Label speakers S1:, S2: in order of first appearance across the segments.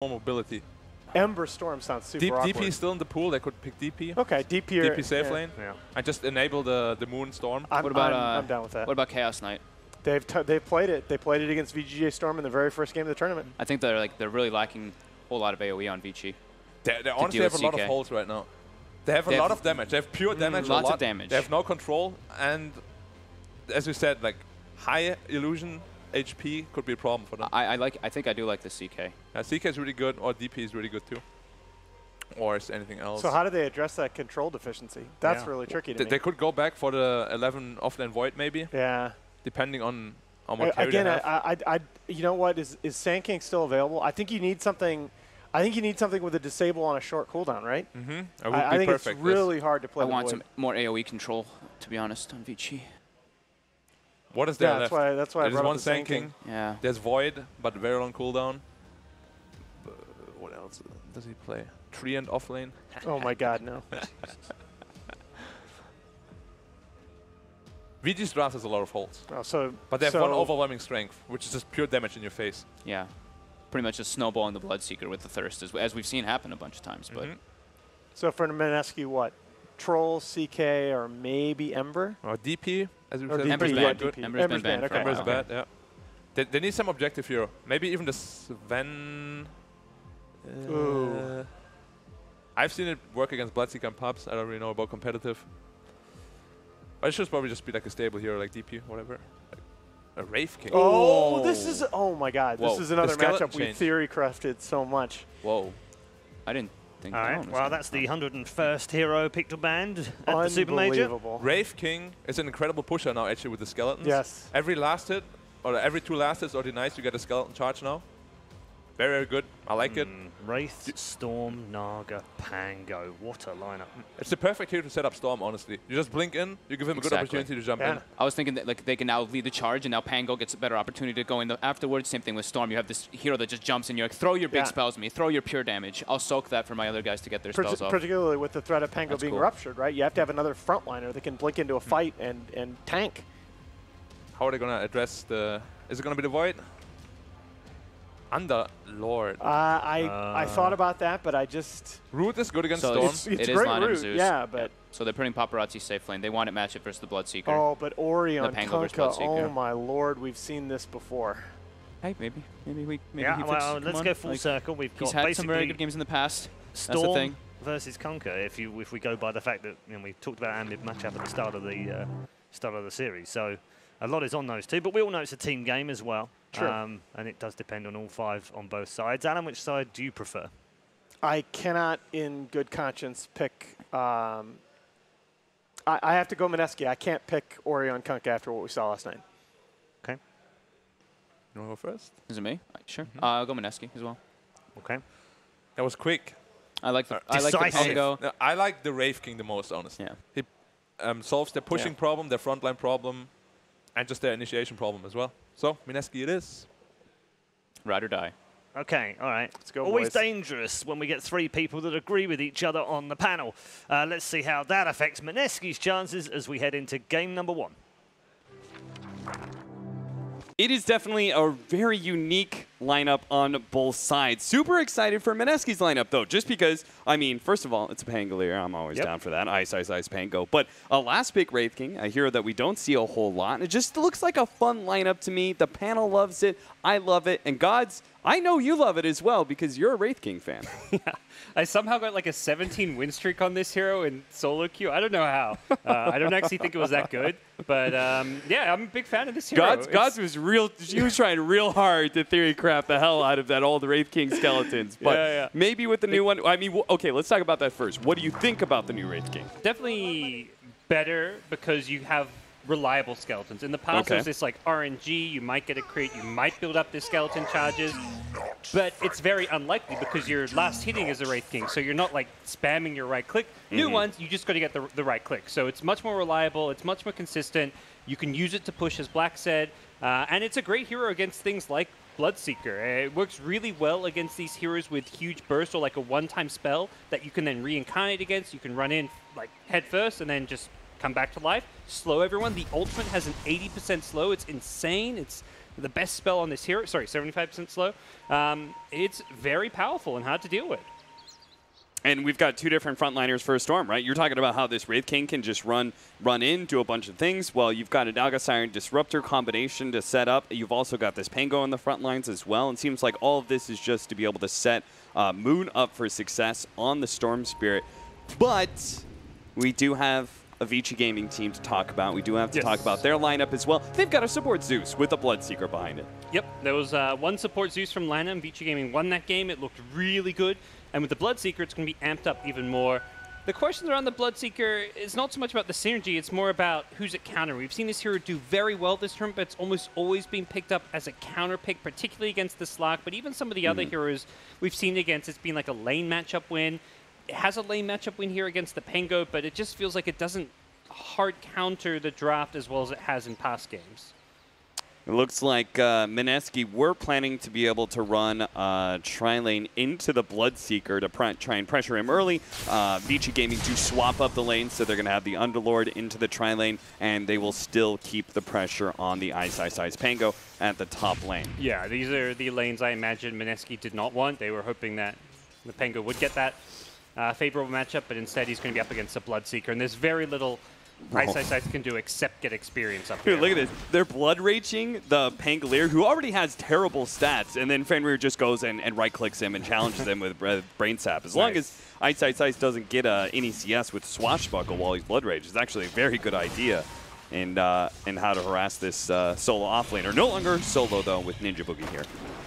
S1: more mobility.
S2: Ember Storm sounds super awkward.
S1: DP is still in the pool. They could pick DP.
S2: Okay, DP.
S1: DP safe lane.
S3: Yeah.
S1: And just enable the Moon Storm.
S4: What about
S2: I'm down with that.
S4: What about Chaos Knight?
S2: They've played it. They played it against VGJ Storm in the very first game of the tournament.
S4: I think they're really lacking a whole lot of AoE on Vici.
S1: They honestly have a lot of holes right now. They have a lot of damage. They have pure damage.
S4: Lots of damage.
S1: They have no control, and as you said, like high illusion HP could be a problem for them.
S4: I think I do like the CK.
S1: CK is really good, or DP is really good too. Or is anything else?
S2: So how do they address that control deficiency? That's really tricky to me.
S1: They could go back for the 11 offlane Void maybe.
S2: Yeah.
S1: Depending on what carry
S2: again,
S1: they have.
S2: you know what? Is Sand King still available? I think you need something. I think you need something with a disable on a short cooldown, right?
S1: Mm-hmm.
S2: I think it's really hard to play.
S4: I want some more AoE control, to be honest, on Vici.
S1: What is there left?
S2: That's why I brought up
S1: one
S2: the
S1: Sand King.
S4: Yeah.
S1: There's Void, but very long cooldown. What else does he play? Tree and offlane.
S2: Oh my God, no.
S1: VG's draft has a lot of holes.
S2: Oh,
S1: but they have one overwhelming strength, which is just pure damage in your face.
S4: Yeah. Pretty much just snowballing the Bloodseeker with the Thirst, as we've seen happen a bunch of times. But
S2: so for Mineski, what? Troll, CK, or maybe Ember?
S1: Or DP, as we said.
S4: Ember's bad. Ember's bad.
S2: Okay.
S1: Ember's bad, yeah. They need some objective hero. Maybe even the Sven. I've seen it work against Bloodseeker and Pubs. I don't really know about competitive. But it should probably just be like a stable hero, like DP, whatever. Like a Wraith King.
S2: Oh, this is... Oh, my God.
S4: Whoa.
S2: This is another matchup we
S1: change.
S2: theory-crafted so much.
S4: Whoa. I didn't think
S3: All right, well, that's the 101st hero picked or banned at the Supermajor.
S2: Unbelievable.
S1: Wraith King is an incredible pusher now, actually, with the skeletons.
S2: Yes.
S1: Every last hit, or every 2 last hits or denies, you get a skeleton charge now. Very, very good. I like it.
S3: Wraith, Storm, Naga, Pango. What a lineup.
S1: It's the perfect hero to set up Storm, honestly. You just blink in, you give him a good opportunity to jump in.
S4: I was thinking that like they can now lead the charge, and now Pango gets a better opportunity to go in afterwards. Same thing with Storm. You have this hero that just jumps in. You're like, throw your big spells at me, throw your pure damage. I'll soak that for my other guys to get their spells off.
S2: Particularly with the threat of Pango being ruptured, right? You have to have another frontliner that can blink into a fight and tank.
S1: How are they going to address the... Is it going to be the Void? Underlord.
S2: I thought about that, but I just...
S1: Root is good against Storm.
S2: It's great root, yeah, but...
S4: So they're putting Paparazzi safe lane. They want to match it versus the Bloodseeker.
S2: Oh, but Orion, Kunkka,
S4: Bloodseeker.
S2: oh my lord, we've seen this before.
S4: Hey, maybe
S3: yeah, well, let's go full circle. We've got
S4: he's had some very good games in the past.
S3: Storm
S4: That's the thing.
S3: versus Kunkka. If we go by the fact that we talked about Amid matchup at the start of the series, so a lot is on those two. But we all know it's a team game as well.
S2: True.
S3: And it does depend on all 5 on both sides. Alan, which side do you prefer?
S2: I cannot, in good conscience, pick... I have to go Mineski. I can't pick Orion Kunkka after what we saw last night.
S3: Okay.
S1: You want to go first?
S4: Is it me? Sure. I'll go Mineski as well.
S3: Okay.
S1: That was quick.
S4: I like the Pango.
S1: No, I like the Wraith King the most, honestly.
S4: Yeah.
S1: He solves their pushing problem, their frontline problem, and just their initiation problem as well. So, Mineski it is.
S4: Ride or die.
S3: Okay, all right.
S2: Let's go,
S3: Always
S2: boys.
S3: Dangerous when we get 3 people that agree with each other on the panel. Let's see how that affects Mineski's chances as we head into game number 1.
S5: It is definitely a very unique lineup on both sides. Super excited for Mineski's lineup, though, just because, I mean, first of all, it's a Pangolier. I'm always down for that. Ice, Ice, Ice, Pango. But a last pick Wraith King, a hero that we don't see a whole lot. It just looks like a fun lineup to me. The panel loves it. I love it. And Gods, I know you love it as well because you're a Wraith King fan.
S6: Yeah. I somehow got like a 17 win streak on this hero in solo queue. I don't know how. I don't actually think it was that good. But yeah, I'm a big fan of this hero.
S5: Gods was real. She was trying real hard to theory craft the hell out of that, all the Wraith King skeletons. But maybe with the new one, I mean, okay, let's talk about that first. What do you think about the new Wraith King?
S6: Definitely better because you have reliable skeletons. In the past, there's this like RNG, you might get a crit, you might build up the skeleton charges, but it's very unlikely because your last hitting is a Wraith King, so you're not like spamming your right click. New ones, you just got to get the right click. So it's much more reliable, it's much more consistent, you can use it to push, as Black said, and it's a great hero against things like Bloodseeker. It works really well against these heroes with huge burst or like a one-time spell that you can then reincarnate against. You can run in like head first and then just come back to life, slow everyone. The ultimate has an 80% slow. It's insane. It's the best spell on this hero. Sorry, 75% slow. It's very powerful and hard to deal with.
S5: And we've got two different frontliners for a Storm, right? You're talking about how this Wraith King can just run in, do a bunch of things. Well, you've got a Naga Siren Disruptor combination to set up. You've also got this Pango on the front lines as well. And it seems like all of this is just to be able to set Moon up for success on the Storm Spirit. But we do have a Vici Gaming team to talk about. We do have to talk about their lineup as well. They've got a support Zeus with a Bloodseeker behind it.
S6: Yep, there was one support Zeus from Lana. Vici Gaming won that game. It looked really good. And with the Bloodseeker, it's going to be amped up even more. The questions around the Bloodseeker is not so much about the synergy, it's more about who's it counter. We've seen this hero do very well this turn, but it's almost always been picked up as a counter pick, particularly against the Slark. But even some of the other heroes we've seen against, it's been like a lane matchup win. It has a lane matchup win here against the Pango, but it just feels like it doesn't hard counter the draft as well as it has in past games.
S5: It looks like Mineski were planning to be able to run Tri-Lane into the Bloodseeker to try and pressure him early. Vici Gaming do swap up the lanes, so they're going to have the Underlord into the Tri-Lane, and they will still keep the pressure on the Ice Pango at the top lane.
S6: Yeah, these are the lanes I imagine Mineski did not want. They were hoping that the Pango would get that favorable matchup, but instead he's going to be up against a Bloodseeker, and there's very little Ice can do except get experience up here.
S5: Dude, look at this. They're blood raging the Pangolier, who already has terrible stats, and then Fenrir just goes and right-clicks him and challenges him with Brain Sap. As long as Ice doesn't get any CS with Swashbuckle while he's blood rage, it's actually a very good idea in how to harass this solo offlaner. No longer solo, though, with Ninja Boogie here.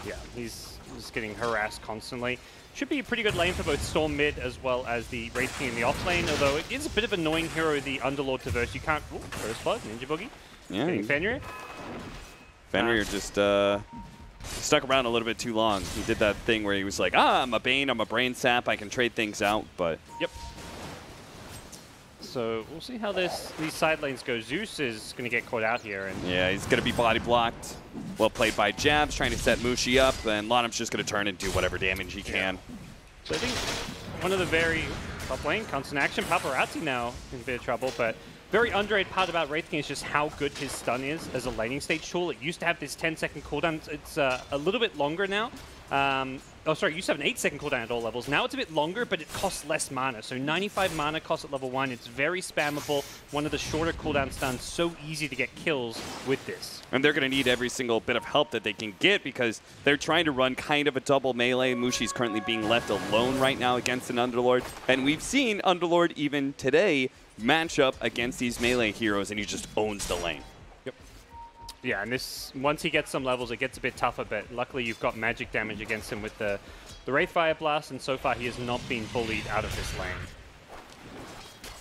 S6: Yeah, he's just getting harassed constantly. Should be a pretty good lane for both Storm mid as well as the Wraith King in the off lane, although it is a bit of an annoying hero, the Underlord to verse. You can't... Ooh, first blood, Ninja Boogie.
S5: Yeah.
S6: Getting Fenrir.
S5: Fenrir just stuck around a little bit too long. He did that thing where he was like, I'm a Bane, I'm a Brain Sap, I can trade things out, but...
S6: Yep. So we'll see how these side lanes go. Zeus is going to get caught out here. And
S5: yeah, he's going to be body blocked. Well played by Jabs, trying to set Mushi up, and Lonham's just going to turn and do whatever damage he can.
S6: So I think one of the very top lane, constant action, Paparazzi now in a bit of trouble, but very underrated part about Wraith King is just how good his stun is as a laning stage tool. It used to have this 10-second cooldown. It's a little bit longer now. Oh, sorry, it used to have an 8-second cooldown at all levels. Now it's a bit longer, but it costs less mana. So 95 mana cost at level 1. It's very spammable. One of the shorter cooldown stuns. So easy to get kills with this.
S5: And they're going to need every single bit of help that they can get because they're trying to run kind of a double melee. Mushi's currently being left alone right now against an Underlord. And we've seen Underlord even today match up against these melee heroes, and he just owns the lane.
S6: Yeah, and this once he gets some levels, it gets a bit tougher, but luckily you've got magic damage against him with the Wraith Fire Blast, and so far he has not been bullied out of this lane.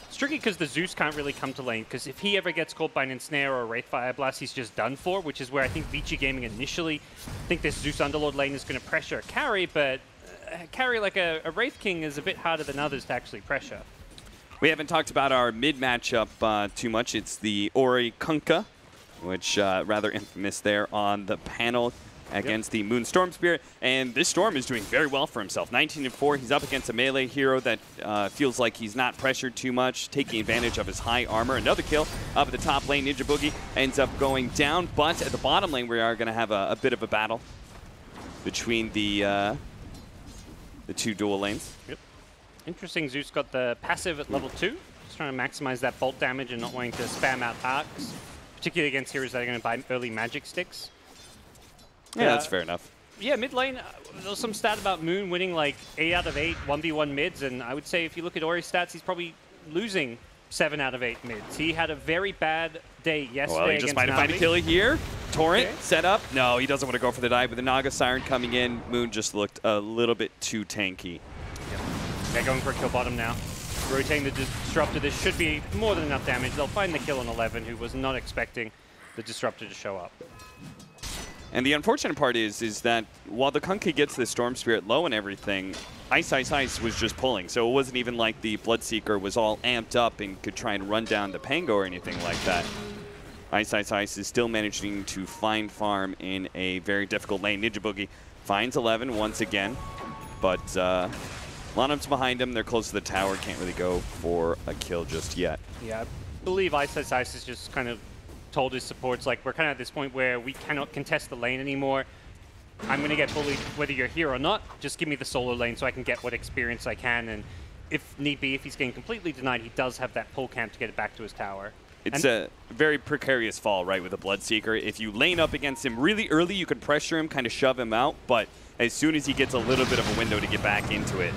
S6: It's tricky because the Zeus can't really come to lane, because if he ever gets caught by an Ensnare or a Wraith Fire Blast, he's just done for, which is where I think Vici Gaming initially think this Zeus Underlord lane is going to pressure a carry, but a carry like a Wraith King is a bit harder than others to actually pressure.
S5: We haven't talked about our mid matchup too much. It's the Ori Kunkka, which rather infamous there on the panel against the Moon Storm Spirit. And this Storm is doing very well for himself. 19-4, he's up against a melee hero that feels like he's not pressured too much, taking advantage of his high armor. Another kill up at the top lane. Ninja Boogie ends up going down, but at the bottom lane we are going to have a bit of a battle between the two dual lanes.
S6: Yep. Interesting, Zeus got the passive at level 2. Just trying to maximize that bolt damage and not wanting to spam out arcs, particularly against heroes that are going to buy early magic sticks.
S5: Yeah, that's fair enough.
S6: Yeah, mid lane, there was some stat about Moon winning like 8 out of 8 1v1 mids, and I would say if you look at Ori's stats, he's probably losing 7 out of 8 mids. He had a very bad day yesterday.
S5: Well, he just might have found a kill here. Torrent set up. No, he doesn't want to go for the dive, but the Naga Siren coming in. Moon just looked a little bit too tanky.
S6: Yep. They're going for a kill bottom now. Rotating the Disruptor. This should be more than enough damage. They'll find the kill on 11, who was not expecting the Disruptor to show up.
S5: And the unfortunate part is that while the Kunkka gets the Storm Spirit low and everything, Ice was just pulling. So it wasn't even like the Bloodseeker was all amped up and could try and run down the Pango or anything like that. Ice is still managing to find farm in a very difficult lane. Ninja Boogie finds 11 once again, but Lonham's behind him. They're close to the tower. Can't really go for a kill just yet.
S6: Yeah, I believe Ice is just kind of told his supports, like, we're kind of at this point where we cannot contest the lane anymore. I'm going to get bullied whether you're here or not. Just give me the solo lane so I can get what experience I can. And if need be, if he's getting completely denied, he does have that pull camp to get it back to his tower.
S5: It's a very precarious fall, right, with a Bloodseeker. If you lane up against him really early, you can pressure him, kind of shove him out. But as soon as he gets a little bit of a window to get back into it,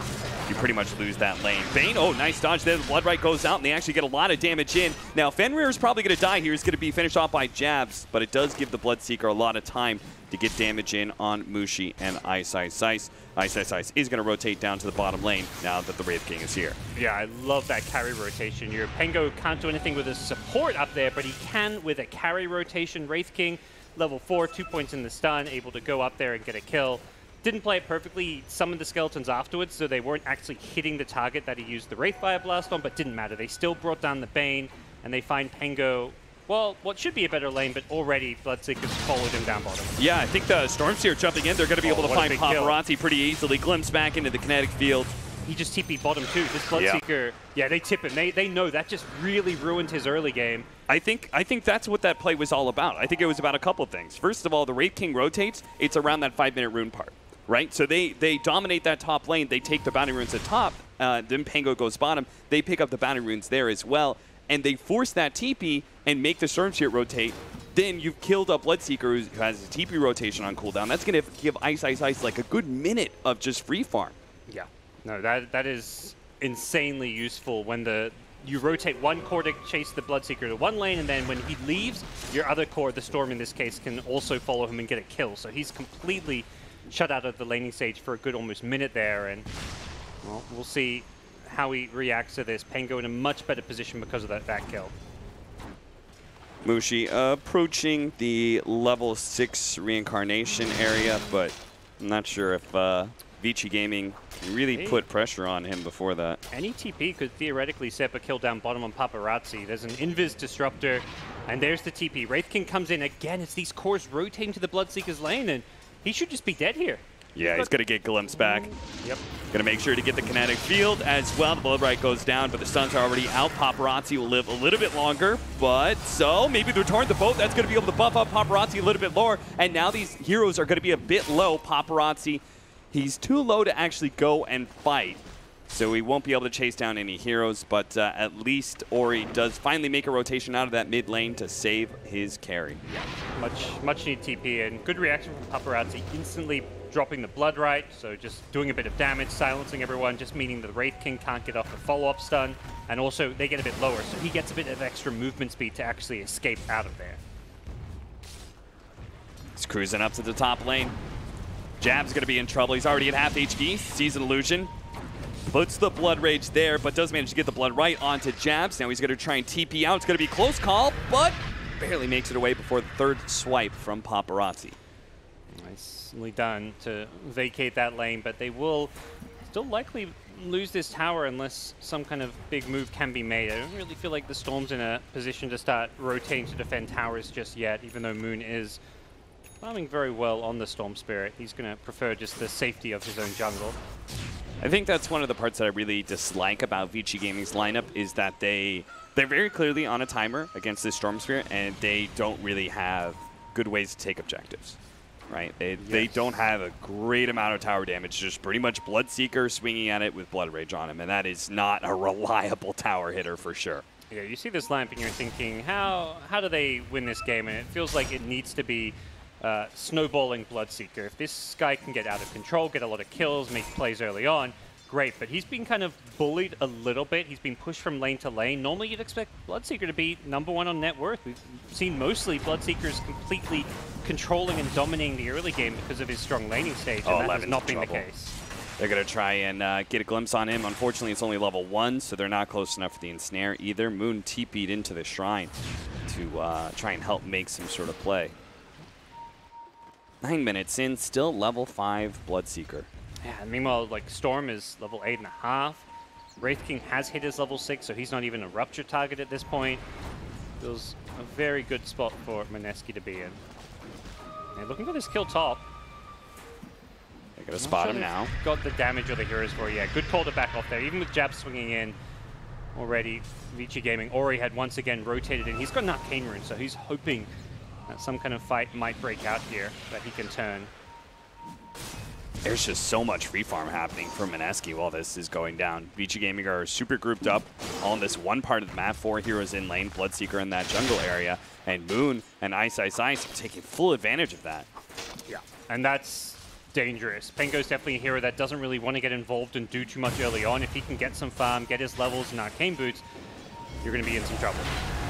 S5: you pretty much lose that lane. Bane, oh, nice dodge there. The Bloodright goes out, and they actually get a lot of damage in. Now, Fenrir is probably going to die here. He's going to be finished off by jabs, but it does give the Bloodseeker a lot of time to get damage in on Mushi and Ice Ice Ice. Ice Ice Ice is going to rotate down to the bottom lane now that the Wraith King is here. Yeah,
S6: I love that carry rotation. Your Pengo can't do anything with his support up there, but he can with a carry rotation. Wraith King, level 4, 2 points in the stun, able to go up there and get a kill. Didn't play it perfectly. He summoned the skeletons afterwards, so they weren't actually hitting the target that he used the Wraith Fire Blast on, but didn't matter. They still brought down the Bane, and they find Pengo, well, what should be a better lane, but already Bloodseeker's followed him down bottom.
S5: Yeah, I think the Stormseer jumping in, they're going to be able to find Paparazzi pretty easily. Glimpse back into the kinetic field.
S6: He just TP'd bottom too. This Bloodseeker, yeah, they tip him. They know that just really ruined his early game.
S5: I think that's what that play was all about. I think it was about a couple of things. First of all, the Wraith King rotates. It's around that 5-minute rune part. Right, so they dominate that top lane. They take the bounty runes at top. Then Pango goes bottom. They pick up the bounty runes there as well, and they force that TP and make the Stormseer rotate. Then you've killed a Bloodseeker who has a TP rotation on cooldown. That's going to give Ice Ice Ice like a good minute of just free farm.
S6: Yeah, no, that is insanely useful when you rotate one core to chase the Bloodseeker to one lane, and then when he leaves, your other core, the Storm in this case, can also follow him and get a kill. So he's completely shut out of the laning stage for a good almost minute there, and well, we'll see how he reacts to this. Pengo in a much better position because of that kill.
S5: Mushi approaching the level 6 reincarnation area, but I'm not sure if Vici Gaming really put pressure on him before that.
S6: Any TP could theoretically set a kill down bottom on Paparazzi. There's an Invis Disruptor, and there's the TP. Wraith King comes in again. It's these cores rotating to the Bloodseeker's lane, and he should just be dead here.
S5: Yeah, he's going to get Glimpse back.
S6: Yep.
S5: Going to make sure to get the kinetic field as well. The Bloodright goes down, but the stuns are already out. Paparazzi will live a little bit longer, but so maybe the Torrent the Boat, that's going to be able to buff up Paparazzi a little bit lower, and now these heroes are going to be a bit low. Paparazzi, he's too low to actually go and fight, so he won't be able to chase down any heroes, but at least Ori does finally make a rotation out of that mid lane to save his carry.
S6: Much needed TP, and good reaction from Paparazzi, instantly dropping the Bloodright, so just doing a bit of damage, silencing everyone, just meaning the Wraith King can't get off the follow-up stun, and also they get a bit lower, so he gets a bit of extra movement speed to actually escape out of there.
S5: He's cruising up to the top lane. Jab's going to be in trouble. He's already at half HP. Sees an illusion. Puts the Blood Rage there, but does manage to get the Blood right onto Jabs. Now he's going to try and TP out. It's going to be a close call, but barely makes it away before the third swipe from Paparazzi.
S6: Nicely done to vacate that lane, but they will still likely lose this tower unless some kind of big move can be made. I don't really feel like the Storm's in a position to start rotating to defend towers just yet, even though Moon is farming very well on the Storm Spirit. He's going to prefer just the safety of his own jungle.
S5: I think that's one of the parts that I really dislike about Vici Gaming's lineup is that they're very clearly on a timer against this Storm Spirit, and they don't really have good ways to take objectives, right? They don't have a great amount of tower damage, just pretty much Bloodseeker swinging at it with Blood Rage on him, and that is not a reliable tower hitter for sure.
S6: Yeah, you see this lineup and you're thinking, how do they win this game? And it feels like it needs to be snowballing Bloodseeker. If this guy can get out of control, get a lot of kills, make plays early on, great. But he's been kind of bullied a little bit. He's been pushed from lane to lane. Normally you'd expect Bloodseeker to be #1 on net worth. We've seen mostly Bloodseeker's completely controlling and dominating the early game because of his strong laning stage, and that has not been the case.
S5: They're going to try and get a glimpse on him. Unfortunately, it's only level 1, so they're not close enough for the ensnare either. Moon TP'd into the shrine to try and help make some sort of play. 9 minutes in, still level 5 Bloodseeker.
S6: Yeah, and meanwhile, like, Storm is level 8.5. Wraith King has hit his level 6, so he's not even a rupture target at this point. Feels a very good spot for Mineski to be in. And looking for this kill top.
S5: They're going to spot him now.
S6: Got the damage or the heroes for, yeah. Good call to back off there. Even with Jab swinging in, already. Vici Gaming, Ori had once again rotated in. He's got an Arcane Rune, so he's hoping that some kind of fight might break out here that he can turn.
S5: There's just so much free farm happening from Mineski while this is going down. Vici Gaming are super grouped up on this one part of the map. 4 heroes in lane, Bloodseeker in that jungle area, and Moon and Ice are taking full advantage of that.
S6: Yeah, and that's dangerous. Pengo's definitely a hero that doesn't really want to get involved and do too much early on. If he can get some farm, get his levels and Arcane Boots, you're going to be in some trouble.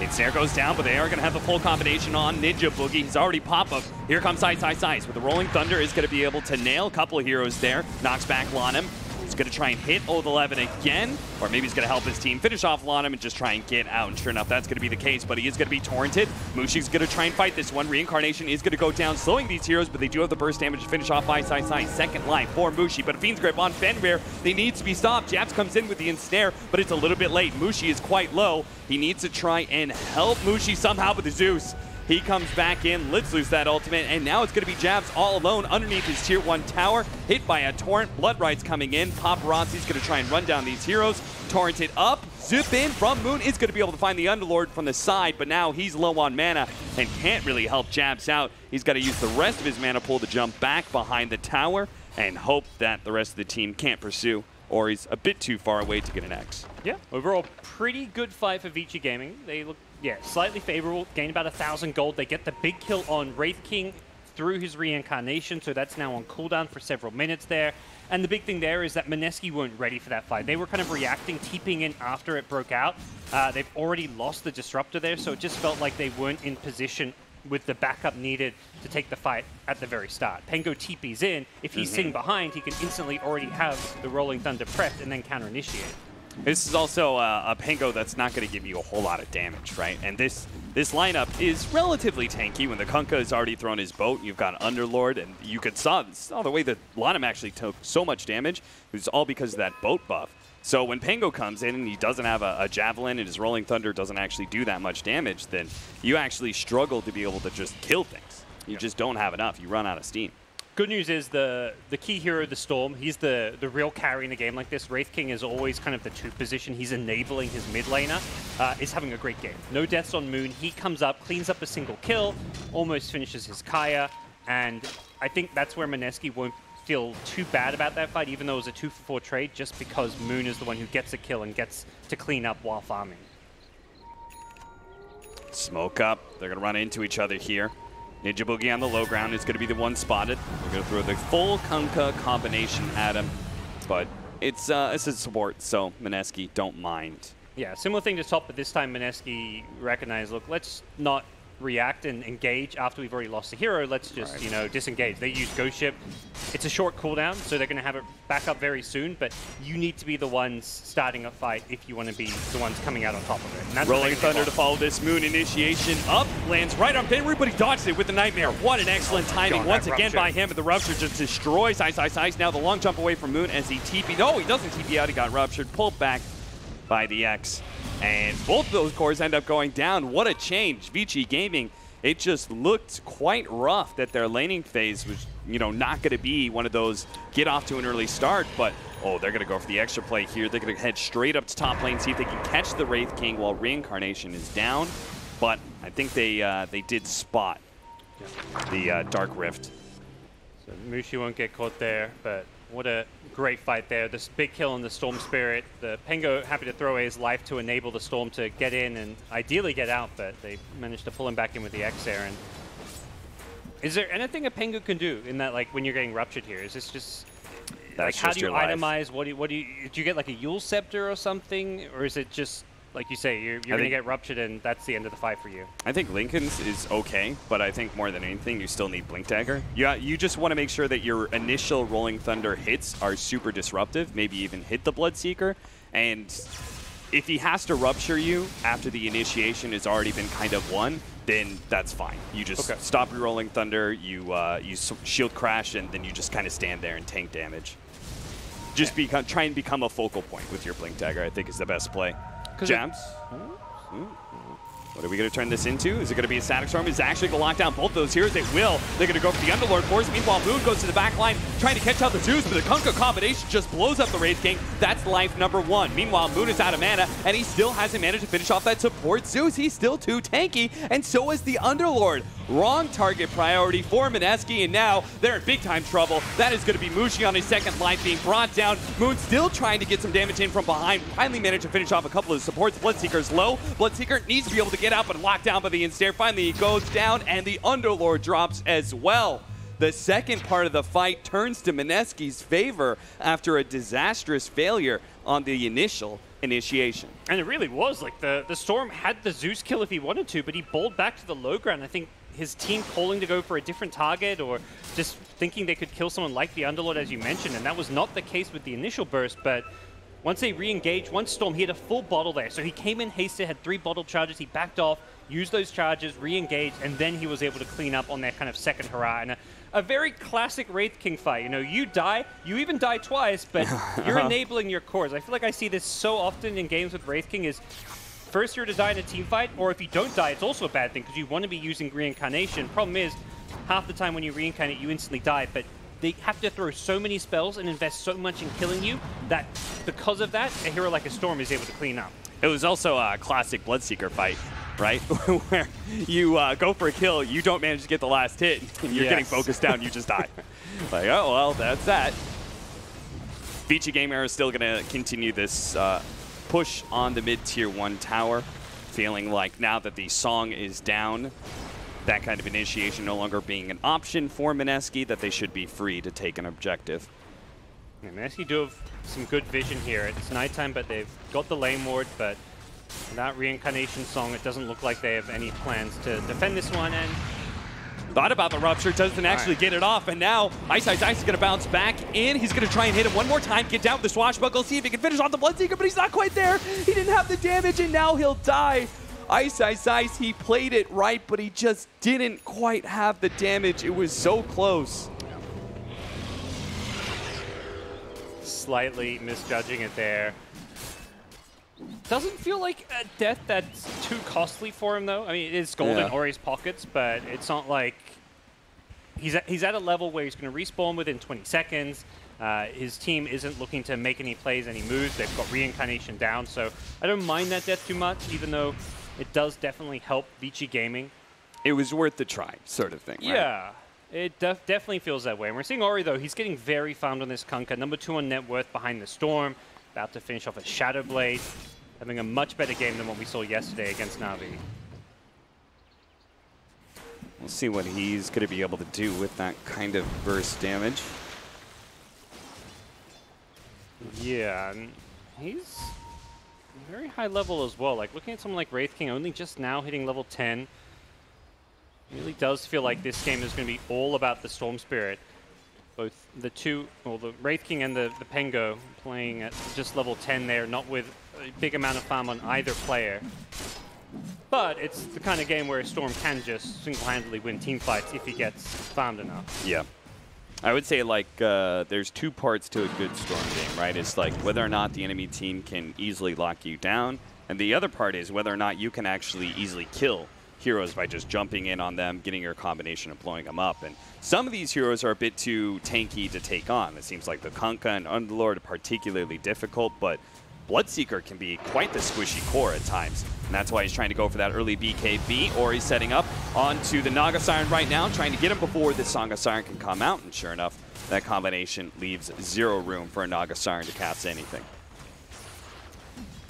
S5: Ensnare goes down, but they are going to have the full combination on Ninja Boogie. He's already pop-up. Here comes Ice. With the Rolling Thunder is going to be able to nail a couple of heroes there. Knocks back Lanem. He's going to try and hit Old 11 again, or maybe he's going to help his team finish off Lanem and just try and get out. And sure enough, that's going to be the case, but he is going to be torrented. Mushi's going to try and fight this one. Reincarnation is going to go down, slowing these heroes, but they do have the burst damage to finish off Ice. Second life for Mushi, but a Fiend's Grip on Fenrir. They need to be stopped. Jabs comes in with the Ensnare, but it's a little bit late. Mushi is quite low. He needs to try and help Mushi somehow with the Zeus. He comes back in, lets loose that ultimate, and now it's going to be Jabs all alone underneath his tier 1 tower, hit by a torrent. Blood Rights coming in. Paparazzi's going to try and run down these heroes. Torrented up, zip in from Moon is going to be able to find the Underlord from the side, but now he's low on mana and can't really help Jabs out. He's got to use the rest of his mana pool to jump back behind the tower and hope that the rest of the team can't pursue, or he's a bit too far away to get an X.
S6: Yeah, overall pretty good fight for Vici Gaming. They look, yeah, slightly favorable, gain about 1,000 gold. They get the big kill on Wraith King through his reincarnation, so that's now on cooldown for several minutes there. And the big thing there is that Mineski weren't ready for that fight. They were kind of reacting, TPing in after it broke out. They've already lost the Disruptor there, so it just felt like they weren't in position with the backup needed to take the fight at the very start. Pengo TP's in. If he's sitting behind, he can instantly already have the Rolling Thunder prepped and then counter-initiate.
S5: This is also a Pengo that's not going to give you a whole lot of damage, right? And this lineup is relatively tanky. When the Kunkka has already thrown his boat, you've got Underlord, and you could saw the way that Lanem actually took so much damage. It was all because of that boat buff. So when Pengo comes in and he doesn't have a Javelin and his Rolling Thunder doesn't actually do that much damage, then you actually struggle to be able to just kill things. You just don't have enough. You run out of steam.
S6: Good news is the key hero, the Storm, he's the real carry in a game like this. Wraith King is always kind of the 2 position. He's enabling his mid laner. Is having a great game. No deaths on Moon. He comes up, cleans up a single kill, almost finishes his Kaya, and I think that's where Mineski won't feel too bad about that fight, even though it was a 2-for-4 trade, just because Moon is the one who gets a kill and gets to clean up while farming.
S5: Smoke up. They're going to run into each other here. Ninja Boogie on the low ground is going to be the one spotted. We're going to throw the full Kunkka combination at him, but it's a support, so Mineski don't mind.
S6: Yeah, similar thing to top, but this time Mineski recognized, look, let's not react and engage after we've already lost a hero. Let's just, you know, disengage. They use Ghost Ship. It's a short cooldown, so they're going to have it back up very soon, but you need to be the ones starting a fight if you want to be the ones coming out on top of it. And that's
S5: Rolling Thunder to follow this Moon initiation up, lands right on Fenrir, but he dodged it with the Nightmare. What an excellent timing once again by him, but the Rupture just destroys Ice. Now the long jump away from Moon as he TP'd. No, he doesn't TP out, he got Ruptured, pulled back by the X. And both of those cores end up going down. What a change. Vici Gaming, it just looked quite rough that their laning phase was, you know, not going to be one of those get off to an early start, but oh, they're going to go for the extra play here. They're going to head straight up to top lane, see if they can catch the Wraith King while Reincarnation is down. But I think they did spot the Dark Rift.
S6: So Mushi won't get caught there, but what a great fight there. This big kill on the Storm Spirit. The Pengo happy to throw away his life to enable the Storm to get in and ideally get out, but they managed to pull him back in with the X there. And is there anything a Pengo can do in that, like, when you're getting ruptured here? Is this just, like, how do you itemize? What do you get, like a Yule Scepter or something? Or is it just, like you say, you're going to get ruptured and that's the end of the fight for you?
S5: I think Lincoln's is okay, but I think more than anything, you still need Blink Dagger. Yeah, you just want to make sure that your initial Rolling Thunder hits are super disruptive, maybe even hit the Bloodseeker. And if he has to rupture you after the initiation has already been kind of won, then that's fine. You just stop your Rolling Thunder, you shield crash, and then you just kind of stand there and tank damage. Just try and become a focal point with your Blink Dagger, I think is the best play. Jams. What are we going to turn this into? Is it going to be a Static Storm? Is it actually going to lock down both of those heroes? They will. They're going to go for the Underlord force. Meanwhile, Moon goes to the back line, trying to catch out the Zeus, but the Kunkka combination just blows up the Wraith King. That's life number 1. Meanwhile, Moon is out of mana, and he still hasn't managed to finish off that support Zeus. He's still too tanky, and so is the Underlord. Wrong target priority for Mineski, and now they're in big-time trouble. That is going to be Mushi on his second life being brought down. Moon still trying to get some damage in from behind. Finally managed to finish off a couple of supports. Bloodseeker's low. Bloodseeker needs to be able to get out, but locked down by the Ensnare. Finally, he goes down, and the Underlord drops as well. The second part of the fight turns to Mineski's favor after a disastrous failure on the initial initiation.
S6: And it really was. Like, the Storm had the Zeus kill if he wanted to, but he bowled back to the low ground. I think his team calling to go for a different target or just thinking they could kill someone like the Underlord, as you mentioned, and that was not the case with the initial burst, but once they re-engaged, once Storm, he had a full bottle there. So he came in hasted, had 3 bottle charges, he backed off, used those charges, re-engaged, and then he was able to clean up on their kind of second hurrah. And a very classic Wraith King fight. You know, you die, you even die twice, but you're enabling your cores. I feel like I see this so often in games with Wraith King is first you're to die in a team fight, or if you don't die, it's also a bad thing because you want to be using reincarnation. Problem is, half the time when you reincarnate, you instantly die, but they have to throw so many spells and invest so much in killing you that because of that, a hero like a Storm is able to clean up.
S5: It was also a classic Bloodseeker fight, right? Where you go for a kill, you don't manage to get the last hit, and you're getting focused down, you just die. Like, oh, well, that's that. Vici Gamer is still going to continue this push on the mid-tier 1 tower, feeling like now that the song is down, that kind of initiation no longer being an option for Mineski, that they should be free to take an objective.
S6: Yeah, Mineski do have some good vision here. It's nighttime, but they've got the lane ward, but that reincarnation song, it doesn't look like they have any plans to defend this one, and
S5: thought about the rupture, doesn't actually get it off, and now Ice is going to bounce back in. He's going to try and hit him one more time, get down with the swashbuckle, see if he can finish off the Bloodseeker, but he's not quite there. He didn't have the damage, and now he'll die. Ice, he played it right, but he just didn't quite have the damage. It was so close.
S6: Slightly misjudging it there. Doesn't feel like a death that's too costly for him, though. I mean, it is gold in Ori's pockets, but it's not like he's at a level where he's going to respawn within 20 seconds. His team isn't looking to make any plays, any moves. They've got reincarnation down, so I don't mind that death too much, even though it does definitely help Vici Gaming.
S5: It was worth the try, sort of thing, right?
S6: Yeah, it definitely feels that way. And we're seeing Ori, though. He's getting very farmed on this Kunkka. Number 2 on net worth behind the Storm. About to finish off a Shadow Blade. Having a much better game than what we saw yesterday against Na'Vi.
S5: We'll see what he's going to be able to do with that kind of burst damage.
S6: Yeah, and he's very high level as well. Like, looking at someone like Wraith King only just now hitting level 10, really does feel like this game is going to be all about the Storm Spirit. Both the the Wraith King and the Pengo playing at just level 10 there, not with a big amount of farm on either player. But it's the kind of game where Storm can just single-handedly win team fights if he gets farmed enough.
S5: Yeah. I would say, like, there's 2 parts to a good Storm game, right? It's like whether or not the enemy team can easily lock you down, and the other part is whether or not you can actually easily kill heroes by just jumping in on them, getting your combination and blowing them up. And some of these heroes are a bit too tanky to take on. It seems like the Kunkka and Underlord are particularly difficult, but Bloodseeker can be quite the squishy core at times. And that's why he's trying to go for that early BKB, or he's setting up onto the Naga Siren right now, trying to get him before the Naga Siren can come out. And sure enough, that combination leaves 0 room for a Naga Siren to cast anything.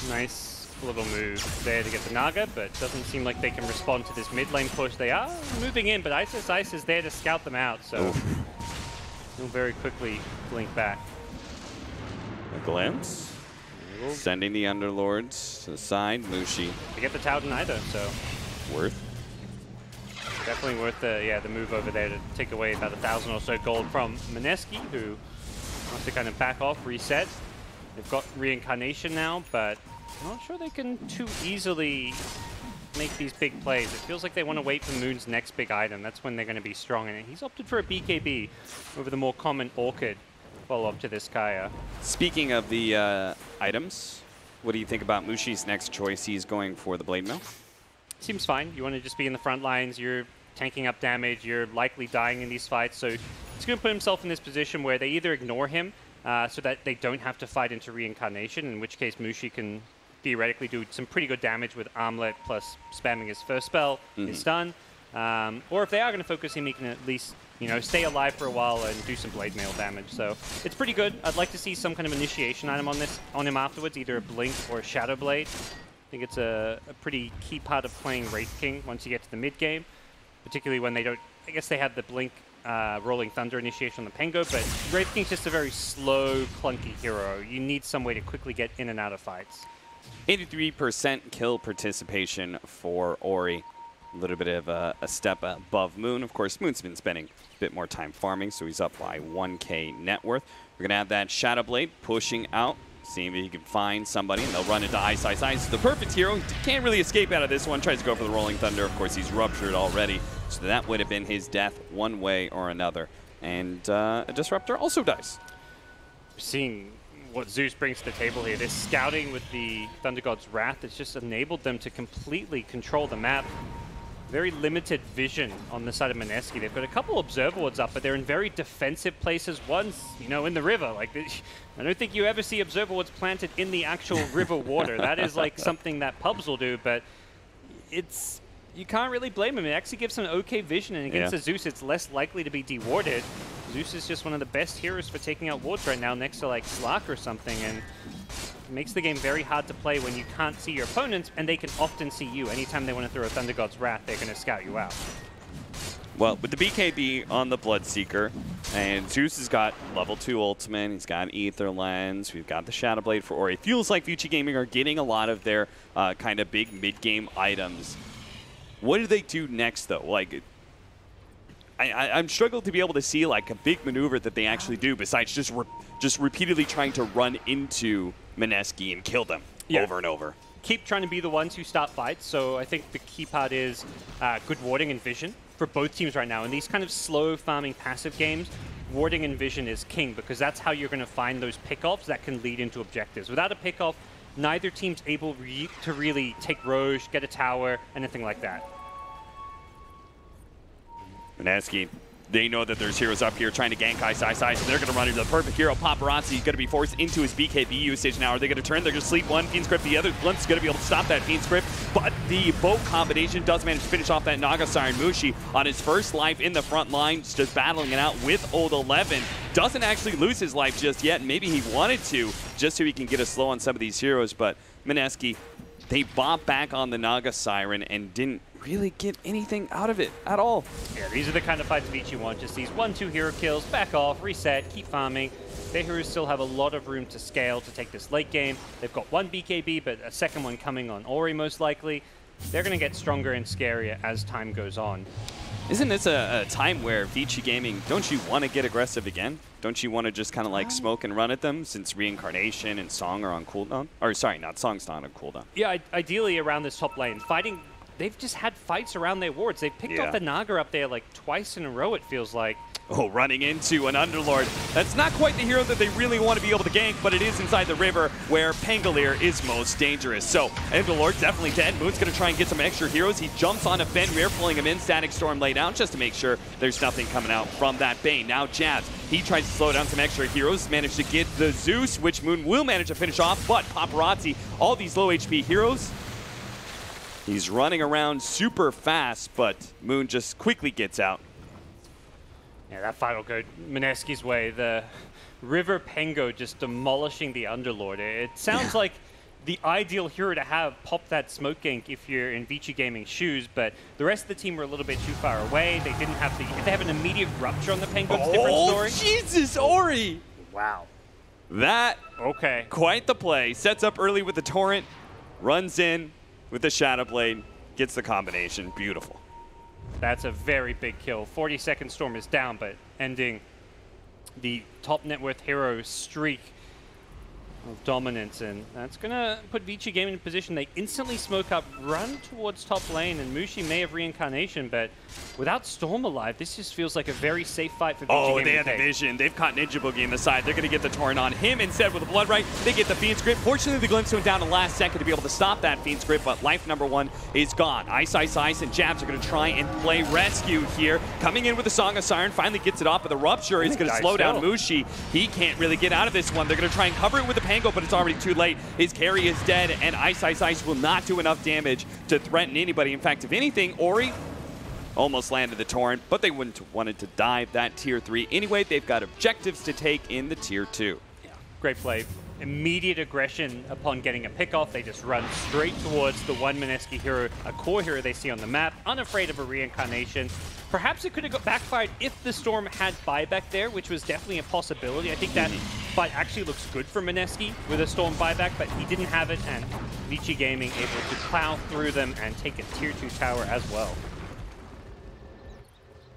S6: Nice little move there to get the Naga, but doesn't seem like they can respond to this mid lane push. They are moving in, but Ice is there to scout them out, so he'll very quickly blink back.
S5: A glimpse. Sending the Underlords to the side. Mushi.
S6: They get the Towden either, so
S5: worth.
S6: Definitely worth the move over there to take away about 1,000 or so gold from Mineski, who wants to kind of back off, reset. They've got reincarnation now, but I'm not sure they can too easily make these big plays. It feels like they want to wait for Moon's next big item. That's when they're going to be strong. And he's opted for a BKB over the more common Orchid follow-up to this Kaya.
S5: Speaking of the items, what do you think about Mushi's next choice? He's going for the Blade Mill.
S6: seems fine. You want to just be in the front lines. You're tanking up damage. You're likely dying in these fights. So he's going to put himself in this position where they either ignore him so that they don't have to fight into reincarnation, in which case Mushi can theoretically do some pretty good damage with Armlet plus spamming his first spell, his stun. Or if they are going to focus him, he can at least, you know, stay alive for a while and do some blade mail damage. So it's pretty good. I'd like to see some kind of initiation item on him afterwards, either a Blink or a Shadow Blade. I think it's a pretty key part of playing Wraith King once you get to the mid game, particularly when they don't. I guess they have the Blink Rolling Thunder initiation on the Pengo, but Wraith King's just a very slow, clunky hero. You need some way to quickly get in and out of fights.
S5: 83% kill participation for Ori. A little bit of a step above Moon. Of course, Moon's been spending a bit more time farming, so he's up by 1K net worth. We're going to have that Shadow Blade pushing out, seeing if he can find somebody, and they'll run into Ice Ice Ice. The perfect hero. He can't really escape out of this one. Tries to go for the Rolling Thunder. Of course, he's ruptured already, so that would have been his death one way or another. And a Disruptor also dies.
S6: Seeing what Zeus brings to the table here, this scouting with the Thunder God's Wrath has just enabled them to completely control the map. Very limited vision on the side of Mineski. They've got a couple observer wards up, but they're in very defensive places. One's, you know, in the river. Like, I don't think you ever see observer wards planted in the actual river water. That is like something that pubs will do, but it's, you can't really blame him. It actually gives him okay vision, and against a Zeus, it's less likely to be dewarded. Zeus is just one of the best heroes for taking out wards right now, next to like Slark or something, and it makes the game very hard to play when you can't see your opponents, and they can often see you. Anytime they want to throw a Thunder God's Wrath, they're going to scout you out.
S5: Well, with the BKB on the Bloodseeker, and Zeus has got level 2 ultimate, he's got Ether Lens, we've got the Shadow Blade for Ori. It feels like Vici Gaming are getting a lot of their kind of big mid-game items. What do they do next, though? Like, I'm struggling to be able to see like a big maneuver that they actually do besides just repeatedly trying to run into Mineski and kill them over and over.
S6: Keep trying to be the ones who start fights. So I think the key part is good warding and vision for both teams right now. In these kind of slow farming passive games, warding and vision is king, because that's how you're going to find those pickoffs that can lead into objectives. Without a pickoff, neither team's able to really take Roche, get a tower, anything like that.
S5: Mineski, they know that there's heroes up here trying to gank Ice Ice Ice, and they're going to run into the perfect hero. Paparazzi is going to be forced into his BKB usage now. Are they going to turn? They're going to sleep one, Fiend Script the other. Blunt's going to be able to stop that Fiend Script, but the bow combination does manage to finish off that Naga Siren. Mushi on his first life in the front line, just battling it out with Old 11. Doesn't actually lose his life just yet. Maybe he wanted to, just so he can get a slow on some of these heroes, but Mineski, they bought back on the Naga Siren and didn't really get anything out of it at all.
S6: Yeah, these are the kind of fights Vici want. Just these 1-2 hero kills, back off, reset, keep farming. Their heroes still have a lot of room to scale to take this late game. They've got one BKB, but a second one coming on Ori most likely. They're going to get stronger and scarier as time goes on.
S5: Isn't this a time where Vici Gaming, don't you want to get aggressive again? Don't you want to just kind of like smoke and run at them, since Reincarnation and Song are on cooldown? Or sorry, not Song's not on cooldown.
S6: Yeah, ideally around this top lane. Fighting, they've just had fights around their wards. They've picked off the Naga up there like twice in a row, it feels like.
S5: Oh, running into an Underlord. That's not quite the hero that they really want to be able to gank, but it is inside the river where Pangolier is most dangerous. So, Underlord definitely dead. Moon's going to try and get some extra heroes. He jumps on a Fenrir, pulling him in. Static Storm laid out just to make sure there's nothing coming out from that Bane. Now Jazz, he tries to slow down some extra heroes, managed to get the Zeus, which Moon will manage to finish off, but Paparazzi, all these low HP heroes, he's running around super fast, but Moon just quickly gets out.
S6: Yeah, that fight will go Mineski's way. The River Pengo just demolishing the Underlord. It sounds like the ideal hero to have pop that smoke gank if you're in Vici Gaming's shoes, but the rest of the team were a little bit too far away. They didn't have the... If they have an immediate rupture on the Pengo, it's a different story.
S5: Jesus, Ori!
S6: Wow.
S5: That, quite the play. Sets up early with the Torrent, runs in with the Shadow Blade, gets the combination. Beautiful.
S6: That's a very big kill. 40-second Storm is down, but ending the top net worth hero streak. of dominance, and that's going to put Vici Gaming in position. They instantly smoke up, run towards top lane, and Mushi may have reincarnation, but without Storm alive, this just feels like a very safe fight for Vici Gaming.
S5: Oh, they had the vision. They've caught Ninja Boogie in the side. They're going to get the Torrent on him instead with a Blood Right. They get the Fiend's Grip. Fortunately, the Glimpse went down to the last second to be able to stop that Fiend's Grip, but life number 1 is gone. Ice, and Jabs are going to try and play rescue here. Coming in with the Song of Siren, finally gets it off, but the Rupture is going to slow down Mushi. He can't really get out of this one. They're going to try and cover it with the Pango, but it's already too late. His carry is dead, and Ice will not do enough damage to threaten anybody. In fact, if anything, Ori almost landed the Torrent, but they wouldn't have wanted to dive that Tier 3 anyway. They've got objectives to take in the Tier 2.
S6: Yeah. Great play. Immediate aggression upon getting a pick off. They just run straight towards the one Mineski hero, a core hero they see on the map, unafraid of a reincarnation. Perhaps it could have got backfired if the Storm had buyback there, which was definitely a possibility. I think that fight actually looks good for Mineski with a Storm buyback, but he didn't have it, and Vici Gaming able to plow through them and take a Tier 2 tower as well.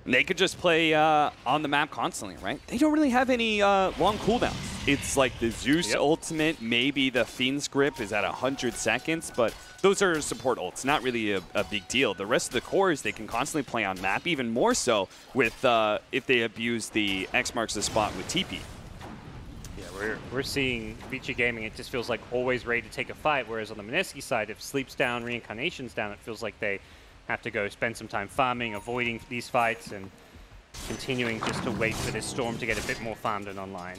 S5: They could just play on the map constantly, right? They don't really have any long cooldowns. It's like the Zeus ultimate, maybe the Fiend's Grip is at 100 seconds, but those are support ults, not really a big deal. The rest of the cores, they can constantly play on map, even more so with if they abuse the X marks the spot with TP.
S6: Yeah, we're seeing Vici Gaming, it just feels like always ready to take a fight, whereas on the Mineski side, if Sleep's down, Reincarnation's down, it feels like they have to go spend some time farming, avoiding these fights, and continuing just to wait for this Storm to get a bit more farmed and online.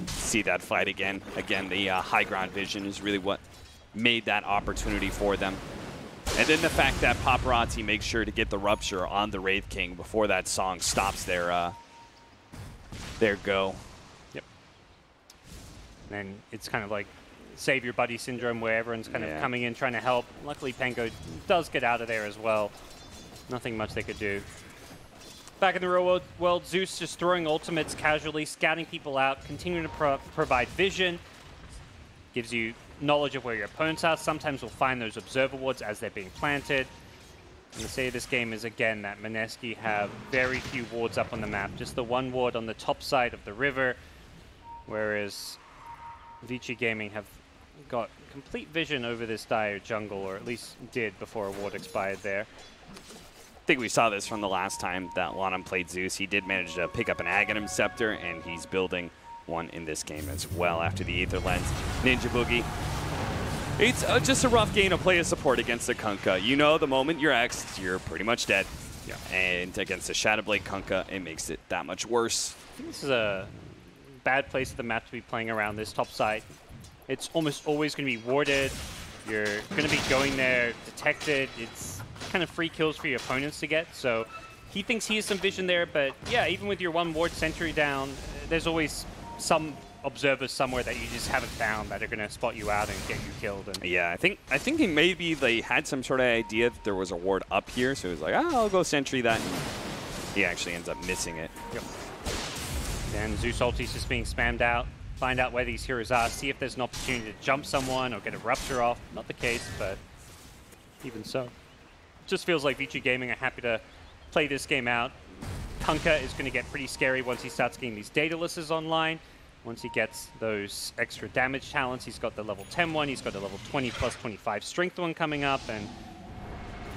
S5: See that fight again. Again, the high ground vision is really what made that opportunity for them. And then the fact that Paparazzi makes sure to get the Rupture on the Wraith King before that song stops their go.
S6: Yep. And it's kind of like save your buddy syndrome where everyone's kind of coming in trying to help. Luckily, Pango does get out of there as well. Nothing much they could do. Back in the real world, Zeus just throwing ultimates casually, scouting people out, continuing to provide vision. Gives you knowledge of where your opponents are. Sometimes we'll find those observer wards as they're being planted. And the say of this game is, again, that Mineski have very few wards up on the map. Just the one ward on the top side of the river, whereas Vici Gaming have got complete vision over this dire jungle, or at least did before a ward expired there.
S5: I think we saw this from the last time that Lanham played Zeus. He did manage to pick up an Aghanim Scepter, and he's building one in this game as well after the Aether Lens. Ninja Boogie. It's just a rough game to play a support against a Kunkka. You know, the moment you're X'd, you're pretty much dead. Yeah. And against a Shadowblade Kunkka, it makes it that much worse.
S6: I think this is a bad place for the map to be playing around this top side. It's almost always going to be warded. You're going to be going there detected. It's kind of free kills for your opponents to get. So he thinks he has some vision there. But yeah, even with your one ward sentry down, there's always some observers somewhere that you just haven't found that are going to spot you out and get you killed. And
S5: yeah, I think maybe they had some sort of idea that there was a ward up here. So he was like, oh, I'll go sentry that. And he actually ends up missing it.
S6: Yep. And Zeus ulti's just being spammed out. Find out where these heroes are, see if there's an opportunity to jump someone or get a Rupture off. Not the case, but even so. Just feels like Vici Gaming are happy to play this game out. Kunkka is going to get pretty scary once he starts getting these Daedalus online. Once he gets those extra damage talents, he's got the level 10 one, he's got the level 20 plus 25 strength one coming up, and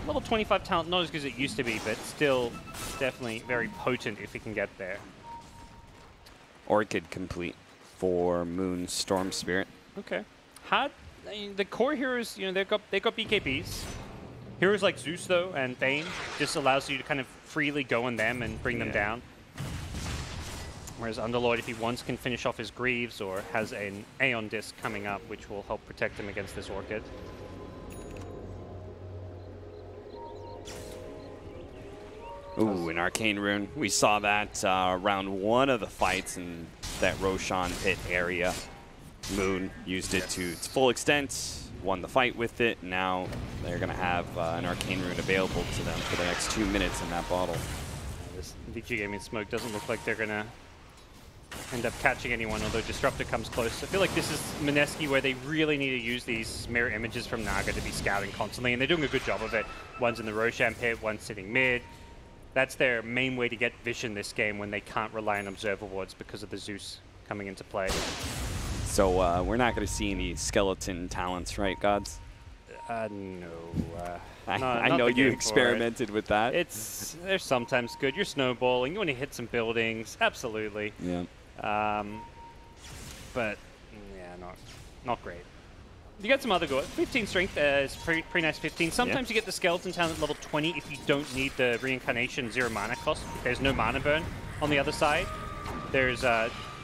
S6: level 25 talent not as good as it used to be, but still definitely very potent if he can get there.
S5: Orchid complete for Moon Storm Spirit.
S6: Okay. The core heroes, you know, they've got BKBs. Heroes like Zeus though and Bane just allows you to kind of freely go on them and bring them down. Whereas Underlord, if he wants, can finish off his Greaves or has an Aeon Disc coming up, which will help protect him against this Orchid.
S5: Ooh, an Arcane Rune. We saw that round one of the fights in that Roshan pit area. Moon used it to its full extent, won the fight with it. Now they're going to have an Arcane Rune available to them for the next 2 minutes in that bottle.
S6: This Vici Gaming smoke doesn't look like they're going to end up catching anyone, although Disruptor comes close. I feel like this is Mineski where they really need to use these mirror images from Naga to be scouting constantly, and they're doing a good job of it. One's in the Roshan pit, one's sitting mid. That's their main way to get vision this game when they can't rely on observer wards because of the Zeus coming into play.
S5: So we're not going to see any skeleton talents, right, Gods?
S6: No.
S5: I know you experimented with that.
S6: They're sometimes good. You're snowballing. You want to hit some buildings. Absolutely.
S5: Yeah.
S6: But yeah, not great. You get some other good. 15 strength is pretty nice. 15. Sometimes you get the skeleton talent at level 20 if you don't need the reincarnation 0 mana cost. There's no mana burn on the other side. There's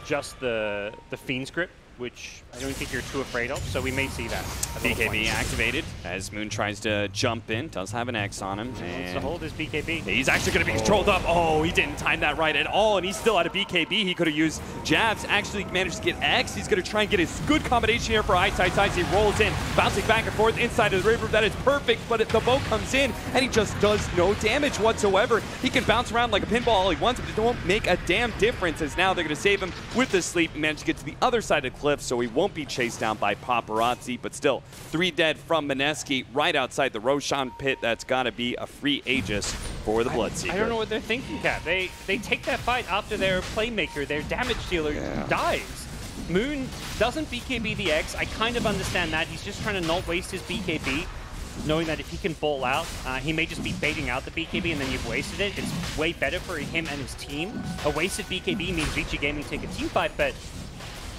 S6: just the Fiend's Grip, which I don't think you're too afraid of, so we may see that.
S5: BKB activated as Moon tries to jump in. Does have an X on him.
S6: And to hold his BKB.
S5: He's actually going to be controlled up. Oh, he didn't time that right at all, and he's still out of BKB. He could have used jabs. Actually managed to get X. He's going to try and get his good combination here for Ice. He rolls in, bouncing back and forth inside of the river. That is perfect, but the bow comes in, and he just does no damage whatsoever. He can bounce around like a pinball all he wants, but it won't make a damn difference, as now they're going to save him with the sleep. He managed to get to the other side of the cliff, so he won't be chased down by Paparazzi, but still 3 dead from Mineski right outside the Roshan pit. That's got to be a free Aegis for the Bloodseeker.
S6: I don't know what they're thinking, Cat. They take that fight after their playmaker, their damage dealer, dies. Moon doesn't BKB the X. I kind of understand that. He's just trying to not waste his BKB, knowing that if he can ball out, he may just be baiting out the BKB and then you've wasted it. It's way better for him and his team. A wasted BKB means Vici Gaming take a team fight, but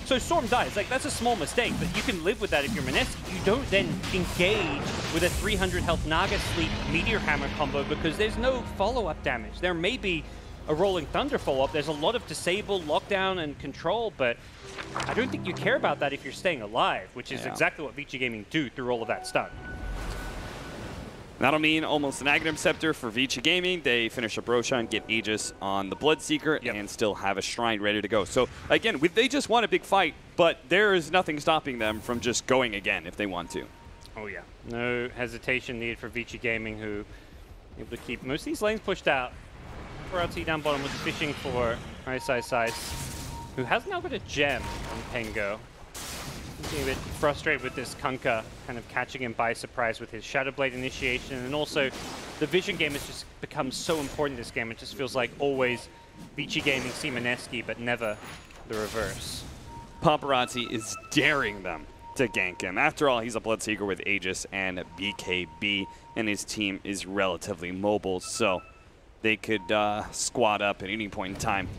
S6: so Storm dies. Like, that's a small mistake, but you can live with that if you're Mineski. You don't then engage with a 300 health Naga Sleep Meteor Hammer combo because there's no follow-up damage. There may be a Rolling Thunder follow-up. There's a lot of disable, lockdown, and control, but I don't think you care about that if you're staying alive, which is exactly what Vici Gaming do through all of that stun.
S5: That'll mean almost an Aghanim Scepter for Vici Gaming. They finish up Roshan, get Aegis on the Bloodseeker, and still have a Shrine ready to go. So, again, they just want a big fight, but there is nothing stopping them from just going again if they want to.
S6: Oh, yeah. No hesitation needed for Vici Gaming, who able to keep most of these lanes pushed out. Paparazzi down bottom was fishing for Ice, who has now got a gem on Pengo. Getting a bit frustrated with this Kunkka kind of catching him by surprise with his Shadow Blade initiation, and also the vision game has just become so important in this game. It just feels like always Vici Gaming see Mineski, but never the reverse.
S5: Paparazzi is daring them to gank him. After all, he's a Bloodseeker with Aegis and BKB, and his team is relatively mobile, so they could squat up at any point in time.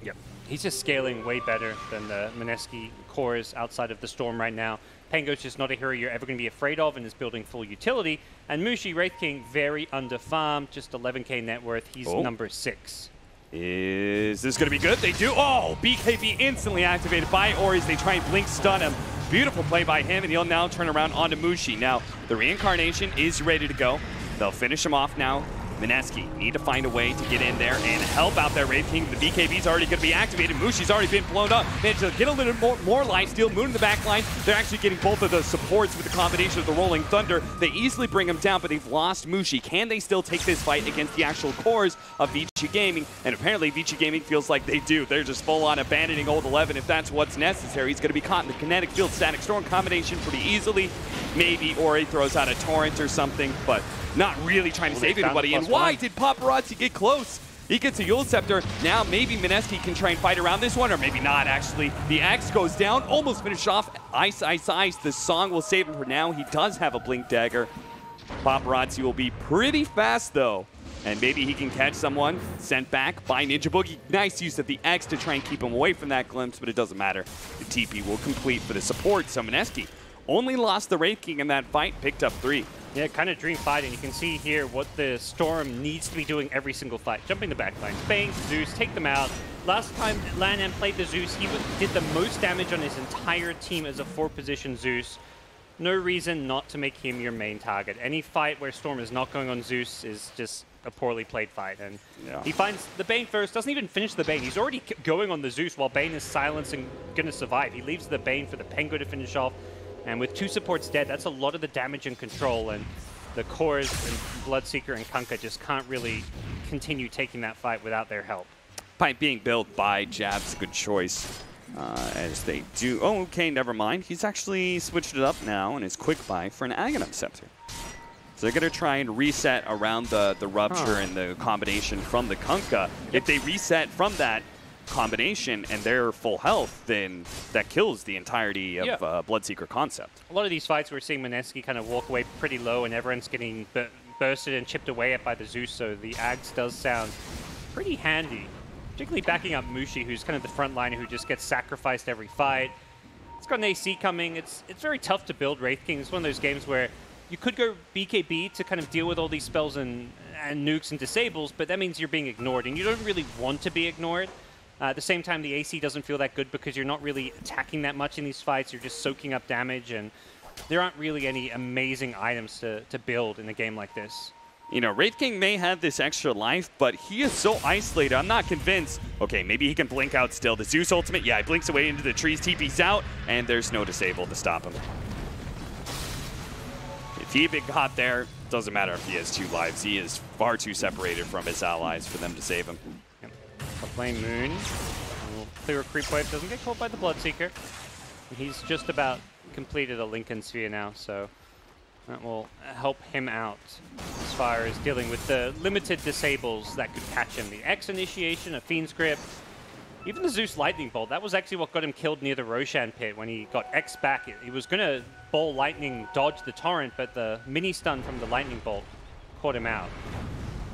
S6: Yep. He's just scaling way better than the Mineski cores outside of the Storm right now. Pengo's just not a hero you're ever going to be afraid of and is building full utility. And Mushi, Wraith King, very under-farmed, just 11k net worth. He's number 6.
S5: Is this going to be good? They do. Oh, BKB instantly activated by Ori's. They try and blink stun him. Beautiful play by him, and he'll now turn around onto Mushi. Now, the reincarnation is ready to go. They'll finish him off now. Mineski need to find a way to get in there and help out that Wraith King. The BKB's already going to be activated. Mushi's already been blown up. Managed to get a little more lifesteal. Moon in the back line. They're actually getting both of the supports with the combination of the Rolling Thunder. They easily bring him down, but they've lost Mushi. Can they still take this fight against the actual cores of Vici Gaming? And apparently Vici Gaming feels like they do. They're just full on abandoning Old 11 if that's what's necessary. He's going to be caught in the Kinetic Field Static Storm combination pretty easily. Maybe Ori throws out a Torrent or something, but not really trying to save anybody. And why did Paparazzi get close? He gets a Yule Scepter. Now maybe Mineski can try and fight around this one, or maybe not, actually. The Axe goes down, almost finished off. Ice. The song will save him for now. He does have a Blink Dagger. Paparazzi will be pretty fast, though. And maybe he can catch someone. Sent back by Ninja Boogie. Nice use of the X to try and keep him away from that glimpse, but it doesn't matter. The TP will complete for the support, so Mineski only lost the Wraith King in that fight, picked up 3.
S6: Yeah, kind of dream fight, and you can see here what the Storm needs to be doing every single fight. Jumping the back lines, bang, Zeus, take them out. Last time Lanham played the Zeus, he did the most damage on his entire team as a 4-position Zeus. No reason not to make him your main target. Any fight where Storm is not going on Zeus is just a poorly played fight. And he finds the Bane first, doesn't even finish the Bane. He's already going on the Zeus while Bane is silenced and going to survive. He leaves the Bane for the Penguin to finish off. And with 2 supports dead, that's a lot of the damage and control. And the cores and Bloodseeker and Kunkka just can't really continue taking that fight without their help.
S5: Fight being built by Jab's a good choice, as they do. Oh, okay, never mind. He's actually switched it up now in his quick buy for an Aghanim Scepter. So they're going to try and reset around the Rupture and the combination from the Kunkka. If they reset from that, combination and they're full health, then that kills the entirety of Bloodseeker concept.
S6: A lot of these fights we're seeing Mineski kind of walk away pretty low and everyone's getting bursted and chipped away at by the Zeus, so the Ags does sound pretty handy. Particularly backing up Mushi, who's kind of the front liner who just gets sacrificed every fight. It's got an AC coming. It's very tough to build Wraith King. It's one of those games where you could go BKB to kind of deal with all these spells and nukes and disables, but that means you're being ignored, and you don't really want to be ignored. At the same time, the AC doesn't feel that good because you're not really attacking that much in these fights. You're just soaking up damage, and there aren't really any amazing items to build in a game like this.
S5: You know, Wraith King may have this extra life, but he is so isolated. I'm not convinced. Okay, maybe he can blink out still. The Zeus ultimate, yeah, he blinks away into the trees, TP's out, and there's no disable to stop him. If he had been caught there, doesn't matter if he has 2 lives. He is far too separated from his allies for them to save him.
S6: Yep. Playing Moon. Will clear a creep wave, doesn't get caught by the Bloodseeker. He's just about completed a Lincoln Sphere now, so that will help him out as far as dealing with the limited disables that could catch him. The X initiation, a Fiend's Grip, even the Zeus Lightning Bolt. That was actually what got him killed near the Roshan pit when he got X back. He was going to Ball Lightning dodge the Torrent, but the mini stun from the Lightning Bolt caught him out.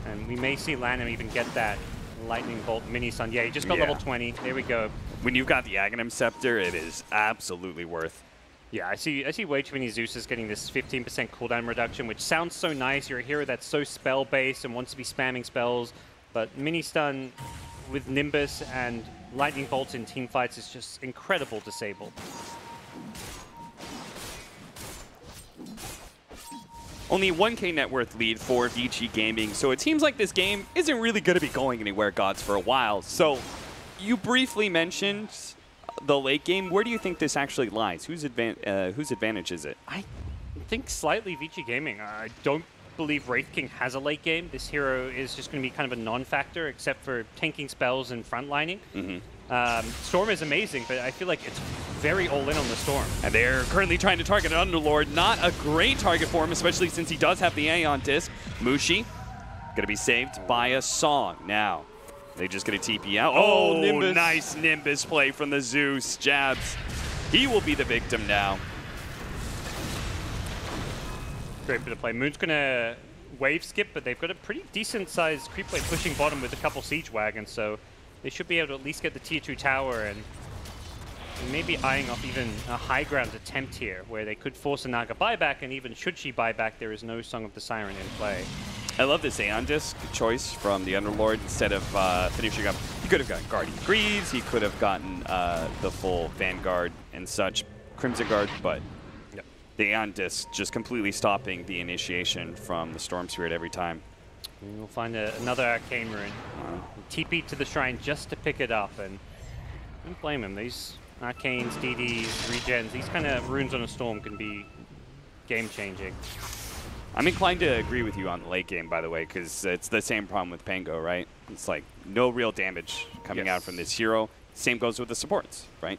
S6: And we may see Lanham even get that Lightning Bolt mini stun. Yeah, he just got level 20. There we go.
S5: When you've got the Aghanim Scepter, it is absolutely worth.
S6: Yeah, I see way too many Zeus's getting this 15% cooldown reduction, which sounds so nice. You're a hero that's so spell-based and wants to be spamming spells, but mini stun with Nimbus and Lightning Bolt in team fights is just incredible disable.
S5: Only 1K net worth lead for Vici Gaming, so it seems like this game isn't really going to be going anywhere, Gods, for a while. So you briefly mentioned the late game. Where do you think this actually lies? Whose advantage is it?
S6: I think slightly Vici Gaming. I don't believe Wraith King has a late game. This hero is just going to be kind of a non-factor except for tanking spells and frontlining. Storm is amazing, but I feel like it's very all-in on the Storm.
S5: And they're currently trying to target an Underlord. Not a great target for him, especially since he does have the Aeon Disc. Mushi going to be saved by a Song now. They just going to TP out. Oh, Nimbus. Nice Nimbus play from the Zeus. Jabs. He will be the victim now.
S6: Great bit of play. Moon's going to wave skip, but they've got a pretty decent-sized creep wave pushing bottom with a couple siege wagons, so they should be able to at least get the tier 2 tower and maybe eyeing off even a high ground attempt here, where they could force a Naga buyback, and even should she buy back, there is no Song of the Siren in play.
S5: I love this Aeon Disc choice from the Underlord. Instead of finishing up, he could have gotten Guardian Greaves, he could have gotten the full Vanguard and such, Crimson Guard, but the Aeon Disc just completely stopping the initiation from the Storm Spirit every time.
S6: And we'll find another Arcane Rune. TP to the Shrine just to pick it up, and don't blame him. These Arcanes, DDs, Regens, these kind of runes on a Storm can be game-changing.
S5: I'm inclined to agree with you on the late game, by the way, because it's the same problem with Pango, right? It's like no real damage coming out from this hero. Same goes with the supports, right?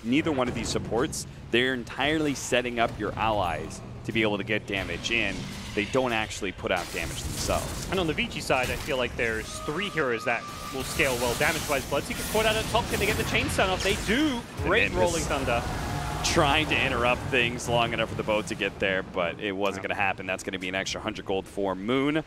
S5: Neither one of these supports, they're entirely setting up your allies to be able to get damage in. They don't actually put out damage themselves.
S6: And on the Vici side, I feel like there's 3 heroes that will scale well damage-wise. Bloodseeker caught out at top. Can they get the chain stun off? They do. Great Rolling Thunder.
S5: Trying to interrupt things long enough for the boat to get there, but it wasn't going to happen. That's going to be an extra 100 gold for Moon.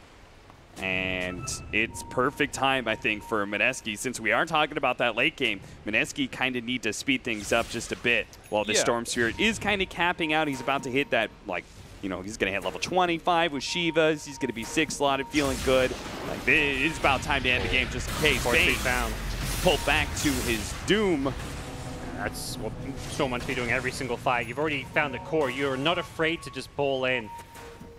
S5: And it's perfect time, I think, for Mineski. Since we are talking about that late game, Mineski kind of need to speed things up just a bit while the Storm Spirit is kind of capping out. He's about to hit that, like, you know, he's going to hit level 25 with Shivas. He's going to be 6-slotted, feeling good. Like, it's about time to end the game just in case Bane pull back to his doom.
S6: That's what Storm wants to be doing every single fight. You've already found a core. You're not afraid to just ball in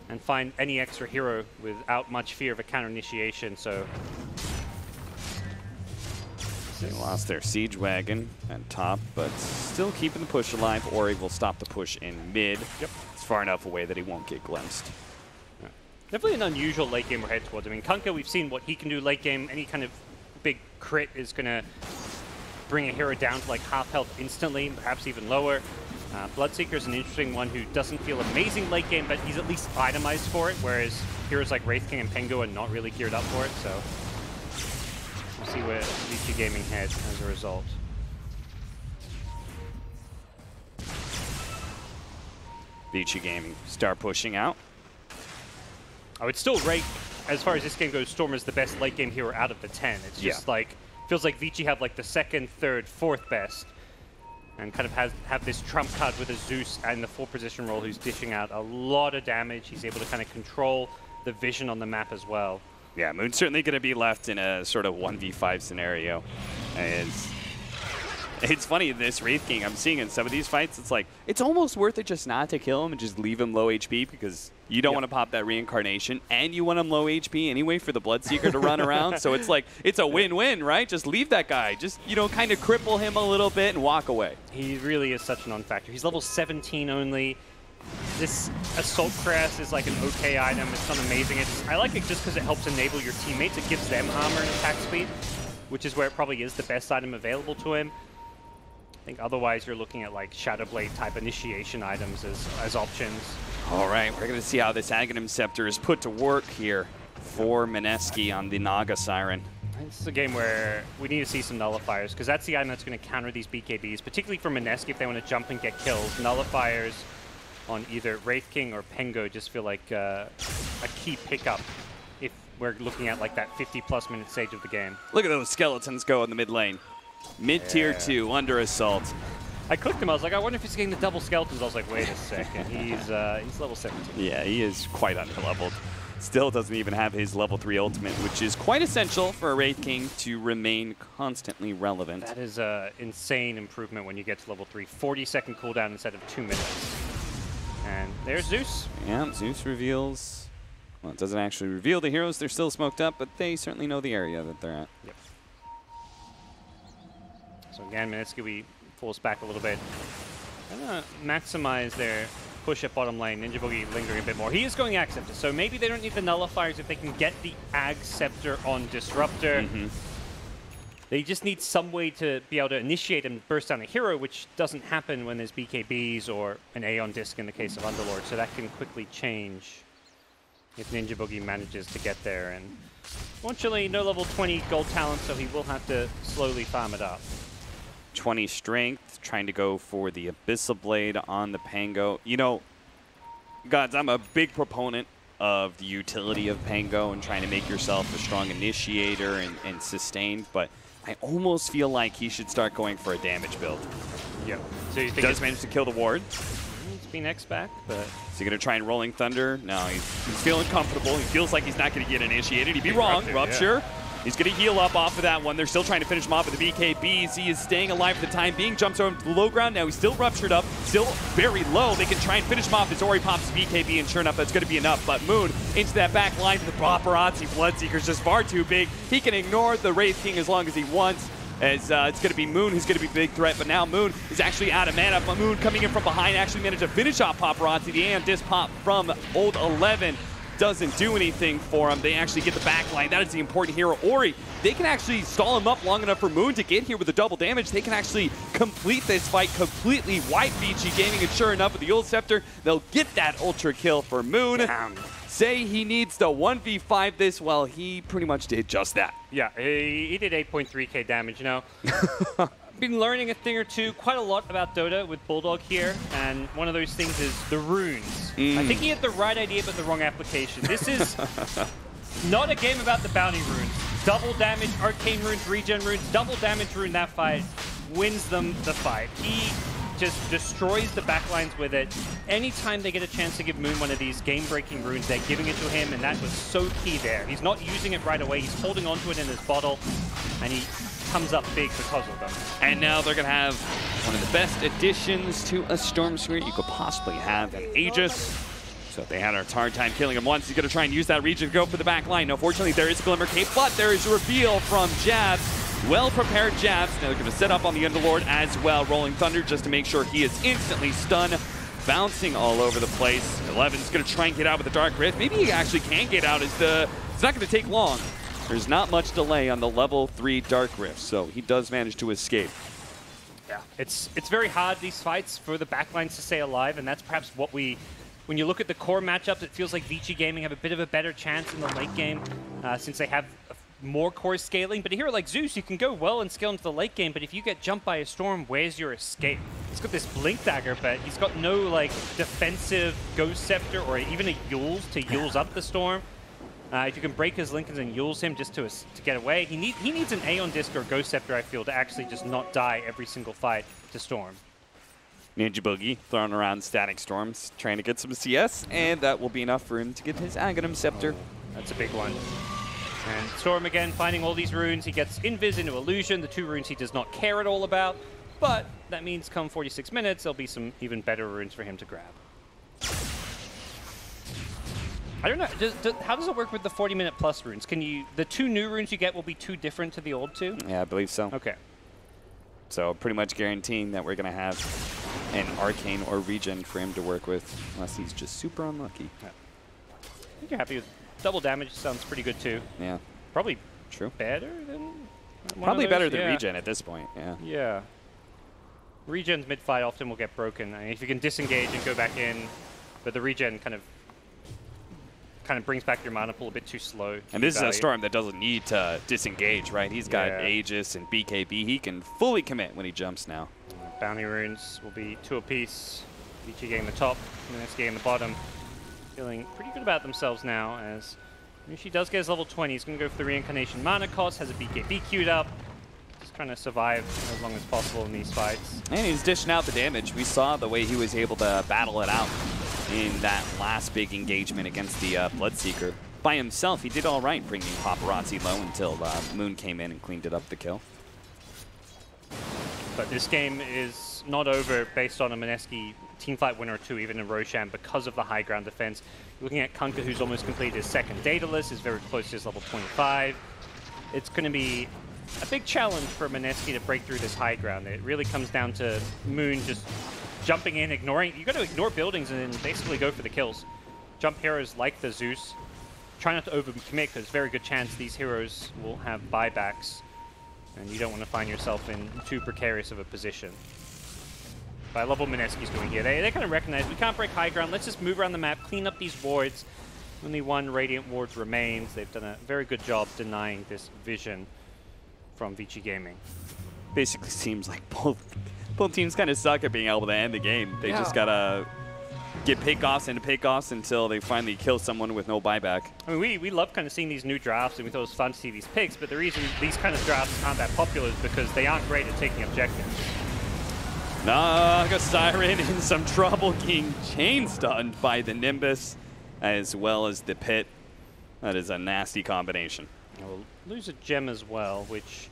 S6: and find any extra hero without much fear of a counter initiation. So
S5: they lost their siege wagon at top, but still keeping the push alive. Ori will stop the push in mid. It's far enough away that he won't get glimpsed.
S6: Definitely an unusual late game we're headed towards. I mean, Kunkka, we've seen what he can do late game. Any kind of big crit is going to bring a hero down to like half health instantly, perhaps even lower. Bloodseeker is an interesting one who doesn't feel amazing late game, but he's at least itemized for it, whereas heroes like Wraith King and Pengu are not really geared up for it. So We'll see where Vici Gaming head as a result.
S5: Vici Gaming start pushing out.
S6: I would still rate, as far as this game goes, Storm is the best late game hero out of the 10. It's just like, feels like Vici have like the second, third, fourth best. And kind of have this trump card with a Zeus and the full position role who's dishing out a lot of damage. He's able to kind of control the vision on the map as well.
S5: Yeah, Moon's certainly going to be left in a sort of 1v5 scenario. And it's funny, this Wraith King, I'm seeing in some of these fights, it's like, it's almost worth it just not to kill him and just leave him low HP because you don't want to pop that reincarnation and you want him low HP anyway for the Bloodseeker to run around. So it's like, it's a win-win, right? Just leave that guy. Just, you know, kind of cripple him a little bit and walk away.
S6: He really is such a non-factor. He's level 17 only. This Assault Crest is like an okay item. It's not amazing. I like it just because it helps enable your teammates. It gives them armor and attack speed, which is where it probably is the best item available to him. I think otherwise you're looking at like Shadowblade type initiation items as options.
S5: All right, we're going to see how this Aghanim Scepter is put to work here for Mineski on the Naga Siren.
S6: This is a game where we need to see some nullifiers because that's the item that's going to counter these BKBs, particularly for Mineski if they want to jump and get kills. Nullifiers on either Wraith King or Pengo just feel like a key pickup if we're looking at like that 50+ minute stage of the game.
S5: Look at those skeletons go in the mid lane. Mid-tier 2, under assault.
S6: I clicked him, I was like, I wonder if he's getting the double skeletons. I was like, wait a second, he's level 17.
S5: Yeah, he is quite underleveled. Still doesn't even have his level 3 ultimate, which is quite essential for a Wraith King to remain constantly relevant.
S6: That is an insane improvement when you get to level 3. 40-second cooldown instead of 2 minutes. And there's Zeus.
S5: Yeah, Zeus reveals... Well, it doesn't actually reveal the heroes. They're still smoked up, but they certainly know the area that they're at.
S6: Yep. So again, Mineski, we force back a little bit. Gonna maximize their push at bottom lane. Ninja Boogie lingering a bit more. He is going Ag Scepter, so maybe they don't need the nullifiers if they can get the Ag Scepter on Disruptor. They just need some way to be able to initiate and burst down a hero, which doesn't happen when there's BKBs or an Aeon Disc in the case of Underlord, so that can quickly change if Ninja Boogie manages to get there. And fortunately, no level 20 gold talent, so he will have to slowly farm it up.
S5: 20 strength, trying to go for the Abyssal Blade on the Pango. You know, Gods, I'm a big proponent of the utility of Pango and trying to make yourself a strong initiator and sustain, but I almost feel like he should start going for a damage build.
S6: Yeah. So you think
S5: does manage to kill the ward.
S6: It's Phoenix back, but
S5: is he going to try and Rolling Thunder? No, he's feeling comfortable. He feels like he's not going to get initiated. He'd be wrong. Rupture. Yeah. He's going to heal up off of that one. They're still trying to finish him off with the BKBs. He is staying alive for the time being. Jumps over to the low ground. Now he's still ruptured up. Still very low. They can try and finish him off as Ori pops the BKB, and sure enough, that's going to be enough. But Moon into that back line to the paparazzi. Bloodseeker's just far too big. He can ignore the Wraith King as long as he wants. As it's going to be Moon who's going to be a big threat, but now Moon is actually out of mana. But Moon coming in from behind actually managed to finish off Paparazzi. The Aeon Disc pop from Old 11 doesn't do anything for him. They actually get the back line. That is the important hero. Ori, they can actually stall him up long enough for Moon to get here with the double damage. They can actually complete this fight, completely wipe Vici Gaming, and sure enough, with the Old Scepter, they'll get that ultra kill for Moon.
S6: Damn.
S5: Say he needs to 1v5 this, well, he pretty much did just that.
S6: Yeah, he did 8.3k damage, you know. Been learning a thing or two, quite a lot about Dota with Bulldog here, and one of those things is the runes. I think he had the right idea but the wrong application. This is not a game about the bounty runes. Double damage, arcane runes, regen runes, double damage rune that fight, wins them the fight. He just destroys the backlines with it. Anytime they get a chance to give Moon one of these game-breaking runes, they're giving it to him, and that was so key there. He's not using it right away. He's holding onto it in his bottle, and he comes up big because of them.
S5: And now they're going to have one of the best additions to a Storm Spirit you could possibly have, an Aegis. So they had a hard time killing him once. He's going to try and use that region to go for the back line. No, fortunately, there is a Glimmer Cape, but there is a reveal from Jabs. Well-prepared Jabs. Now they're going to set up on the Underlord as well. Rolling Thunder just to make sure he is instantly stunned. Bouncing all over the place. 11's going to try and get out with the Dark Rift. Maybe he actually can get out. It's not going to take long. There's not much delay on the level 3 Dark Rift, so he does manage to escape.
S6: Yeah, it's very hard, these fights, for the backlines to stay alive, and that's perhaps what we... When you look at the core matchups, it feels like Vici Gaming have a bit of a better chance in the late game since they have more core scaling. But a hero like Zeus, you can go well and scale into the late game, but if you get jumped by a storm, where's your escape? He's got this Blink Dagger, but he's got no like defensive Ghost Scepter or even a Yules to Yules up the storm. If you can break his Lincolns and Yules him just to get away, he needs an Aeon Disc or Ghost Scepter, I feel, to actually just not die every single fight to Storm.
S5: Ninja Boogie throwing around Static Storms, trying to get some CS, and that will be enough for him to get his Aghanim Scepter.
S6: That's a big one. And Storm again finding all these runes. He gets Invis into Illusion, the 2 runes he does not care at all about. But that means come 46 minutes, there'll be some even better runes for him to grab. I don't know, how does it work with the 40-minute plus runes? Can you, the 2 new runes you get will be 2 different to the old 2?
S5: Yeah, I believe so.
S6: Okay.
S5: So pretty much guaranteeing that we're going to have an Arcane or Regen for him to work with, unless he's just super unlucky.
S6: Yeah. I think you're happy with double damage, sounds pretty good too.
S5: Yeah.
S6: Probably
S5: true.
S6: Better than one
S5: Probably
S6: of those?
S5: better than Regen at this point, yeah.
S6: Yeah. Regen's mid-fight often will get broken. I mean, if you can disengage and go back in, but the Regen kind of brings back your mana pool a bit too slow.
S5: And this is a Storm that doesn't need to disengage, right? He's got Aegis and BKB. He can fully commit when he jumps now.
S6: Bounty runes will be 2 apiece. Vici getting the top, Mineski getting the bottom. Feeling pretty good about themselves now as Mineski does get his level 20. He's going to go for the Reincarnation mana cost, has a BKB queued up. Just trying to survive as long as possible in these fights.
S5: And he's dishing out the damage. We saw the way he was able to battle it out in that last big engagement against the Bloodseeker. By himself, he did all right bringing Paparazzi low until Moon came in and cleaned it up the kill.
S6: But this game is not over based on a Mineski teamfight winner or 2, even in Roshan, because of the high ground defense. You're looking at Kunkka, who's almost completed his 2nd Daedalus, is very close to his level 25. It's going to be a big challenge for Mineski to break through this high ground. It really comes down to Moon just jumping in, ignoring. You got to ignore buildings and then basically go for the kills. Jump heroes like the Zeus. Try not to overcommit, because there's a very good chance these heroes will have buybacks. And you don't want to find yourself in too precarious of a position. But I love what Mineski's doing here. They kind of recognize we can't break high ground. Let's just move around the map, clean up these wards. Only 1 Radiant ward remains. They've done a very good job denying this vision from Vici Gaming.
S5: Basically seems like both teams kind of suck at being able to end the game. They just got to get pick-offs into pick-offs until they finally kill someone with no buyback.
S6: I mean, we love kind of seeing these new drafts, and we thought it was fun to see these picks, but the reason these kind of drafts aren't that popular is because they aren't great at taking objectives.
S5: Naga Siren in some trouble, getting chain stunned by the Nimbus as well as the Pit. That is a nasty combination.
S6: We'll lose a gem as well, which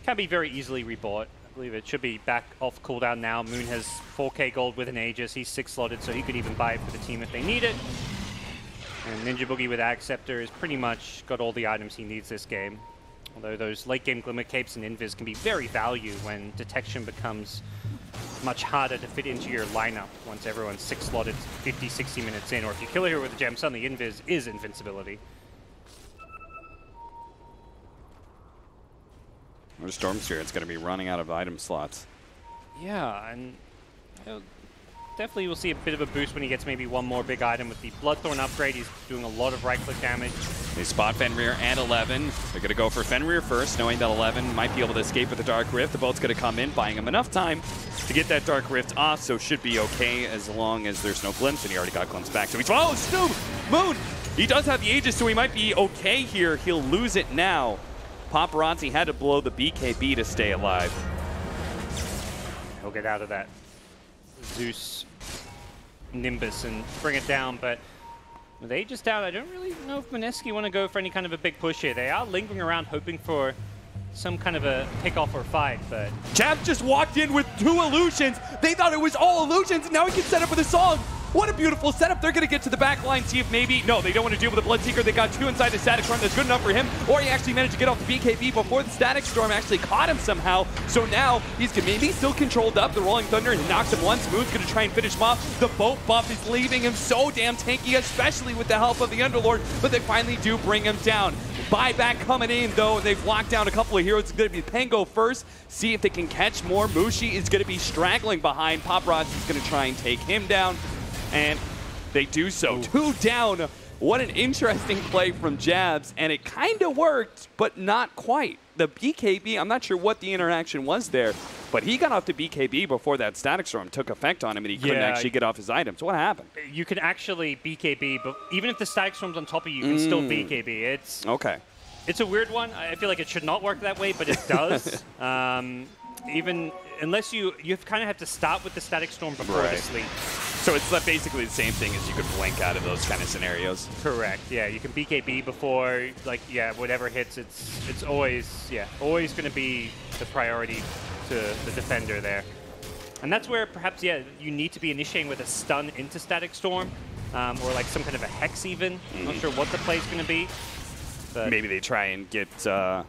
S6: can be very easily rebought. I believe it should be back off cooldown now. Moon has 4k gold with an Aegis. He's 6-slotted, so he could even buy it for the team if they need it. And Ninja Boogie with Ag Scepter has pretty much got all the items he needs this game. Although those late game Glimmer Capes and Invis can be very valuable when detection becomes much harder to fit into your lineup once everyone's 6-slotted 50, 60 minutes in. Or if you kill a hero with a gem, suddenly Invis is invincibility.
S5: Or Storm Spirit's going to be running out of item slots.
S6: Yeah, and definitely we'll see a bit of a boost when he gets maybe 1 more big item with the Bloodthorn upgrade. He's doing a lot of right-click damage.
S5: They spot Fenrir and 11. They're going to go for Fenrir first, knowing that 11 might be able to escape with the Dark Rift. The boat's going to come in, buying him enough time to get that Dark Rift off, so should be okay as long as there's no glimpse, and he already got glimpse back. So he's, oh, Snoop! Moon! He does have the Aegis, so he might be okay here. He'll lose it now. Paparazzi had to blow the BKB to stay alive.
S6: He'll get out of that Zeus Nimbus and bring it down, but with Aegis down, I don't really know if Mineski want to go for any kind of a big push here. They are lingering around hoping for some kind of a pick-off or fight, but...
S5: Chav just walked in with 2 illusions. They thought it was all illusions, and now he can set up with a song. What a beautiful setup. They're going to get to the back line, see if maybe... No, they don't want to deal with the Bloodseeker. They got 2 inside the Static Storm. That's good enough for him. Or he actually managed to get off the BKB before the Static Storm actually caught him somehow. So now he's maybe still controlled up. The Rolling Thunder knocks him once. Moon's going to try and finish him off. The boat buff is leaving him so damn tanky, especially with the help of the Underlord. But they finally do bring him down. Buyback coming in, though. They've locked down a couple of heroes. It's going to be Pango first. See if they can catch more. Mushi is going to be straggling behind. Paparazzi's going to try and take him down. And... they do so. 2 down What an interesting play from Jabs, and it kind of worked, but not quite. The BKB, I'm not sure what the interaction was there, but he got off the BKB before that Static Storm took effect on him, and he couldn't actually get off his items. What happened?
S6: You can actually BKB, but even if the Static Storm's on top of you, you can still BKB. It's
S5: okay.
S6: It's a weird one. I feel like it should not work that way, but it does. Even unless you kind of have to start with the Static Storm before the sleep.
S5: So it's basically the same thing as you could blink out of those kind of scenarios.
S6: Correct. Yeah, you can BKB before, like, yeah, whatever hits. It's always going to be the priority to the defender there. And that's where perhaps, yeah, you need to be initiating with a stun into Static Storm, or like some kind of a Hex even. I'm not sure what the play is going to be. But
S5: maybe they try and get, I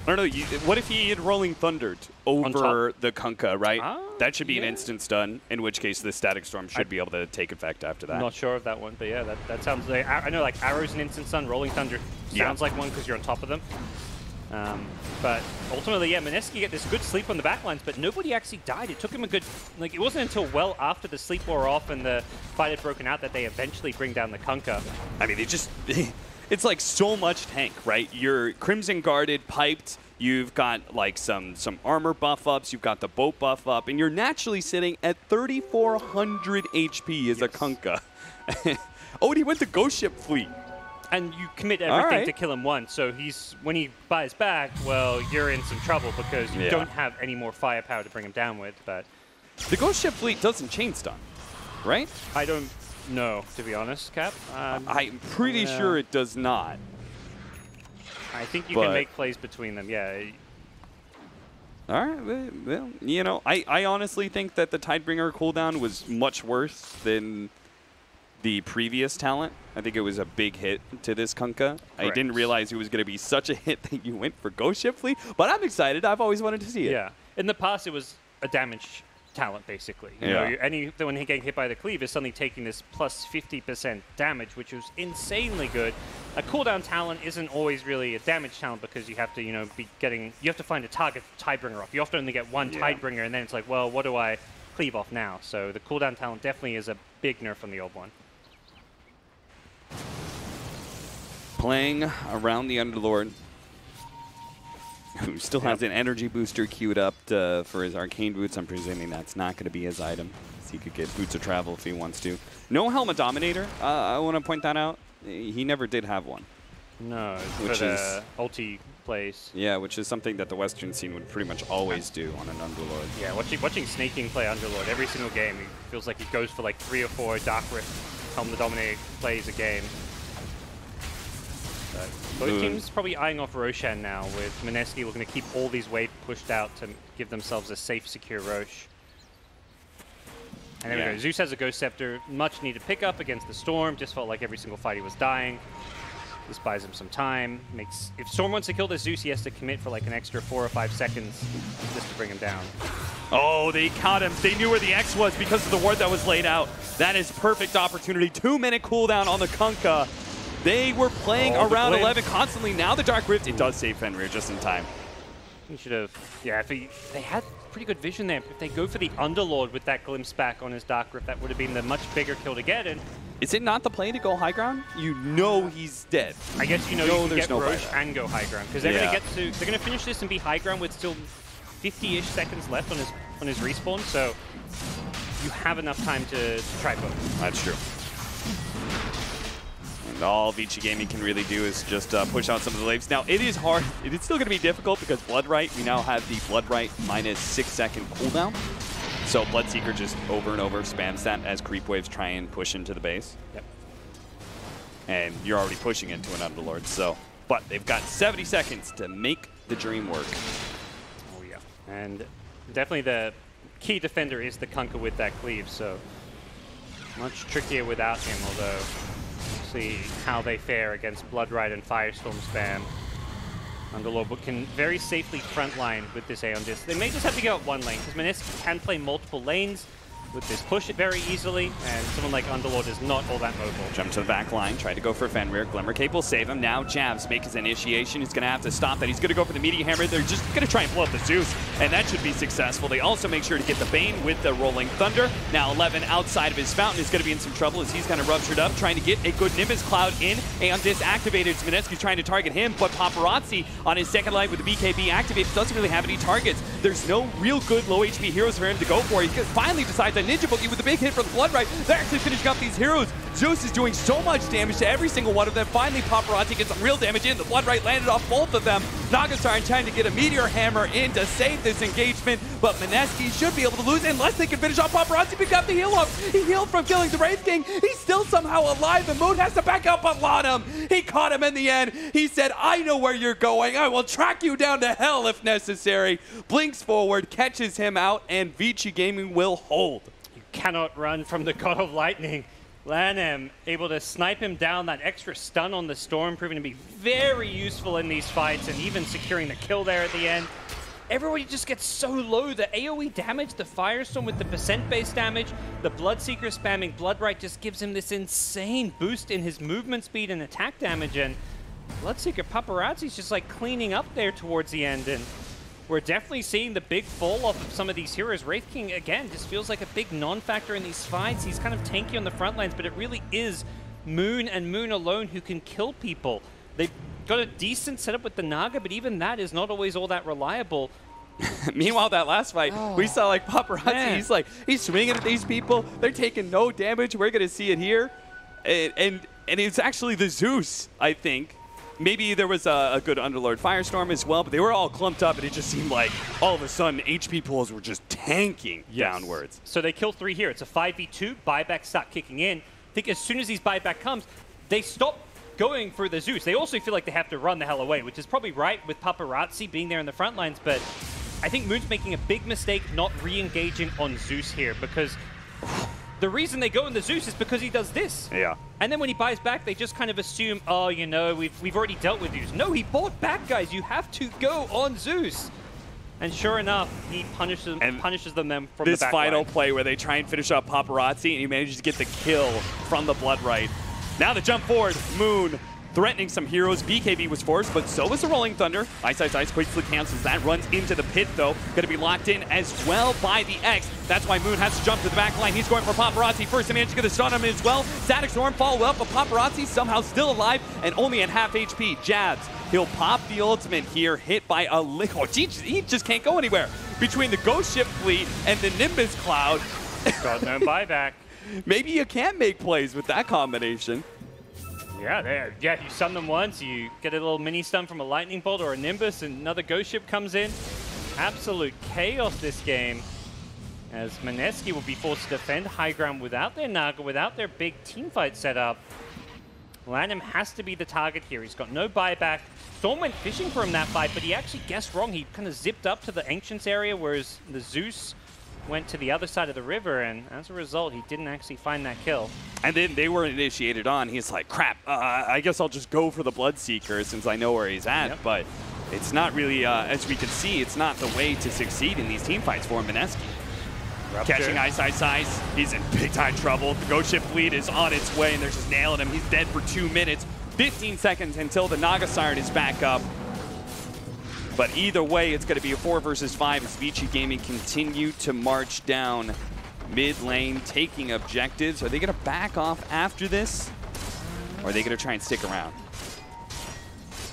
S5: don't know, what if he had Rolling Thundered over the Kunkka, right? That should be an instant stun, in which case the Static Storm should be able to take effect after that.
S6: I'm not sure of that one, but yeah, that sounds like, I know like Arrow's an instant stun, Rolling Thunder sounds like one because you're on top of them. But ultimately, yeah, Mineski get this good sleep on the backlines, but nobody actually died. It took him a good, like, it wasn't until well after the sleep wore off and the fight had broken out that they eventually bring down the Kunkka.
S5: I mean, it's like so much tank, right? You're Crimson Guarded, piped, you've got like some armor buff ups, you've got the boat buff up, and you're naturally sitting at 3,400 HP as a Kunkka. Oh, and he went to Ghost Ship Fleet.
S6: And you commit everything to kill him once, so when he buys back, well, you're in some trouble because you don't have any more firepower to bring him down with. But
S5: the Ghost Ship Fleet doesn't chain stun, right?
S6: I don't know, to be honest, Cap.
S5: I'm pretty sure it does not.
S6: I think you can make plays between them, yeah.
S5: All right, well, you know, I honestly think that the Tidebringer cooldown was much worse than the previous talent. I think it was a big hit to this Kunkka. I didn't realize it was going to be such a hit that you went for Ghost Ship Fleet, but I'm excited. I've always wanted to see it.
S6: Yeah. In the past, it was a damage talent, basically. You know, anyone getting hit by the cleave is suddenly taking this plus 50% damage, which was insanely good. A cooldown talent isn't always really a damage talent because you have to, you know, you have to find a target Tidebringer off. You often only get one Tidebringer, and then it's like, well, what do I cleave off now? So the cooldown talent definitely is a big nerf on the old one.
S5: Playing around the Underlord, who still has an energy booster queued up for his arcane boots. I'm presuming that's not going to be his item, so he could get boots of travel if he wants to. No Helmet Dominator. I want to point that out. He never did have one.
S6: No, which is ulti plays.
S5: Yeah, which is something that the Western scene would pretty much always do on an Underlord.
S6: Yeah, watching Snaking play Underlord every single game, he feels like he goes for like 3 or 4 Dark Rift Helmet Dominator plays a game. Both teams probably eyeing off Roshan now, with Mineski looking to keep all these waves pushed out to give themselves a safe, secure Rosh. And there we go. Zeus has a Ghost Scepter, much needed pickup against the Storm. Just felt like every single fight he was dying. This buys him some time. If Storm wants to kill this Zeus, he has to commit for like an extra 4 or 5 seconds just to bring him down.
S5: Oh, they caught him. They knew where the X was because of the ward that was laid out. That is perfect opportunity. 2-minute cooldown on the Kunkka. They were playing around 11 constantly. Now the Dark Rift, it does save Fenrir just in time.
S6: He should have, yeah, if they had pretty good vision there. If they go for the Underlord with that glimpse back on his Dark Rift, that would have been the much bigger kill to get. And
S5: is it not the play to go high ground? You know he's dead.
S6: I guess you know you can get Rosh and go high ground, because they're going to finish this and be high ground with still 50-ish seconds left on his respawn. So you have enough time to try both.
S5: That's true. And all Vici Gaming can really do is just push out some of the waves. Now, it is hard. It is still going to be difficult because Bloodright, we now have the Bloodright minus 6-second cooldown. So Bloodseeker just over and over spams that as creep waves try and push into the base.
S6: Yep.
S5: And you're already pushing into an Underlord. So, but they've got 70 seconds to make the dream work.
S6: Oh, yeah. And definitely the key defender is the Kunkka with that cleave, so much trickier without him, although see how they fare against Bloodright and Firestorm spam. Underlord can very safely frontline with this Aeon Disc. They may just have to go up one lane, because Mineski can play multiple lanes. with this push very easily, and someone like Underlord is not all that mobile.
S5: Jump to the back line, try to go for Fenrir. Glimmer Cape will save him. Now Jabs make his initiation. He's going to have to stop that. He's going to go for the Meteor Hammer. They're just going to try and blow up the Zeus, and that should be successful. They also make sure to get the Bane with the Rolling Thunder. Now 11 outside of his fountain is going to be in some trouble as he's kind of ruptured up, trying to get a good Nimbus Cloud in. Aeon disactivated. Mineski's trying to target him, but Paparazzi on his second life with the BKB activated doesn't really have any targets. There's no real good low HP heroes for him to go for. He finally decides on Ninja Boogie with the big hit for the Blood Right. They're actually finishing up these heroes. Zeus is doing so much damage to every single one of them. Finally, Paparazzi gets some real damage in. The Blood Right landed off both of them. Nagasar trying to get a Meteor Hammer in to save this engagement, but Mineski should be able to lose unless they can finish off Paparazzi. Picked up the heal up. He healed from killing the Wraith King. He's still somehow alive. The Moon has to back up on Lanham. He caught him in the end. He said, I know where you're going. I will track you down to hell if necessary. Blinks forward, catches him out, and Vici Gaming will hold.
S6: You cannot run from the God of Lightning. Lanham able to snipe him down. That extra stun on the Storm proving to be very useful in these fights, and even securing the kill there at the end. Everybody just gets so low. The AoE damage, the Firestorm with the percent-based damage, the Bloodseeker spamming Blood Right just gives him this insane boost in his movement speed and attack damage, and Bloodseeker Paparazzi's just like cleaning up there towards the end, and we're definitely seeing the big fall off of some of these heroes. Wraith King, again, just feels like a big non-factor in these fights. He's kind of tanky on the front lines, but it really is Moon and Moon alone who can kill people. They've got a decent setup with the Naga, but even that is not always all that reliable.
S5: Meanwhile, that last fight, we saw like Paparazzi, he's swinging at these people. They're taking no damage. We're going to see it here. And it's actually the Zeus, I think. Maybe there was a good Underlord Firestorm as well, but they were all clumped up, and it just seemed like all of a sudden HP pools were just tanking downwards.
S6: So they kill 3 here. It's a 5v2. Buybacks start kicking in. I think as soon as these buyback comes, they stop going for the Zeus. They also feel like they have to run the hell away, which is probably right with Paparazzi being there in the front lines, but I think Moon's making a big mistake not re-engaging on Zeus here, because the reason they go in the Zeus is because he does this.
S5: Yeah.
S6: And then when he buys back, they just kind of assume, oh, you know, we've already dealt with Zeus. No, he bought back, guys. You have to go on Zeus. And sure enough, he punishes them from the back line.
S5: This final play where they try and finish up Paparazzi, and he manages to get the kill from the Blood Right. Now the jump forward, Moon threatening some heroes. BKB was forced, but so was the Rolling Thunder. Ice quickly cancels that. Runs into the pit, though. Going to be locked in as well by the X. That's why Moon has to jump to the back line. He's going for Paparazzi first. He managed to get a stun on him as well. Static Storm follow up, but Paparazzi somehow still alive and only at half HP. Jabs. He'll pop the ultimate here, hit by a lick. Oh, he just can't go anywhere. Between the Ghost Ship fleet and the Nimbus Cloud.
S6: Got no buyback.
S5: Maybe you can make plays with that combination.
S6: Yeah, you stun them once, you get a little mini stun from a Lightning Bolt or a Nimbus, and another Ghost Ship comes in. Absolute chaos this game, as Mineski will be forced to defend high ground without their Naga, without their big teamfight setup. Lanham has to be the target here. He's got no buyback. Storm went fishing for him that fight, but he actually guessed wrong. He kind of zipped up to the Ancients area, whereas the Zeus went to the other side of the river, and as a result, he didn't actually find that kill.
S5: And then they were initiated on. He's like, crap, I guess I'll just go for the Bloodseeker since I know where he's at. Yep. But it's not really, as we can see, it's not the way to succeed in these team fights for Mineski. Catching Ice. He's in big time trouble. The Ghost Ship fleet is on its way, and they're just nailing him. He's dead for 2 minutes. 15 seconds until the Naga Siren is back up. But either way, it's going to be a 4 versus 5 as Vici Gaming continue to march down mid lane, taking objectives. Are they going to back off after this? Or are they going to try and stick around?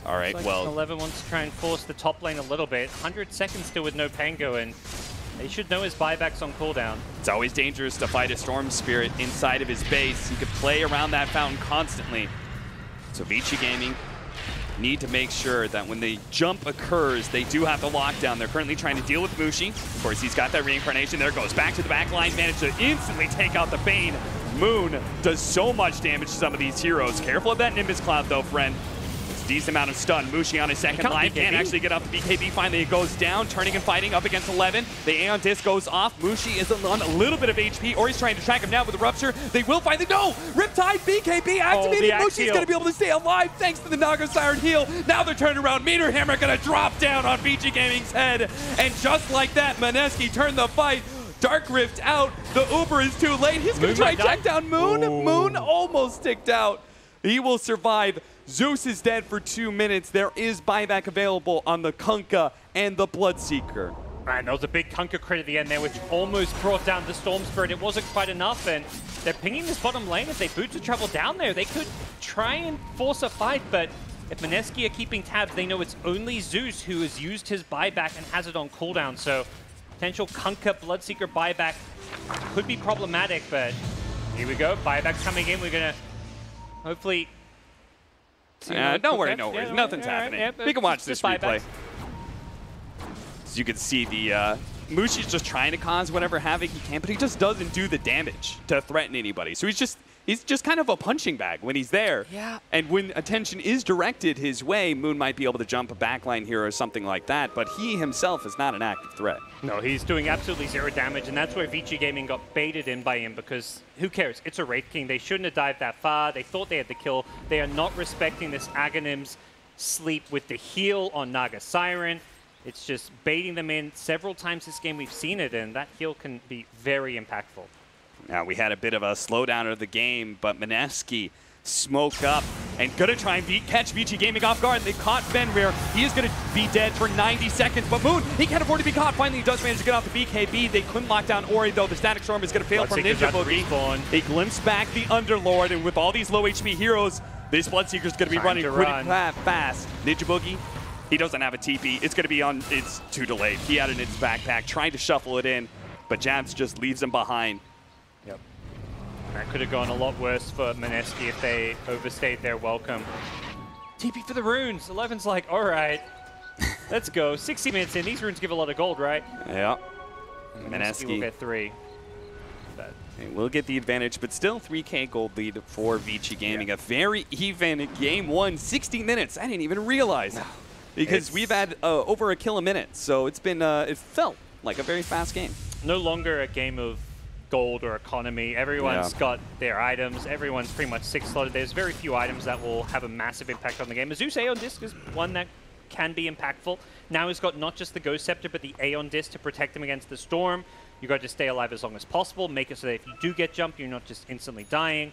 S5: All right,
S6: like
S5: well.
S6: 11 wants to try and force the top lane a little bit. 100 seconds still with no Pango, and they should know his buyback's on cooldown.
S5: It's always dangerous to fight a Storm Spirit inside of his base. He could play around that fountain constantly. So Vici Gaming need to make sure that when the jump occurs, they do have the lockdown. They're currently trying to deal with Mushi. Of course, he's got that reincarnation. There goes back to the back line, managed to instantly take out the Bane. Moon does so much damage to some of these heroes. Careful of that Nimbus Cloud, though, friend. Decent amount of stun. Mushi on his second line. Can't actually get up the BKB. Finally, it goes down. Turning and fighting up against 11. The Aeon Disc goes off. Mushi is on a little bit of HP, or he's trying to track him down with a Rupture. They will finally. No! Riptide BKB activated. Mushi's going to be able to stay alive thanks to the Naga Siren heal. Now they're turned around. Meteor Hammer going to drop down on Vici Gaming's head. And just like that, Mineski turned the fight. Dark Rift out. The Uber is too late. He's going to try and check down Moon.
S6: Ooh.
S5: Moon almost ticked out. He will survive. Zeus is dead for 2 minutes. There is buyback available on the Kunkka and the Bloodseeker.
S6: Man, there was a big Kunkka crit at the end there, which almost brought down the Storm Spirit. It wasn't quite enough, and they're pinging this bottom lane. If they boot to travel down there, they could try and force a fight, but if Mineski are keeping tabs, they know it's only Zeus who has used his buyback and has it on cooldown, so potential Kunkka Bloodseeker buyback could be problematic, but here we go. Buyback's coming in. We're going to hopefully...
S5: Don't worry, no worries. Nothing's happening.
S6: Yeah,
S5: we can watch this replay.
S6: buybacks.
S5: As you can see, the Mushi's just trying to cause whatever havoc he can, but he just doesn't do the damage to threaten anybody. So he's just kind of a punching bag when he's there.
S4: Yeah.
S5: And when attention is directed his way, Moon might be able to jump a backline here or something like that, but he himself is not an active threat.
S6: No, he's doing absolutely zero damage, and that's where Vici Gaming got baited in by him, because who cares? It's a Wraith King. They shouldn't have dived that far. They thought they had the kill. They are not respecting this Aghanim's sleep with the heal on Naga Siren. It's just baiting them in. Several times this game we've seen it, and that heal can be very impactful.
S5: Now, we had a bit of a slowdown of the game, but Mineski smoke up and going to try and catch Vici Gaming off guard. They caught Fenrir. He is going to be dead for 90 seconds, but Moon, he can't afford to be caught. Finally, he does manage to get off the BKB. They couldn't lock down Ori, though. The Static Storm is going to fail from Ninja Boogie. They glimpse back the Underlord, and with all these low HP heroes, this Bloodseeker is going to be running pretty fast. Ninja Boogie, he doesn't have a TP. It's going to be on, it's too delayed. He had it in his backpack, trying to shuffle it in, but Jabs just leaves him behind.
S6: Yep. That could have gone a lot worse for Mineski if they overstayed their welcome. TP for the runes. 11's like, all right, let's go. 60 minutes in. These runes give a lot of gold, right?
S5: Yeah.
S6: Mineski will get 3.
S5: They will get the advantage, but still 3K gold lead for Vici Gaming. A very even game one, 60 minutes. I didn't even realize because we've had over a kill a minute, so it's been it felt like a very fast game.
S6: No longer a game of gold or economy. Everyone's got their items. Everyone's pretty much 6-slotted. There's very few items that will have a massive impact on the game. Zeus Aeon Disc is one that can be impactful. Now he's got not just the Ghost Scepter, but the Aeon Disc to protect him against the Storm. You got to stay alive as long as possible, make it so that if you do get jumped, you're not just instantly dying,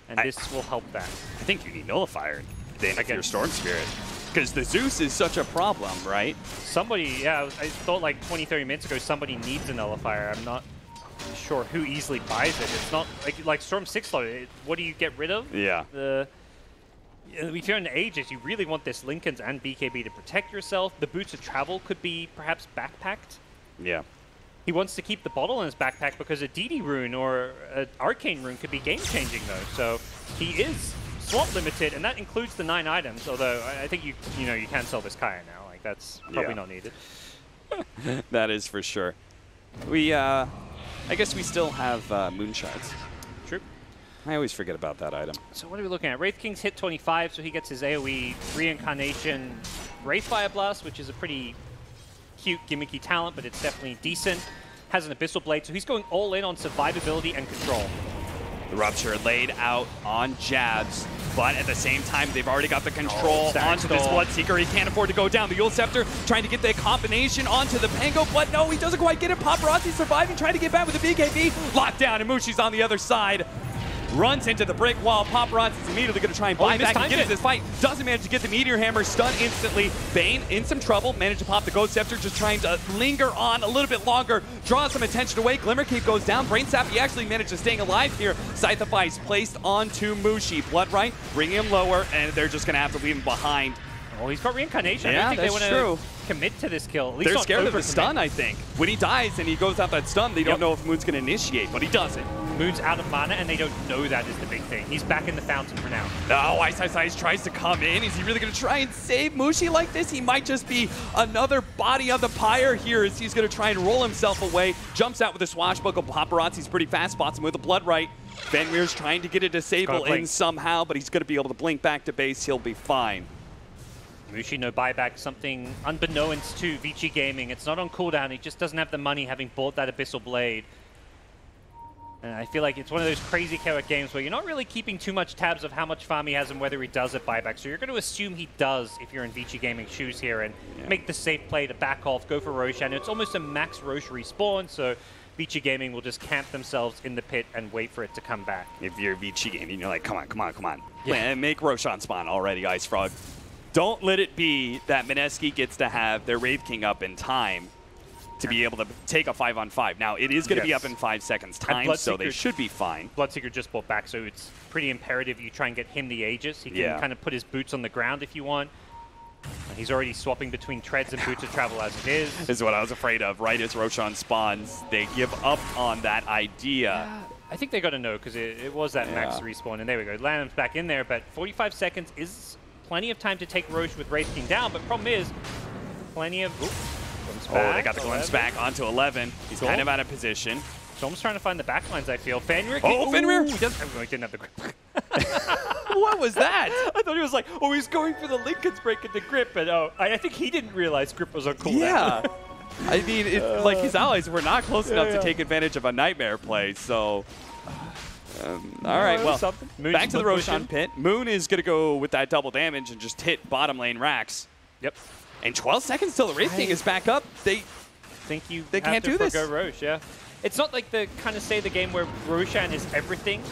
S6: and this will help that.
S5: I think you need Nullifier then if you're Storm Spirit, because the Zeus is such a problem, right?
S6: Somebody, yeah, I thought like 20, 30 minutes ago, somebody needs a Nullifier. I'm not sure who easily buys it. It's not like Storm 6-slot. What do you get rid of?
S5: Yeah.
S6: If you're in the Aegis, you really want this Linken's and BKB to protect yourself. The Boots of Travel could be perhaps backpacked.
S5: Yeah.
S6: He wants to keep the bottle in his backpack because a DD rune or an Arcane rune could be game-changing, though. So he is slot limited, and that includes the 9 items. Although I think you can sell this Kaya now. Like that's probably not needed.
S5: That is for sure. We, I guess we still have Moon Shards.
S6: True.
S5: I always forget about that item.
S6: So what are we looking at? Wraith King's hit 25, so he gets his AoE Reincarnation Wraith Fire Blast, which is a pretty cute, gimmicky talent, but it's definitely decent. Has an Abyssal Blade, so he's going all in on survivability and control.
S5: The Rupture laid out on Jabs, but at the same time, they've already got the control onto this Bloodseeker. He can't afford to go down. The Yule Scepter trying to get the combination onto the Pango, but no, he doesn't quite get it. Paparazzi surviving, trying to get back with the BKB. Locked down, and Mushi's on the other side. Runs into the brick wall. Paparazzi's immediately going to try and buy back and get into this fight. Doesn't manage to get the Meteor Hammer, stunned instantly. Bane in some trouble. Managed to pop the Ghost Scepter, just trying to linger on a little bit longer. Draws some attention away. Glimmer Cape goes down. Brain Sap, he actually managed to stay alive here. Scythe of Ice placed onto Mushi. Blood Right, bringing him lower, and they're just going to have to leave him behind.
S6: Well, he's got Reincarnation.
S5: Yeah,
S6: I don't think
S5: that's
S6: they want to commit to this kill. At least
S5: they're scared of the
S6: overcommit.
S5: stun, I think. When he dies and he goes out that stun, they don't know if Moon's going to initiate, but he doesn't.
S6: Moon's out of mana, and they don't know that is the big thing. He's back in the fountain for now.
S5: Oh, Ice tries to come in. Is he really going to try and save Mushi like this? He might just be another body on the pyre here as he's going to try and roll himself away. Jumps out with a swashbuckle. Paparazzi's pretty fast, spots him with a Blood Right. Fenrir's trying to get a disable in somehow, but he's going to be able to blink back to base. He'll be fine.
S6: Mushi no buyback, something unbeknownst to Vici Gaming. It's not on cooldown. He just doesn't have the money, having bought that Abyssal Blade. And I feel like it's one of those crazy chaotic games where you're not really keeping too much tabs of how much farm he has and whether he does at buyback. So you're going to assume he does if you're in Vici Gaming shoes here and make the safe play to back off, go for Roshan. It's almost a max Roche respawn, so Vici Gaming will just camp themselves in the pit and wait for it to come back.
S5: If you're Vici Gaming, you're like, come on, come on, come on.
S6: Yeah.
S5: Make Roshan spawn already, Ice Frog. Don't let it be that Mineski gets to have their Wraith King up in time to be able to take a 5-on-5. Now, it is going to be up in 5 seconds time, so they should be fine.
S6: Bloodseeker just bought back, so it's pretty imperative you try and get him the Aegis. He can kind of put his boots on the ground if you want. And he's already swapping between treads and boots of travel as it is.
S5: This is what I was afraid of. Right as Roshan spawns, they give up on that idea.
S6: I think they got to know, because it was that max respawn, and there we go. Lanham's back in there, but 45 seconds is plenty of time to take Roche with Wraith King down, but problem is, plenty of...
S5: Oh, they got the glimpse back onto 11. He's kind of out of position.
S6: Storm's trying to find the backlines, I feel. Fenrir.
S5: Oh, Fenrir!
S6: He didn't have the grip.
S5: What was that?
S6: I thought he was like, oh, he's going for the Lincoln's break into grip, but I think he didn't realize grip was on cooldown.
S5: Yeah. I mean, like his allies were not close enough to take advantage of a nightmare play, so... all right, well, back to the Roshan pit. Moon is going to go with that double damage and just hit bottom lane racks.
S6: Yep.
S5: And 12 seconds till the Wraith King is back up. They can't do this.
S6: Forgo Roche, yeah. It's not like the kind of the game where Roshan is everything.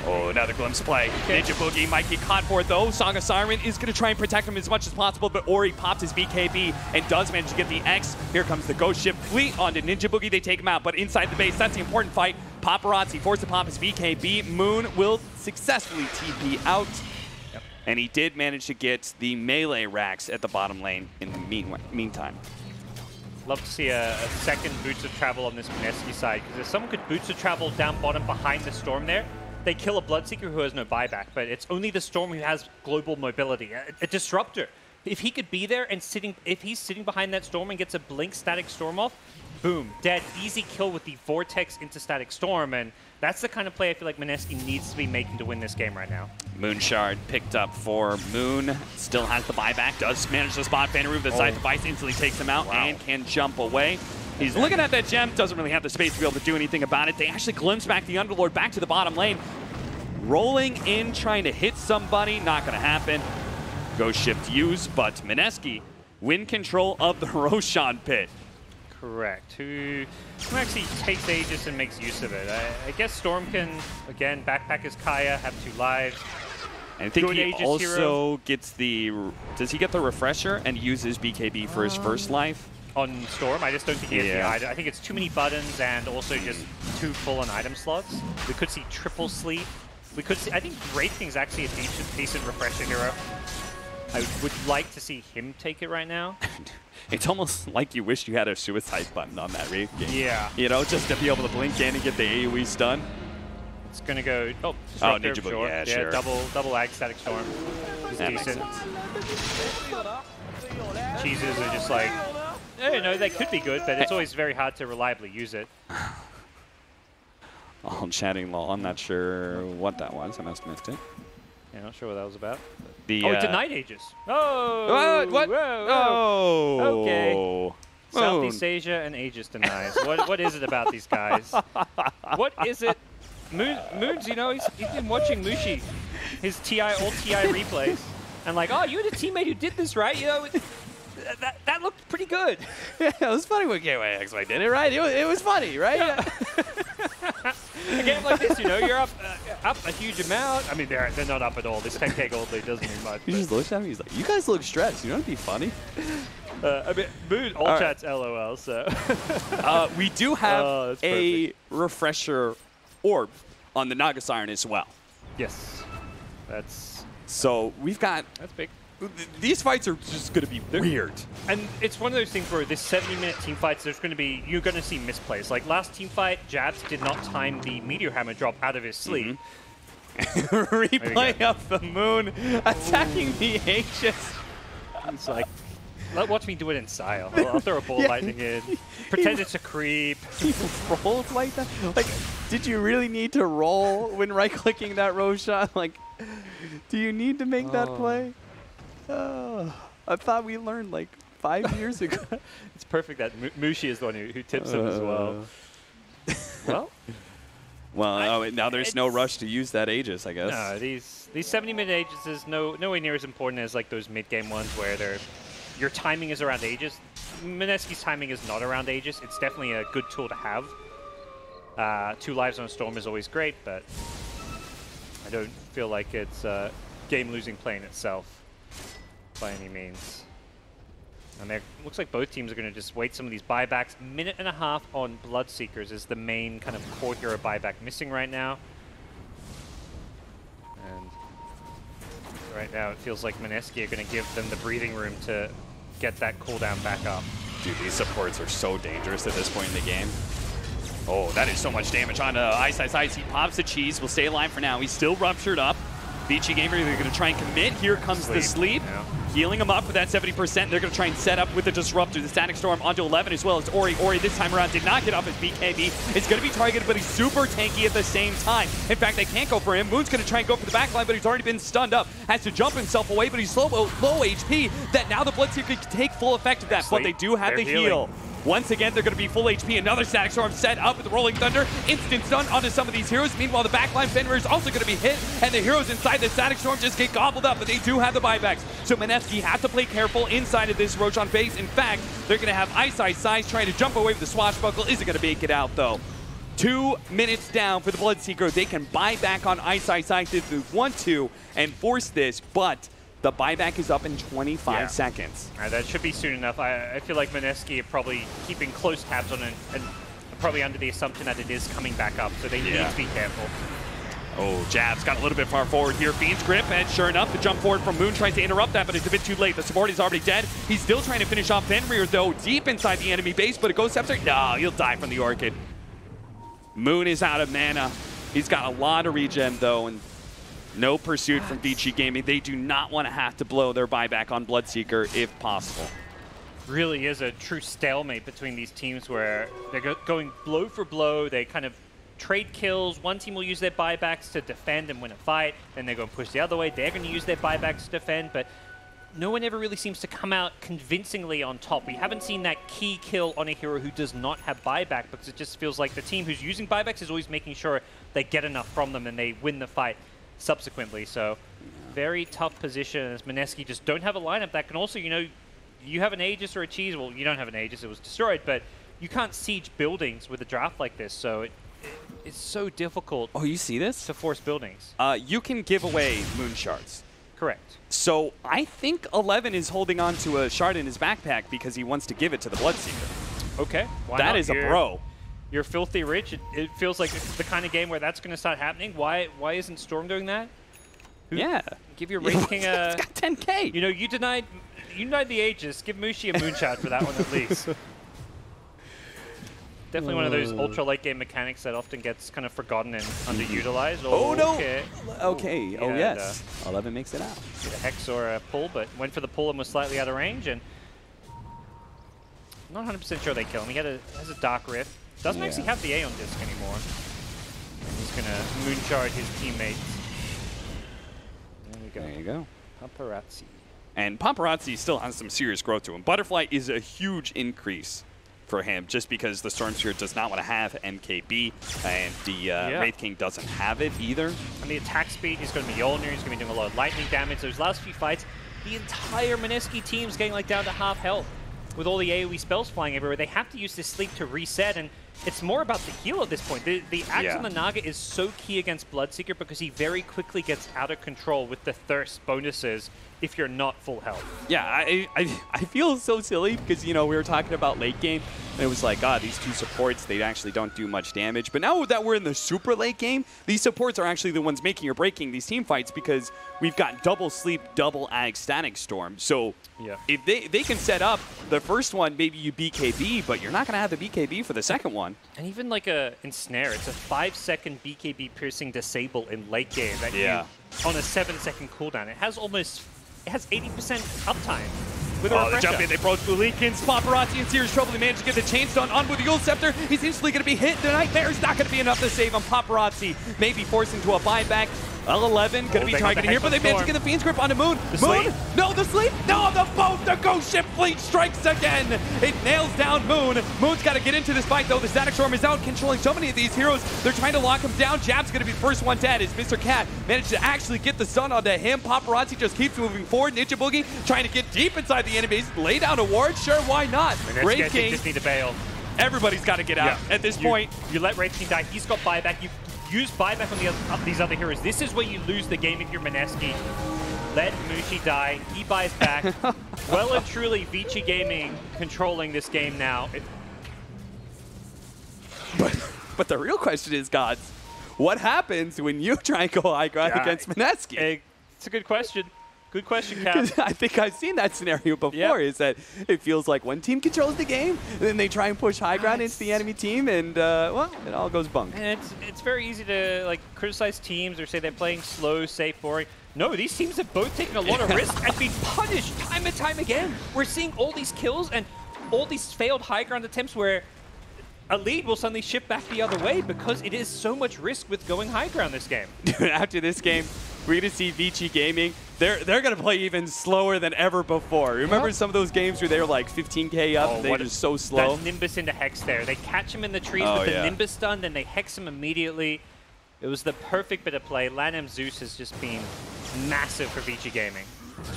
S5: Oh, another glimpse play. Okay. Ninja Boogie might get caught for it, though. Song of Siren is going to try and protect him as much as possible, but Ori popped his BKB and does manage to get the X. Here comes the Ghost Ship fleet onto Ninja Boogie. They take him out, but inside the base, that's the important fight. Paparazzi forced to pop his BKB. Moon will successfully TP out. Yep. And he did manage to get the melee racks at the bottom lane in the meantime.
S6: Love to see a second Boots of Travel on this Mineski side, because if someone could Boots of Travel down bottom behind the Storm there, they kill a Bloodseeker who has no buyback, but it's only the Storm who has global mobility. A Disruptor. If he could be there and if he's sitting behind that Storm and gets a blink static Storm off, boom, dead. Easy kill with the Vortex into static Storm, and that's the kind of play I feel like Mineski needs to be making to win this game right now.
S5: Moonshard picked up for Moon. Still has the buyback. Does manage to spot Fenrir. The side device instantly takes him out and can jump away. He's looking at that gem. Doesn't really have the space to be able to do anything about it. They actually glimpse back the Underlord back to the bottom lane. Rolling in, trying to hit somebody. Not going to happen. Ghost Shift used, but Mineski win control of the Roshan pit.
S6: Correct. Who actually takes Aegis and makes use of it. I guess Storm can, again, backpack his Kaya, have 2 lives.
S5: And I think he also gets the... Does he get the refresher and uses BKB for his first life?
S6: On Storm, I just don't think he has the item. I think it's too many buttons and also just too full on item slots. We could see triple sleep. We could see... I think Wraith King's actually a decent refresher hero. I would like to see him take it right now.
S5: It's almost like you wish you had a suicide button on that Wraith King.
S6: Yeah.
S5: You know, just to be able to blink in and get the AoE stun.
S6: It's going to go... Oh,
S5: Ninja Boogie, yeah, sure.
S6: Double Ag Static Storm is decent. Cheeses are just like... I don't know, they could be good, but it's always very hard to reliably use it.
S5: Oh, chatting lol. I'm not sure what that was. I must have missed it.
S6: Yeah, not sure what that was about.
S5: The,
S6: it denied Aegis. Oh!
S5: What?
S6: Whoa,
S5: Oh!
S6: Okay. Southeast Asia and Aegis denies. What is it about these guys? What is it? Moons, you know, he's been watching Mushi, his all TI replays, and like, oh, you had a teammate who did this, right? You know, that looked pretty good.
S5: Yeah, it was funny when KYXY did it, right? It was funny, right? Yeah.
S6: A game like this, you know, you're up a huge amount. I mean, they're not up at all. This 10K gold lead doesn't mean much.
S5: He just looks at me. He's like, "You guys look stressed. You know, it'd be funny."
S6: I mean, Moon all chat's LOL. So
S5: we do have a refresher orb on the Naga Siren as well.
S6: Yes, that's.
S5: So we've got.
S6: That's big.
S5: These fights are just going to be weird.
S6: And it's one of those things where this 70-minute team fights, you're going to see misplays. Like last team fight, Jabs did not time the Meteor Hammer drop out of his sleeve.
S5: Replay of the Moon attacking the Aegis.
S6: It's like, watch me do it in style. I'll throw a ball lightning in. Pretend it's a creep.
S5: He rolled like that? Like, did you really need to roll when right-clicking that Roshan? Like, do you need to make that play? I thought we learned like 5 years ago.
S6: It's perfect that Mushi is the one who tips him as well.
S5: Now there's no rush to use that Aegis, I guess.
S6: No, these 70-minute Aegis is nowhere near as important as like those mid-game ones where your timing is around Aegis. Mineski's timing is not around Aegis. It's definitely a good tool to have. 2 lives on a Storm is always great, but I don't feel like it's a game-losing play in itself by any means. And it looks like both teams are going to just wait some of these buybacks. 1.5 minutes on Bloodseekers is the main kind of core hero buyback missing right now. And right now it feels like Mineski are going to give them the breathing room to get that cooldown back up.
S5: Dude, these supports are so dangerous at this point in the game. Oh, that is so much damage on Ice. He pops the cheese. Will stay alive for now. He's still ruptured up. Vici Gamer, they're going to try and commit. Here comes the sleep.
S6: Yeah.
S5: Healing him up with that 70%. They're going to try and set up with the Disruptor, the Static Storm onto 11 as well as Ori. Ori this time around did not get off his BKB. It's going to be targeted, but he's super tanky at the same time. In fact, they can't go for him. Moon's going to try and go for the backline, but he's already been stunned up. Has to jump himself away, but he's low HP. That now the Bloodseeker can take full effect of that, but they do have the heal. Once again, they're going to be full HP. Another Static Storm set up with the Rolling Thunder. Instant stun onto some of these heroes. Meanwhile, the backline Fenrir is also going to be hit, and the heroes inside the Static Storm just get gobbled up, but they do have the buybacks. So Mineski has to play careful inside of this Roshan base. In fact, they're going to have Ice trying to jump away with the Swashbuckle. Isn't going to make it out, though. 2 minutes down for the Bloodseeker. They can buy back on Ice if they want to and force this, but the buyback is up in 25 seconds.
S6: That should be soon enough. I feel like Mineski are probably keeping close tabs on it and probably under the assumption that it is coming back up, so they need to be careful.
S5: Oh, Jab's got a little bit far forward here. Fiend's grip, and sure enough, the jump forward from Moon tries to interrupt that, but it's a bit too late. The support is already dead. He's still trying to finish off Fenrir, though, deep inside the enemy base, but a Ghost Scepter, no, he'll die from the Orchid. Moon is out of mana. He's got a lot of regen, though, and no pursuit from Vici Gaming. They do not want to have to blow their buyback on Bloodseeker if possible.
S6: Really is a true stalemate between these teams where they're going blow for blow. They kind of trade kills. One team will use their buybacks to defend and win a fight. Then they're going to push the other way. They're going to use their buybacks to defend. But no one ever really seems to come out convincingly on top. We haven't seen that key kill on a hero who does not have buyback, because it just feels like the team who's using buybacks is always making sure they get enough from them and they win the fight subsequently. So very tough position, as Mineski just don't have a lineup that can also, you know, you have an Aegis or a Cheese. Well, you don't have an Aegis, it was destroyed, but you can't siege buildings with a draft like this, so it's so difficult.
S5: Oh, you see this?
S6: To force buildings.
S5: You can give away Moon Shards.
S6: Correct.
S5: So I think 11 is holding on to a shard in his backpack because he wants to give it to the Bloodseeker.
S6: Okay.
S5: That is a bro.
S6: You're filthy rich. It feels like it's the kind of game where that's going to start happening. Why isn't Storm doing that? Give your Wraith King a...
S5: It's got 10K.
S6: You know, you denied the Aegis. Give Mushi a Moonshot for that one at least. Definitely one of those ultra late game mechanics that often gets kind of forgotten and underutilized.
S5: Oh, no.
S6: Okay.
S5: Oh, yes. 11 makes it out.
S6: A Hex or a pull, but went for the pull and was slightly out of range. And I'm not 100% sure they kill him. He has a Dark Rift. Doesn't actually have the A on disc anymore. He's going to Moonshard his teammates. There we go.
S5: There you go.
S6: Paparazzi.
S5: And Paparazzi still has some serious growth to him. Butterfly is a huge increase for him, just because the Storm Spirit does not want to have MKB, and the Wraith King doesn't have it either.
S6: And the attack speed, he's going to be Mjolnir, he's going to be doing a lot of lightning damage. Those last few fights, the entire Mineski team's getting like down to half health. With all the AoE spells flying everywhere, they have to use this sleep to reset, and it's more about the heal at this point. The Axe on the Naga is so key against Bloodseeker because he very quickly gets out of control with the thirst bonuses if you're not full health.
S5: Yeah, I feel so silly because, you know, we were talking about late game, and it was like, these two supports, they actually don't do much damage. But now that we're in the super late game, these supports are actually the ones making or breaking these team fights because we've got double sleep, double ag static storm. So if they can set up the first one, maybe you BKB, but you're not going to have the BKB for the second one.
S6: And even like a Ensnare, it's a 5-second BKB piercing disable in late game that you, on a 7-second cooldown. It has 80% uptime with a refresher.
S5: They jump in, they approach Blue Leakins. Paparazzi in serious trouble. They manage to get the chain stun on with the Yule Scepter. He's instantly going to be hit. The Nightmare is not going to be enough to save him. Paparazzi maybe forced into a buyback. L11 going to be targeted here, but they managed to get the Fiend's Grip onto Moon. Moon? No, the sleep! No, the boat! The Ghost Ship Fleet strikes again! It nails down Moon. Moon's got to get into this fight, though. The Static Storm is out, controlling so many of these heroes. They're trying to lock him down. Jab's going to be the first one dead as Mr. Cat managed to actually get the stun onto him. Paparazzi just keeps moving forward. Ninja Boogie trying to get deep inside the enemies. Lay down a ward? Sure, why not? Wraith King.
S6: Just need to bail.
S5: Everybody's got to get out at this point.
S6: You let Wraith King die. He's got buyback. You use buyback on these other heroes. This is where you lose the game if you're Mineski. Let Mushi die. He buys back. Well and truly, Vici Gaming controlling this game now.
S5: But the real question is, Gods, what happens when you try and go high ground against Mineski?
S6: It's a good question. Good question, Cap.
S5: I think I've seen that scenario before, is that it feels like one team controls the game, and then they try and push high ground into the enemy team, and, well, it all goes bunk.
S6: And it's very easy to, like, criticize teams or say they're playing slow, safe, boring. No, these teams have both taken a lot of risk and been punished time and time again. We're seeing all these kills and all these failed high ground attempts where a lead will suddenly shift back the other way because it is so much risk with going high ground this game.
S5: After this game, we're going to see Vici Gaming. They're going to play even slower than ever before. Remember some of those games where they were like 15K up, they're just so slow?
S6: That Nimbus into Hex there. They catch him in the trees with the Nimbus stun, then they Hex him immediately. It was the perfect bit of play. Lanham Zeus has just been massive for Vici Gaming.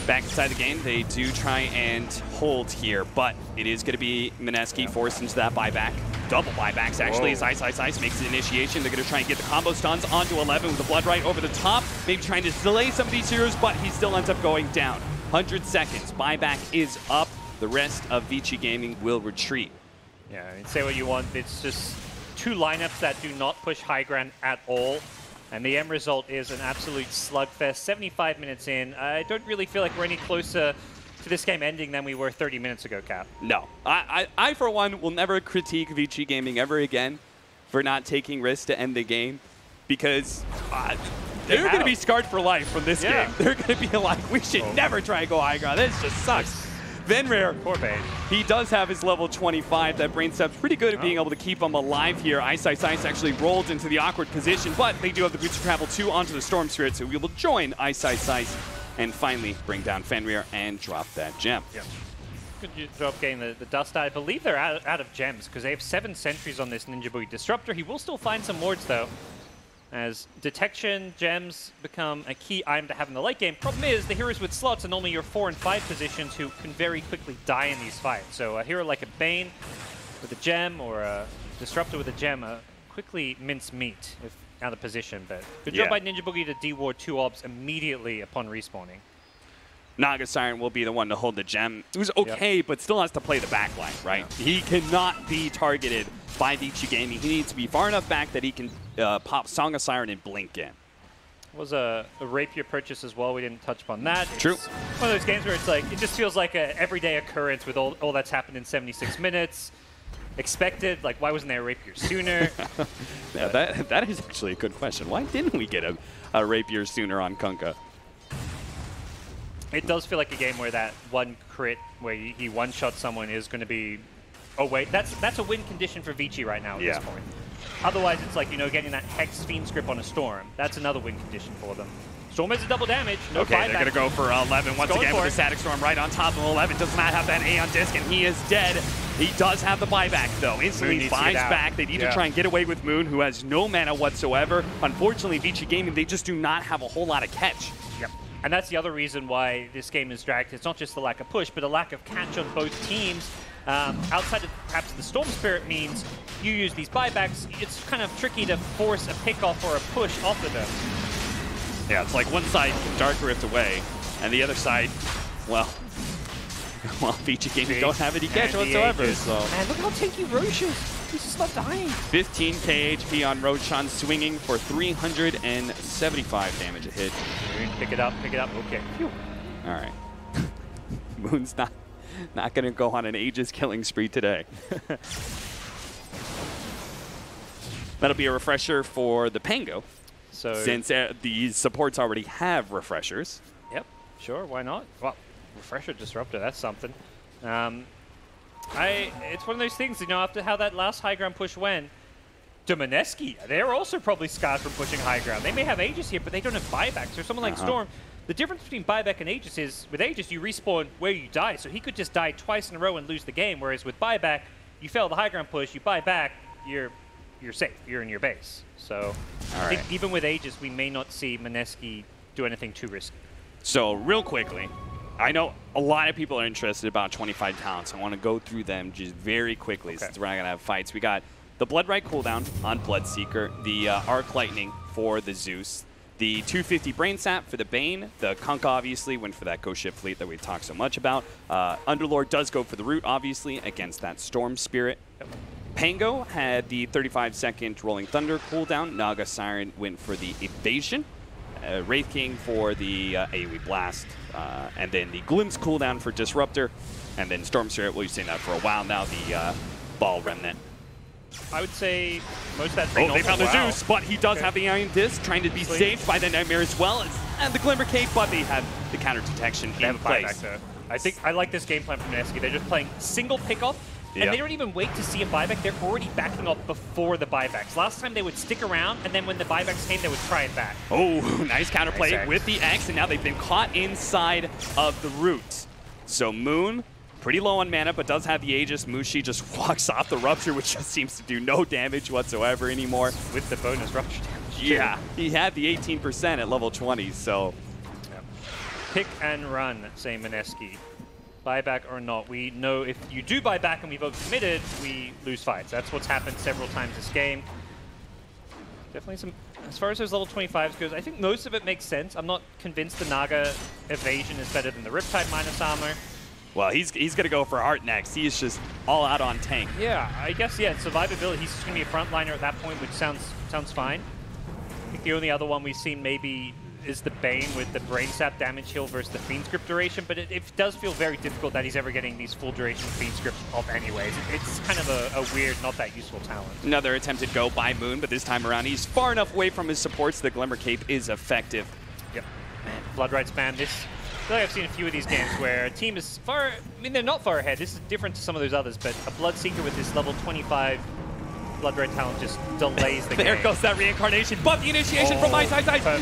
S5: Back inside the game, they do try and hold here, but it is going to be Mineski forced into that buyback. Double buybacks, actually, as Ice makes the initiation. They're going to try and get the combo stuns onto 11 with the Blood Right over the top. Maybe trying to delay some of these heroes, but he still ends up going down. 100 seconds. Buyback is up. The rest of Vici Gaming will retreat.
S6: Yeah, I mean, say what you want. It's just two lineups that do not push high ground at all. And the end result is an absolute slugfest. 75 minutes in. I don't really feel like we're any closer to this game ending than we were 30 minutes ago, Cap.
S5: No. I for one, will never critique Vici Gaming ever again for not taking risks to end the game because they're going to be scarred for life from this game. They're going to be like, we should never try and go high ground. This just sucks. Venrare,
S6: poor babe.
S5: He does have his level 25. That brain step's pretty good at being able to keep him alive here. Ice actually rolled into the awkward position, but they do have the boots to travel 2 onto the Storm Spirit, so we will join Ice and finally bring down Fenrir and drop that gem.
S6: Yep. Good job getting the dust out. I believe they're out of gems because they have 7 sentries on this Ninja Boogie Disruptor. He will still find some wards though, as detection gems become a key item to have in the late game. Problem is, the heroes with slots are normally your 4 and 5 positions who can very quickly die in these fights. So a hero like a Bane with a gem or a Disruptor with a gem quickly mince meat if out of position. But good job by Ninja Boogie to de-ward 2 orbs immediately upon respawning.
S5: Naga Siren will be the one to hold the gem. It was okay, but still has to play the backline, right? Yeah. He cannot be targeted by Vici Gaming. He needs to be far enough back that he can pop Song of Siren and blink in.
S6: Was a rapier purchase as well. We didn't touch upon that.
S5: True.
S6: It's one of those games where it's like, it just feels like an everyday occurrence with all that's happened in 76 minutes. Expected, like why wasn't there a rapier sooner?
S5: Yeah, that is actually a good question. Why didn't we get a rapier sooner on Kunkka?
S6: It does feel like a game where that one crit where he one-shot someone is going to be, oh wait, that's a win condition for Vici right now at this point. Otherwise, it's like, you know, getting that Hex Fiend's Grip on a Storm. That's another win condition for them. Storm has a double damage. No
S5: okay, they're going to go for 11 once again with the Static Storm right on top of 11. Does not have that Aeon Disc, and he is dead. He does have the buyback, though. Instantly buys back. They need to try and get away with Moon, who has no mana whatsoever. Unfortunately, Vici Gaming, they just do not have a whole lot of catch.
S6: Yep. And that's the other reason why this game is dragged. It's not just the lack of push, but a lack of catch on both teams. Outside of perhaps the Storm Spirit means you use these buybacks, it's kind of tricky to force a pick-off or a push off of them.
S5: Yeah, it's like one side can Dark Rift away, and the other side, well, Vici Gaming don't have any catch whatsoever. So.
S6: Man, look how tanky Roche is. He's just not dying.
S5: 15k HP on Roshan, swinging for 375 damage a hit.
S6: Pick it up, okay. Phew.
S5: All right. Moon's not going to go on an Aegis killing spree today. That'll be a refresher for the Pango. So since these supports already have refreshers.
S6: Yep, sure, why not? Well, refresher disruptor, that's something. It's one of those things, you know, after how that last high ground push went, to Mineski, they're also probably scarred from pushing high ground. They may have Aegis here, but they don't have buybacks. So someone like Storm, the difference between buyback and Aegis is, with Aegis, you respawn where you die. So he could just die twice in a row and lose the game, whereas with buyback, you fail the high ground push, you buy back, you're safe. You're in your base. So I think even with Aegis, we may not see Mineski do anything too risky.
S5: So real quickly, I know a lot of people are interested about 25 talents. I want to go through them just very quickly since we're not going to have fights. We got the Bloodright cooldown on Bloodseeker, the Arc Lightning for the Zeus, the 250 Brain Sap for the Bane, the Kunk obviously went for that Ghost Ship fleet that we've talked so much about. Underlord does go for the Root, obviously, against that Storm Spirit. Pango had the 35-second Rolling Thunder cooldown. Naga Siren went for the Evasion. Wraith King for the AoE Blast. And then the Glimpse cooldown for Disruptor. And then Storm Spirit, well, you've seen that for a while now, the Ball Remnant.
S6: I would say most of that thing.
S5: Oh, they found the Zeus, but he does have the Iron Disc, trying to be saved by the Nightmare as well, and the Glimmer Cape, but they have the counter detection in place.
S6: I think I like this game plan from Mineski. They're just playing single pickoff, and they don't even wait to see a buyback. They're already backing off before the buybacks. Last time they would stick around, and then when the buybacks came, they would try it back.
S5: Oh, nice counterplay with the X, and now they've been caught inside of the Root. So Moon, pretty low on mana, but does have the Aegis. Mushi just walks off the Rupture, which just seems to do no damage whatsoever anymore.
S6: With the bonus Rupture damage.
S5: Yeah, he had the 18% at level 20, so.
S6: Pick and run, say Mineski. Buyback or not, we know if you do buy back and we've overcommitted, we lose fights. That's what's happened several times this game. Definitely some, as far as those level 25s goes, I think most of it makes sense. I'm not convinced the Naga Evasion is better than the Riptide minus armor.
S5: Well, he's going to go for Heart next. He is just all out on tank.
S6: Yeah, I guess, survivability, he's just going to be a frontliner at that point, which sounds fine. I think the only other one we've seen maybe is the Bane with the Brain Sap damage heal versus the Fiend Script duration, but it does feel very difficult that he's ever getting these full duration Fiend Scripts off anyways. It's kind of a weird, not that useful talent.
S5: Another attempted go by Moon, but this time around he's far enough away from his supports so the Glimmer Cape is effective.
S6: Yep. Bloodright spam. I feel like I've seen a few of these games where a team is far, I mean, they're not far ahead. This is different to some of those others, but a Bloodseeker with this level 25 Bloodright talent just delays the game.
S5: There goes that reincarnation, but the initiation from Ice.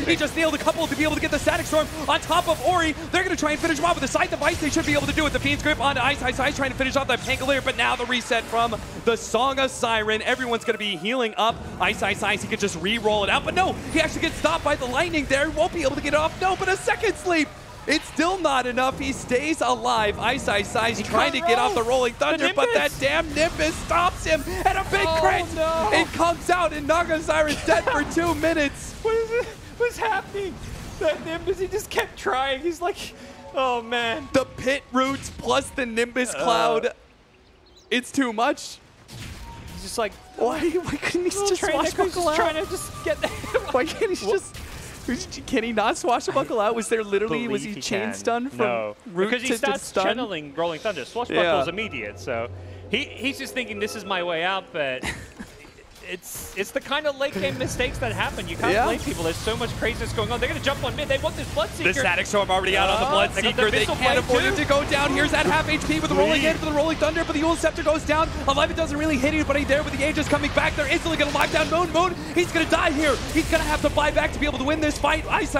S5: He just nailed a couple to be able to get the Static Storm on top of Ori. They're going to try and finish him off with a side device. They should be able to do it. The Fiend's Grip onto Ice, trying to finish off that Pangolier, but now the reset from the Song of Siren. Everyone's going to be healing up. Ice, he could just re-roll it out, but no, he actually gets stopped by the lightning there. Won't be able to get it off. No, but a second sleep. It's still not enough. He stays alive. Ice trying to get off the Rolling Thunder, but that damn Nimbus stops him, and a big crit. No. It comes out, and Naga Siren's dead for 2 minutes.
S6: What is it? What's happening? That Nimbus, he just kept trying. He's like, oh man.
S5: The Pit Roots plus the Nimbus Cloud. It's too much.
S6: He's just like,
S5: why couldn't he just swashbuckle out?
S6: Trying to just get there.
S5: Why can't he just... Can he not swashbuckle out? Was he chain stunned from root
S6: because he starts
S5: stun?
S6: channeling Rolling Thunder. Swashbuckle is immediate, so he's just thinking this is my way out, but it's the kind of late game mistakes that happen. You can't blame people. There's so much craziness going on. They're going to jump on mid. They want this Bloodseeker.
S5: The Static Storm already out on the Bloodseeker. They can't afford him to go down. Here's that half HP with the rolling in for the Rolling Thunder, but the Eul Scepter goes down. Alive, it doesn't really hit you, but he's there with the Aegis coming back. They're instantly going to lock down Moon. He's going to die here. He's going to have to buy back to be able to win this fight. Ice.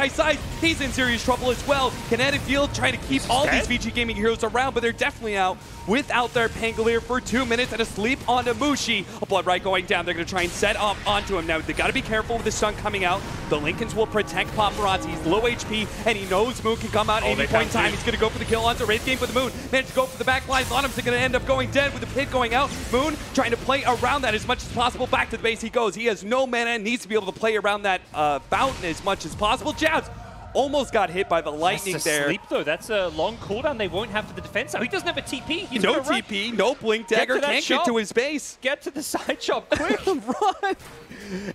S5: He's in serious trouble as well. Kinetic Field trying to keep all these Vici Gaming heroes around, but they're definitely out without their Pangolier for 2 minutes and a sleep onto Mushi. A Bloodright going down. They're going to try and set up onto him. Now, they got to be careful with the stun coming out. The Lincolns will protect Paparazzi. He's low HP, and he knows Moon can come out at any point in time. He's going to go for the kill onto Wraith Game for the Moon. Managed to go for the back line. Lonham's going to end up going dead with the Pit going out. Moon trying to play around that as much as possible. Back to the base he goes. He has no mana and needs to be able to play around that fountain as much as possible. Jabs almost got hit by the lightning there.
S6: Sleep though. That's a long cooldown they won't have for the defense. He doesn't have a TP. He's
S5: no TP, no Blink Dagger, can't get to his base.
S6: Get to the side shop quick.
S5: Run.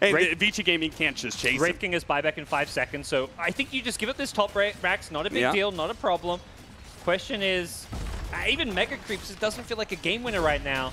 S5: And Vici Gaming can't just chase
S6: Wraith King is buyback in 5 seconds, so I think you just give up this top racks. Not a big deal, not a problem. Question is, even Mega Creeps, it doesn't feel like a game winner right now.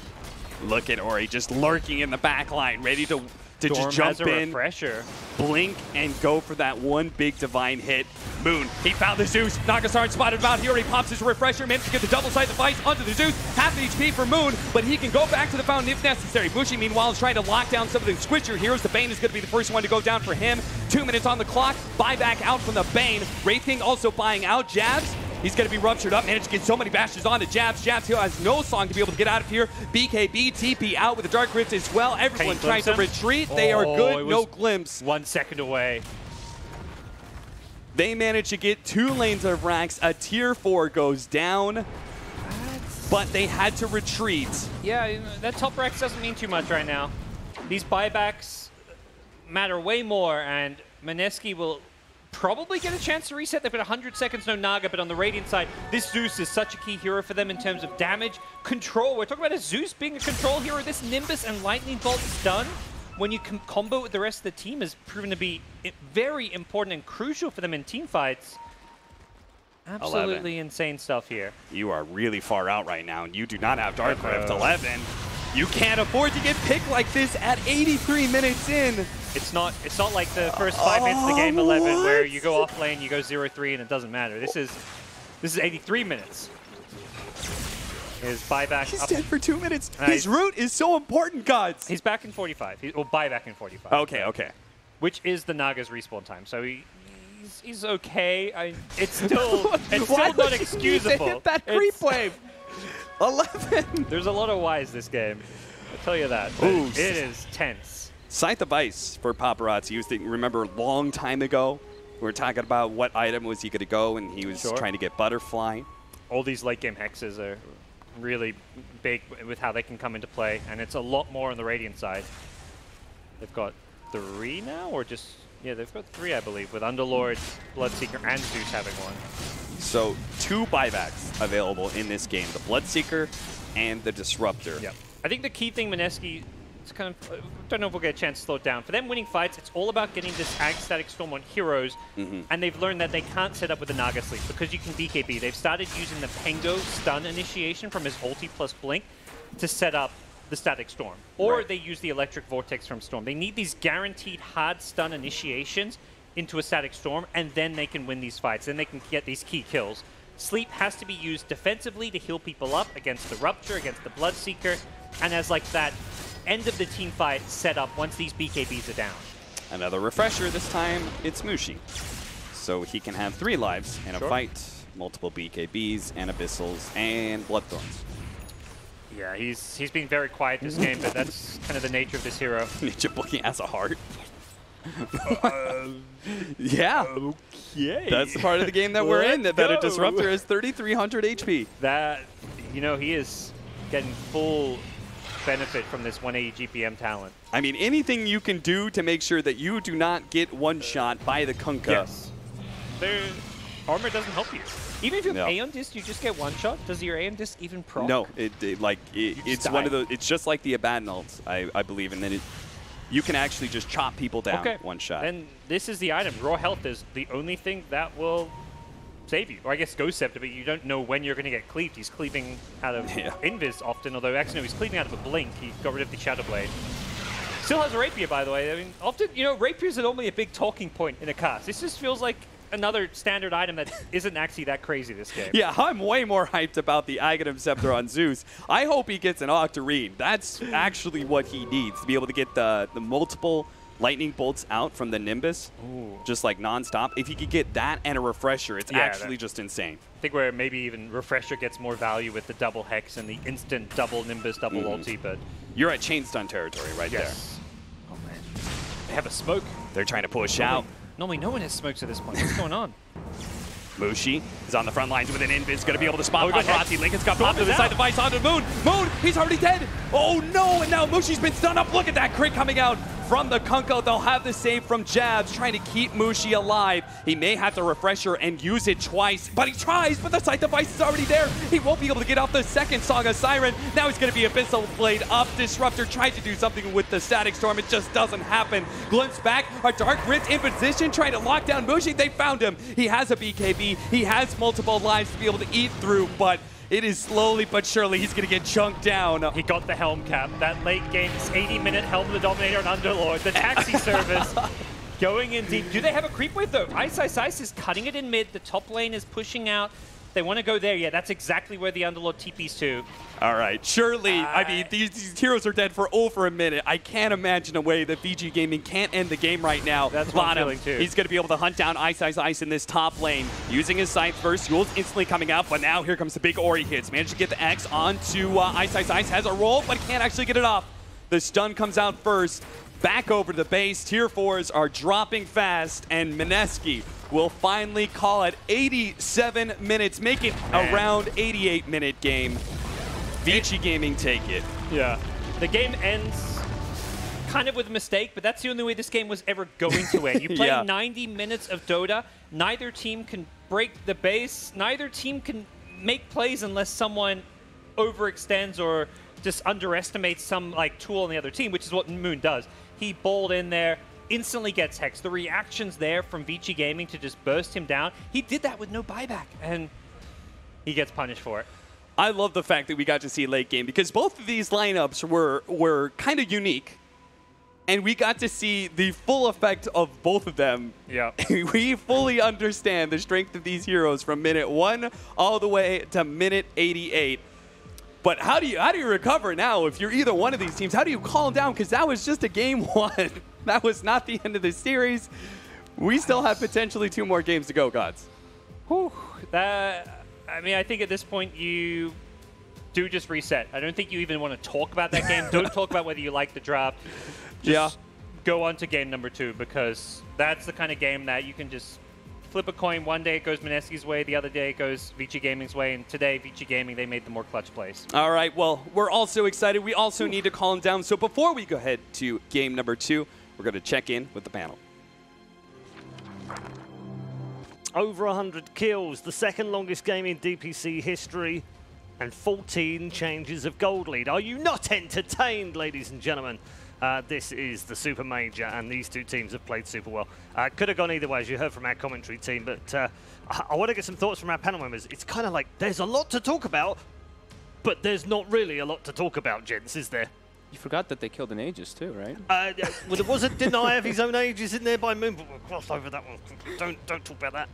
S5: Look at Ori just lurking in the back line, ready to to
S6: Storm
S5: just jump
S6: has a
S5: in,
S6: refresher.
S5: blink, and go for that one big divine hit. Moon, he found the Zeus. Nagasaran spotted him out here. He pops his refresher, managed to get the double-sided device onto the Zeus. Half HP for Moon, but he can go back to the fountain if necessary. Mushi, meanwhile, is trying to lock down some of the Squisher heroes. The Bane is going to be the first one to go down for him. 2 minutes on the clock. Buyback out from the Bane. Wraith King also buying out Jabs. He's going to be ruptured up. Managed to get so many bashes onto Jabs. Jabs here has no song to be able to get out of here. BKB, TP out with the Dark Rift as well. Everyone trying to retreat. They are good. No glimpse.
S6: 1 second away.
S5: They manage to get 2 lanes of racks. A tier 4 goes down, but they had to retreat.
S6: Yeah, that top Rex doesn't mean too much right now. These buybacks matter way more, and Mineski will probably get a chance to reset. They've got 100 seconds, no Naga, but on the Radiant side, this Zeus is such a key hero for them in terms of damage. Control, we're talking about a Zeus being a control hero. This Nimbus and Lightning Bolt stun, when you combo with the rest of the team, has proven to be very important and crucial for them in team fights. Absolutely
S5: 11.
S6: Insane stuff here.
S5: You are really far out right now, and you do not have Dark Rift. 11. You can't afford to get picked like this at 83 minutes in.
S6: It's not like the first 5 minutes of the game 11 where you go off lane, you go 0-3, and it doesn't matter. This is 83 minutes. His buyback.
S5: He's dead for 2 minutes. His root is so important, gods.
S6: He's back in 45. Or buyback in 45.
S5: Okay, okay.
S6: Which is the Naga's respawn time. So he's okay. It's still not excusable.
S5: Hit that creep wave. 11.
S6: There's a lot of whys this game. I'll tell you that. Ooh, it is tense.
S5: Scythe of Ice for Paparazzi. You remember a long time ago, we were talking about what item was he going to go, and he was trying to get Butterfly.
S6: All these late game hexes are really big with how they can come into play, and it's a lot more on the Radiant side. They've got 3 now, or just, yeah, they've got 3, I believe, with Underlord, Bloodseeker, and Zeus having 1.
S5: So 2 buybacks available in this game, the Bloodseeker and the Disruptor.
S6: Yep. I think the key thing, Mineski, it's kind of, I don't know if we'll get a chance to slow it down. For them winning fights, it's all about getting this Ag-Static Storm on heroes, and they've learned that they can't set up with the Naga Sleep because you can BKB. They've started using the Pengo stun initiation from his ulti plus Blink to set up the Static Storm. Or they use the Electric Vortex from Storm. They need these guaranteed hard stun initiations into a Static Storm, and then they can win these fights. Then they can get these key kills. Sleep has to be used defensively to heal people up against the Rupture, against the Bloodseeker, and as like that end of the team fight set up once these BKBs are down.
S5: Another refresher, this time it's Mushi. So he can have 3 lives in a fight, multiple BKBs and Abyssals and Bloodthorns.
S6: Yeah, he's been very quiet this game, but that's kind of the nature of this hero.
S5: Ninja Boogie has a heart. Yeah. Okay. That's the part of the game that we're in, that a Disruptor is 3,300 HP.
S6: That, you know, he is getting full benefit from this 180 GPM talent.
S5: I mean, anything you can do to make sure that you do not get one-shot by the Kunkka.
S6: Yes. Their armor doesn't help you. Even if you have Aeon Disc, you just get one shot. Does your Aeon Disc even proc?
S5: No, it's one of the. It's just like the Abaddon ults, I believe, and then you can actually just chop people down one shot.
S6: And this is the item. Raw health is the only thing that will save you. Or I guess Ghost Scepter, but you don't know when you're going to get cleaved. He's cleaving out of Invis often, although actually no, he's cleaving out of a Blink. He got rid of the Shadow Blade. Still has a Rapier, by the way. I mean, often, you know, Rapiers are normally a big talking point in a cast. This just feels like another standard item that isn't actually that crazy this game.
S5: Yeah, I'm way more hyped about the Aghanim Scepter on Zeus. I hope he gets an Octarine. That's actually what he needs, to be able to get the multiple lightning bolts out from the Nimbus, just like non-stop. If he could get that and a refresher, it's actually just insane.
S6: I think where maybe even refresher gets more value with the double hex and the instant double Nimbus, double ulti, but...
S5: You're at chain stun territory there.
S6: Oh, man. They have a smoke.
S5: They're trying to push out.
S6: Normally no one has smokes at this point. What's going on?
S5: Mushi is on the front lines with an Invis, going to be able to spot Paparazzi. Lincoln's got popped to the side device onto Moon. Moon, he's already dead. Oh no, and now Mushi's been stunned up. Look at that crit coming out from the Kunkka. They'll have the save from Jabs, trying to keep Mushi alive. He may have to refresher and use it twice, but he tries, but the side device is already there. He won't be able to get off the second Song of Siren. Now he's going to be Abyssal Blade up. Disruptor tried to do something with the Static Storm. It just doesn't happen. Glimpse back. A Dark Rift in position, trying to lock down Mushi. They found him. He has a BKB. He has multiple lives to be able to eat through, but It is slowly but surely he's going to get chunked down.
S6: He got the helm cap. That late game, 80-minute Helm of the Dominator and Underlord. The taxi service going in deep. Do they have a creep wave, though? Ice is cutting it in mid. The top lane is pushing out. They want to go there. Yeah, that's exactly where the Underlord TPs to.
S5: All right, surely, I mean, these heroes are dead for over a minute. I can't imagine a way that Vici Gaming can't end the game right now.
S6: That's what I'm feeling too.
S5: He's going to be able to hunt down Ice in this top lane. Using his scythe first, Yule's instantly coming out, but now here comes the big Ori hits. Managed to get the X onto Ice. Has a roll, but can't actually get it off. The stun comes out first. Back over to the base. Tier 4s are dropping fast, and Mineski will finally call it 87 minutes, make it around 88-minute game. Vici Gaming take it.
S6: Yeah. The game ends kind of with a mistake, but that's the only way this game was ever going to end. You play 90 minutes of Dota, neither team can break the base, neither team can make plays unless someone overextends or just underestimates some like tool on the other team, which is what Moon does. He bowled in there, instantly gets hexed. The reactions there from Vici Gaming to just burst him down, he did that with no buyback, and he gets punished for it.
S5: I love the fact that we got to see late game because both of these lineups were kind of unique, and we got to see the full effect of both of them.
S6: Yeah.
S5: We fully understand the strength of these heroes from minute 1 all the way to minute 88. But how do you recover now if you're either one of these teams? How do you calm down? Because that was just a game 1. That was not the end of the series. We still have potentially 2 more games to go, Gods.
S6: Whew. I mean, I think at this point you do just reset. I don't think you even want to talk about that game. Don't talk about whether you like the draft. Just go on to game number 2, because that's the kind of game that you can just flip a coin. One day it goes Mineski's way, the other day it goes Vici Gaming's way, and today Vici Gaming, they made the more clutch plays.
S5: All right, well, we're also excited. We also need to calm down. So before we go ahead to game number 2, we're going to check in with the panel.
S3: Over 100 kills, the second longest game in DPC history, and 14 changes of gold lead. Are you not entertained, ladies and gentlemen? This is the Supermajor, and these 2 teams have played super well. Could have gone either way, as you heard from our commentary team, but I want to get some thoughts from our panel members. It's kind of like there's a lot to talk about, but there's not really a lot to talk about, gents, is there?
S4: You forgot that they killed an Aegis too, right?
S3: Well, there was a deny of his own Aegis in there by Moon, but we'll cross over that one. Don't talk about that.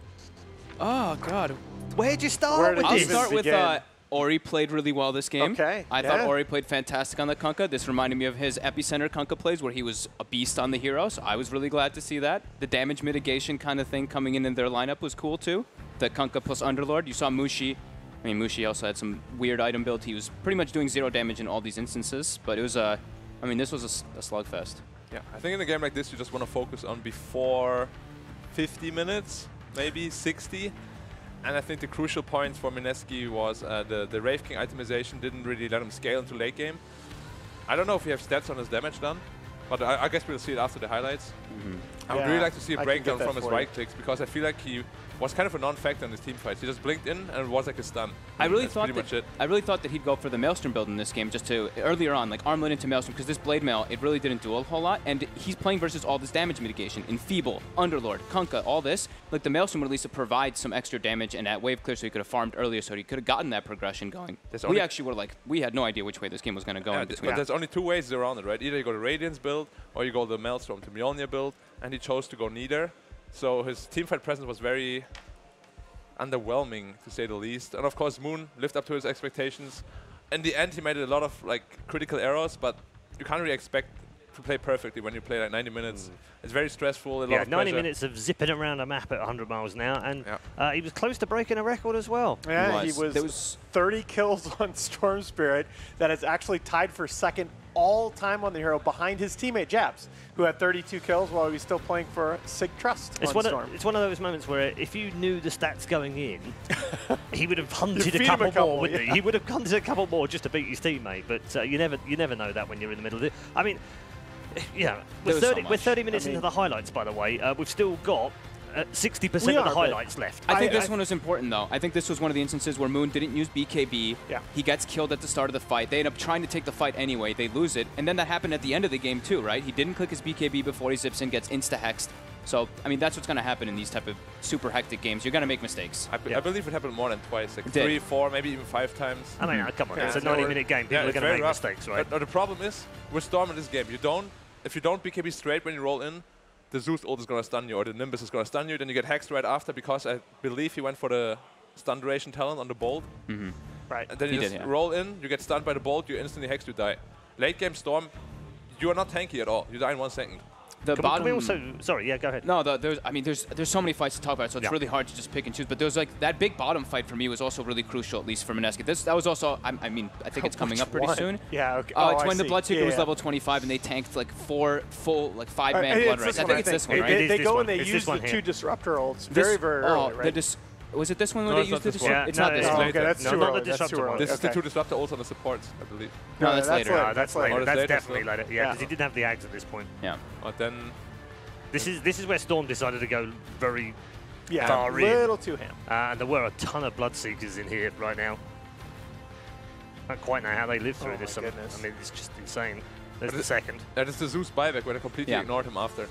S4: Oh, God.
S3: Where'd you start with
S4: I'll
S3: this?
S4: start with Ori played really well this game.
S2: Okay.
S4: I thought Ori played fantastic on the Kunkka. This reminded me of his Epicenter Kunkka plays where he was a beast on the hero, so I was really glad to see that. The damage mitigation kind of thing coming in their lineup was cool too. The Kunkka plus Underlord. You saw Mushi. I mean, Mushi also had some weird item build. He was pretty much doing 0 damage in all these instances, but it was I mean, this was a slugfest.
S1: Yeah, I think in a game like this, you just want to focus on before 50 minutes, maybe 60. And I think the crucial point for Mineski was the Wraith King itemization didn't really let him scale into late game. I don't know if he has stats on his damage done, but I guess we'll see it after the highlights. I would really like to see a breakdown from his right clicks, because I feel like he was kind of a non-factor in his team fights. He just blinked in and it was like a stun.
S4: I really thought that he'd go for the Maelstrom build in this game, just to earlier on, like armlet into Maelstrom, because this Blade Mail, it really didn't do a whole lot, and he's playing versus all this damage mitigation, Enfeeble, Underlord, Kunkka, all this. Like the Maelstrom would at least provide some extra damage and at wave clear, so he could have farmed earlier, so he could have gotten that progression going. We actually were like, we had no idea which way this game was going to go in between.
S1: But there's only 2 ways around it, right? Either you go the Radiance build, or you go the Maelstrom to Mjolnir build, and he chose to go neither. So his teamfight presence was very underwhelming, to say the least. And of course, Moon lived up to his expectations. In the end, he made a lot of like critical errors, but you can't really expect to play perfectly when you play like 90 minutes. It's very stressful. A lot of
S3: 90 minutes of zipping around a map at 100 miles an hour, and he was close to breaking a record as well.
S2: Yeah, he was 30 kills on Storm Spirit. That is actually tied for second all-time on the hero, behind his teammate Jabs, who had 32 kills while he was still playing for Sig Trust on Storm.
S3: It's one of those moments where if you knew the stats going in, he would have hunted a couple more, wouldn't he? He would have hunted a couple more just to beat his teammate, but you never know that when you're in the middle of it. I mean, yeah, we're 30 minutes into the highlights, by the way. We've still got 60% of the highlights left.
S4: I think this one was important, though. I think this was one of the instances where Moon didn't use BKB.
S2: Yeah.
S4: He gets killed at the start of the fight. They end up trying to take the fight anyway. They lose it. And then that happened at the end of the game, too, right? He didn't click his BKB before he zips in, gets insta-hexed. So, I mean, that's what's going to happen in these type of super hectic games. You're going to make mistakes.
S1: I believe it happened more than twice, like 3, 4, maybe even 5 times.
S3: I mean, come on, it's a 90-minute game. People are going to make mistakes, right?
S1: But the problem is, with Storm in this game, if you don't BKB straight when you roll in, the Zeus ult is going to stun you, or the Nimbus is going to stun you, then you get hexed right after, because I believe he went for the stun duration talent on the Bolt.
S2: Right.
S1: And then you just roll in, you get stunned by the Bolt, you instantly hex, you die. Late game Storm, you are not tanky at all. You die in 1 second.
S4: The bottom.
S3: Can we also, sorry, yeah, go ahead.
S4: No, there's so many fights to talk about, so it's really hard to just pick and choose. But there's like that big bottom fight for me was also really crucial, at least for Mineski. That was also, I mean, I think it's coming up pretty soon.
S2: Yeah, okay.
S4: It's when the Bloodseeker was level 25 and they tanked like 4 full, like 5-man blood rights. I think it's this one, right?
S2: They go and they use the 2 disruptor ults very, very early, right?
S4: Was it this one where they used the disruptor?
S3: Yeah,
S4: it's not this one.
S2: Okay, that's too early. That's too early.
S1: This is the 2 disruptor ults on the supports, I believe.
S4: No, that's later.
S3: That's later. That's definitely later. Yeah, because
S2: Yeah.
S3: he didn't have the Ags at this point.
S4: Yeah.
S1: But then
S3: This is where Storm decided to go very
S2: Yeah, a
S3: far
S2: little too ham.
S3: and there were a ton of Bloodseekers in here right now. I don't quite know how they lived through
S2: Oh
S3: this.
S2: my goodness.
S3: I mean, it's just insane. There's the second.
S1: that is the Zeus buyback where they completely ignored him after.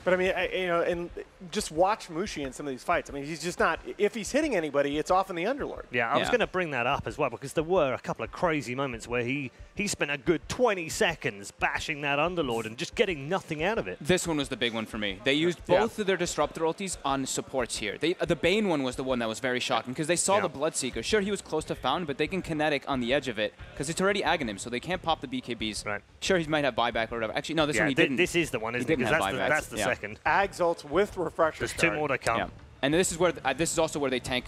S2: But I mean, and just watch Mushi in some of these fights. I mean, he's just not. If he's hitting anybody, it's often the Underlord.
S3: Yeah, I was going to bring that up as well because there were a couple of crazy moments where he spent a good 20 seconds bashing that Underlord and just getting nothing out of it.
S4: This one was the big one for me. They used both of their disruptor ultis on supports here. The Bane one was the one that was very shocking because they saw the Bloodseeker. Sure, he was close to Found, but they can kinetic on the edge of it because it's already agging him, so they can't pop the BKBs.
S3: Right.
S4: Sure, he might have buyback or whatever. Actually, no, this one he didn't.
S3: This is the one, isn't it?
S4: didn't have
S3: Because
S4: buybacks.
S3: that's the second.
S2: Ags ults with refresher.
S3: There's 2 more to come.
S4: Yeah. And this is where this is also where they tank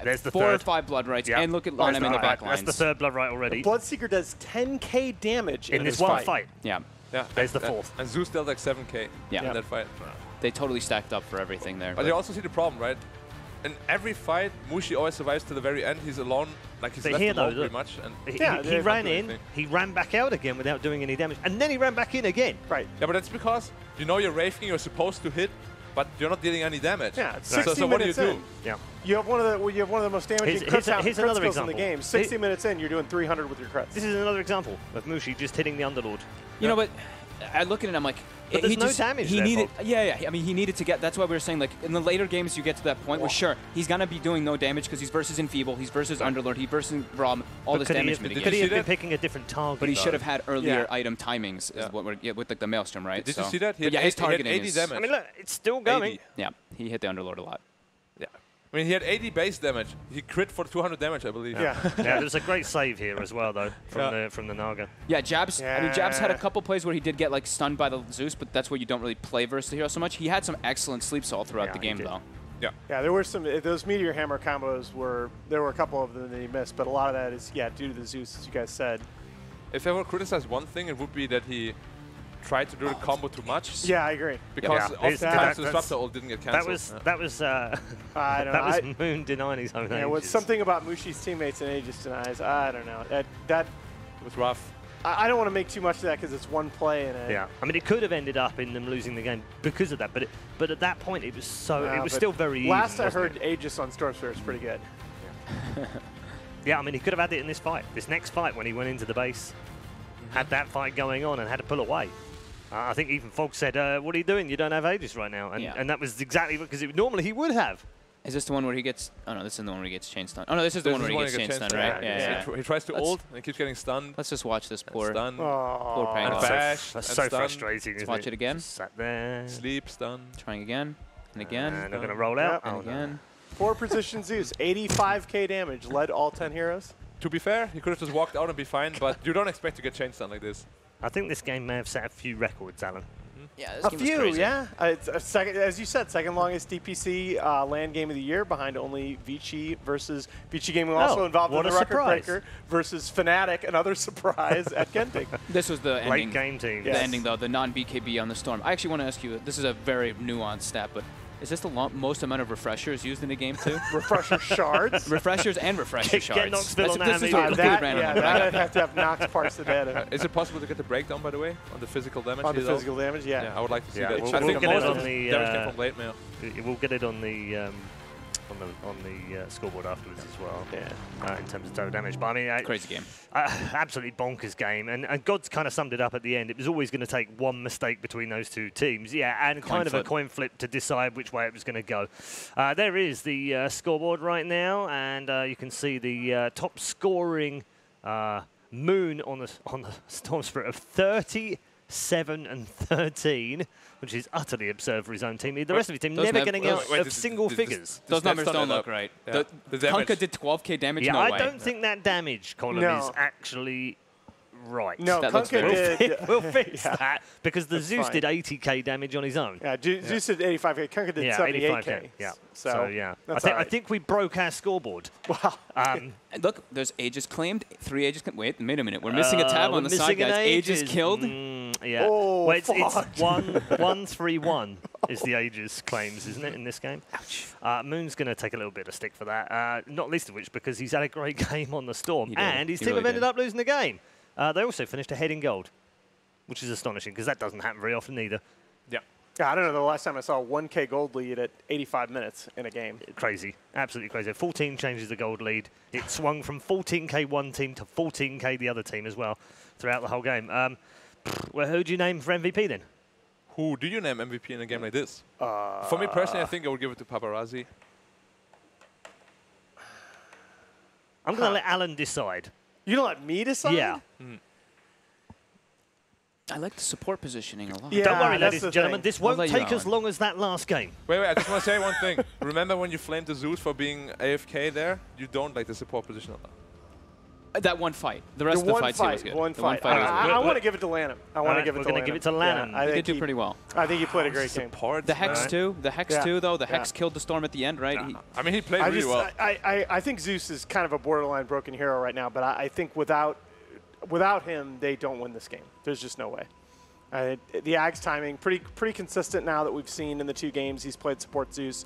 S3: There's the
S4: 4
S3: third.
S4: or 5 blood rights and look at
S3: That's
S4: Lonham in the back lines.
S3: That's the 3rd blood right already.
S2: Bloodseeker does 10k damage
S3: in this one fight.
S4: Yeah.
S1: Yeah.
S3: There's the 4th.
S1: And Zeus dealt like 7k in that fight.
S4: They totally stacked up for everything there.
S1: But you also see the problem, right? In every fight, Mushi always survives to the very end. He's alone, like he's left alone pretty much. And
S3: he ran in, he ran back out again without doing any damage, and then he ran back in again.
S2: Right.
S1: Yeah, but that's because you know you're Wraithking, you're supposed to hit, but you're not dealing any damage.
S2: Yeah, it's 60
S1: so what do you
S2: minutes
S1: do?
S2: in.
S3: Yeah.
S2: You have one of the most damaging crit
S3: here's another
S2: skills in the
S3: example.
S2: game. 60 minutes in, you're doing 300 with your crits.
S3: This is another example of Mushi just hitting the Underlord.
S4: You know, but I look at it and I'm like,
S3: but there's no damage
S4: he
S3: there,
S4: needed,
S3: folks.
S4: yeah. I mean, he needed to get. That's why we were saying, like, in the later games, you get to that point where sure, he's gonna be doing no damage because he's versus Enfeeble, he's versus Underlord, he's versus Rom, all this damage mitigation.
S3: Could he have been picking a different target?
S4: But he should have had earlier item timings, is what we're with like the Maelstrom, right?
S1: Did you see that?
S4: Yeah, his targeting
S1: 80
S4: is.
S1: damage.
S3: I mean, look, it's still going.
S1: 80.
S4: Yeah, he hit the Underlord a lot.
S1: Yeah. I mean, he had 80 base damage. He crit for 200 damage, I believe.
S2: Yeah.
S3: Yeah, there's a great save here as well, though, from the Naga.
S4: Yeah, Jabs. I mean, Jabs had a couple plays where he did get like stunned by the Zeus, but that's where you don't really play versus the hero so much. He had some excellent sleep salt throughout the game, though.
S1: Yeah.
S2: Yeah, there were some. Those Meteor Hammer combos there were a couple of them that he missed, but a lot of that is due to the Zeus, as you guys said.
S1: If I were to criticize one thing, it would be that he tried to do the combo too much.
S2: Yeah, I agree.
S1: Because oftentimes the disruptor ult didn't get cancelled.
S3: That was
S2: I don't know.
S3: that was Moon denying his own.
S2: Yeah, it was something about Mushi's teammates and Aegis denies. I don't know. That
S1: was rough.
S2: I don't want to make too much of that because it's one play and
S3: I mean, it could have ended up in them losing the game because of that, but at that point it was still very easy.
S2: Last I heard, Aegis on Storm Spirit is pretty good.
S3: Yeah, I mean, he could have had it in this fight. This next fight when he went into the base, had that fight going on and had to pull away. I think even Fog said, what are you doing? You don't have Aegis right now. And that was exactly because normally he would have.
S4: Is this the one where he gets... Oh, no, this is the one where he gets chain stunned. Oh, no, this is the one where he gets chain stunned, right?
S1: Yeah. He tries to ult and he keeps getting stunned.
S4: Let's just watch this poor
S1: Stun.
S4: Poor Pango.
S1: And bash.
S3: That's
S1: and
S3: so
S1: stun.
S3: frustrating,
S4: Let's
S3: isn't
S4: watch it again.
S3: Just sat there.
S1: Sleep, stun.
S4: Trying again. And again.
S3: And they're going to roll out.
S4: And again.
S2: 4-position Zeus, 85k damage, led all 10 heroes.
S1: To be fair, he could have just walked out and be fine, but you don't expect to get chain stun like this.
S3: I think this game may have set a few records, Alan.
S4: Yeah, this
S2: A
S4: game was
S2: few,
S4: crazy.
S2: yeah. It's a second, as you said, second longest DPC LAN game of the year, behind only Vici versus Vici Gaming, also involved in the record breaker, versus Fnatic, another surprise at Genting.
S4: This was the ending.
S3: Late game team.
S4: The ending, though, the non-BKB on the Storm. I actually want to ask you, this is a very nuanced stat, but is this the most amount of refreshers used in the game, too?
S2: Refresher shards?
S4: Refreshers and refresher shards.
S3: Get Knoxville on
S4: This is
S3: that,
S4: completely random.
S2: I'd have to have Nox parts of data.
S1: Is it possible to get the breakdown, by the way, on the physical damage?
S2: On the physical damage, yeah.
S1: I would like to see that.
S3: We'll
S1: I think
S3: get it
S1: most
S3: on
S1: of
S3: the
S1: damage came from late mail.
S3: We'll get it on the on the scoreboard afterwards as well.
S2: Yeah.
S3: In terms of total damage. But I mean,
S4: Crazy game.
S3: Absolutely bonkers game. And God's kind of summed it up at the end. It was always going to take one mistake between those two teams. Yeah, and kind of a coin flip to decide which way it was going to go. There is the scoreboard right now, and you can see the top scoring Moon on the Storm Spirit of 37 and 13, which is utterly absurd for his own team. The rest of his team never getting out of single figures.
S4: Those numbers don't look right.
S1: Yeah. The damage.
S4: Kunkka did 12k damage.
S3: Yeah,
S4: no
S3: I
S4: way.
S3: don't think that damage column is actually right.
S2: No,
S4: That looks
S2: Kunkka did.
S3: We'll fix
S2: Yeah.
S3: that because the
S2: That's
S3: Zeus
S2: fine.
S3: did 80k damage on his own.
S2: Yeah, Zeus did 85k. Kunkka did 78k.
S3: Yeah.
S2: So,
S3: yeah,
S2: that's
S3: I
S2: all right.
S3: think we broke our scoreboard.
S2: Wow.
S4: And look, there's Aegis claimed, 3 Aegis. Wait a minute. We're missing a tab on the side, guys. Aegis killed.
S3: Yeah.
S2: Oh,
S3: well, it's
S2: fuck.
S3: 1-3-1 is the Aegis claims, isn't it, in this game? Ouch. Moon's going to take a little bit of stick for that, not least of which because he's had a great game on the Storm, and his team have ended up losing the game. They also finished ahead in gold, which is astonishing because that doesn't happen very often either.
S2: Yeah, I don't know the last time I saw a 1K gold lead at 85 minutes in a game.
S3: Crazy. Absolutely crazy. 14 changes the gold lead. It swung from 14k one team to 14k the other team as well throughout the whole game. Well, who do you name for MVP then?
S1: Who do you name MVP in a game like this? For me personally, I think I would give it to Paparazzi.
S3: I'm going to let Alan decide.
S2: You don't let me decide?
S3: Yeah.
S4: I like the support positioning a lot.
S2: Yeah.
S3: Don't worry,
S2: that's
S3: ladies
S2: the
S3: and gentlemen.
S2: thing.
S3: This
S4: I'll
S3: won't
S4: let you
S3: take
S4: know,
S3: as
S4: Alan.
S3: long as that last game.
S1: Wait, I just want to say one thing. Remember when you flamed the Zeus for being AFK there? You don't like the support position a lot.
S4: That one fight. The rest of the fights was good.
S2: One
S4: The one
S2: fight.
S4: fight was good.
S2: I want to give it to Lanham. I want to give it to
S3: We're going
S2: Lanham.
S3: to give it to Lanham.
S2: Yeah, I
S4: He
S2: think
S4: did do pretty well.
S2: I think he played a great game.
S1: Support,
S4: The Hex
S1: man.
S4: too. The Hex
S2: Yeah.
S4: too, though. The
S2: Yeah.
S4: Hex killed the Storm at the end, right? He,
S1: I mean, he played really well.
S2: I think Zeus is kind of a borderline broken hero right now, but I think without him, they don't win this game. There's just no way. The Ag's timing, pretty consistent now that we've seen in the 2 games. He's played support Zeus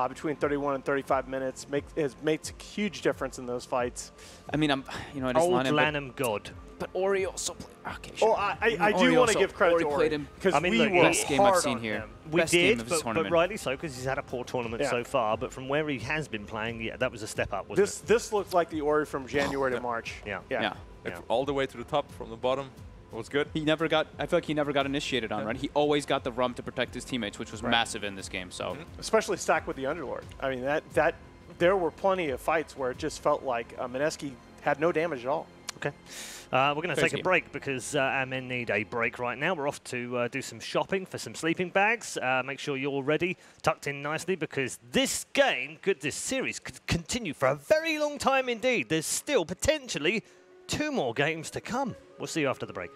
S2: between 31 and 35 minutes. Has made a huge difference in those fights.
S4: I mean, I just
S3: Old
S4: Lanham,
S3: Lanham God.
S4: but Ori also played. Okay, sure.
S2: Oh, I
S4: Ori
S2: do want to
S4: also-
S2: give credit
S4: Ori
S2: to
S4: played
S2: Ori
S4: him.
S2: because
S3: I mean,
S2: we
S3: look,
S2: were
S4: best game I've
S2: hard
S4: seen
S2: on
S4: here.
S2: him.
S3: We
S4: Best game
S3: did,
S4: of his
S3: but
S4: tournament.
S3: rightly so because he's had a poor tournament
S2: Yeah.
S3: so far. But from where he has been playing, yeah, that was a step up, wasn't it?
S2: This looks like the Ori from January to March.
S3: Yeah.
S4: Yeah.
S1: Like, all the way to the top from the bottom. It was good.
S4: He never got. I feel like he never got initiated on, right? He always got the rum to protect his teammates, which was massive in this game. So
S2: Especially stacked with the Underlord. I mean, that there were plenty of fights where it just felt like Mineski had no damage at all.
S3: Okay. We're going to take a
S4: game.
S3: break because our men need a break right now. We're off to do some shopping for some sleeping bags. Make sure you're all ready, tucked in nicely, because this series could continue for a very long time indeed. There's still potentially 2 more games to come. We'll see you after the break.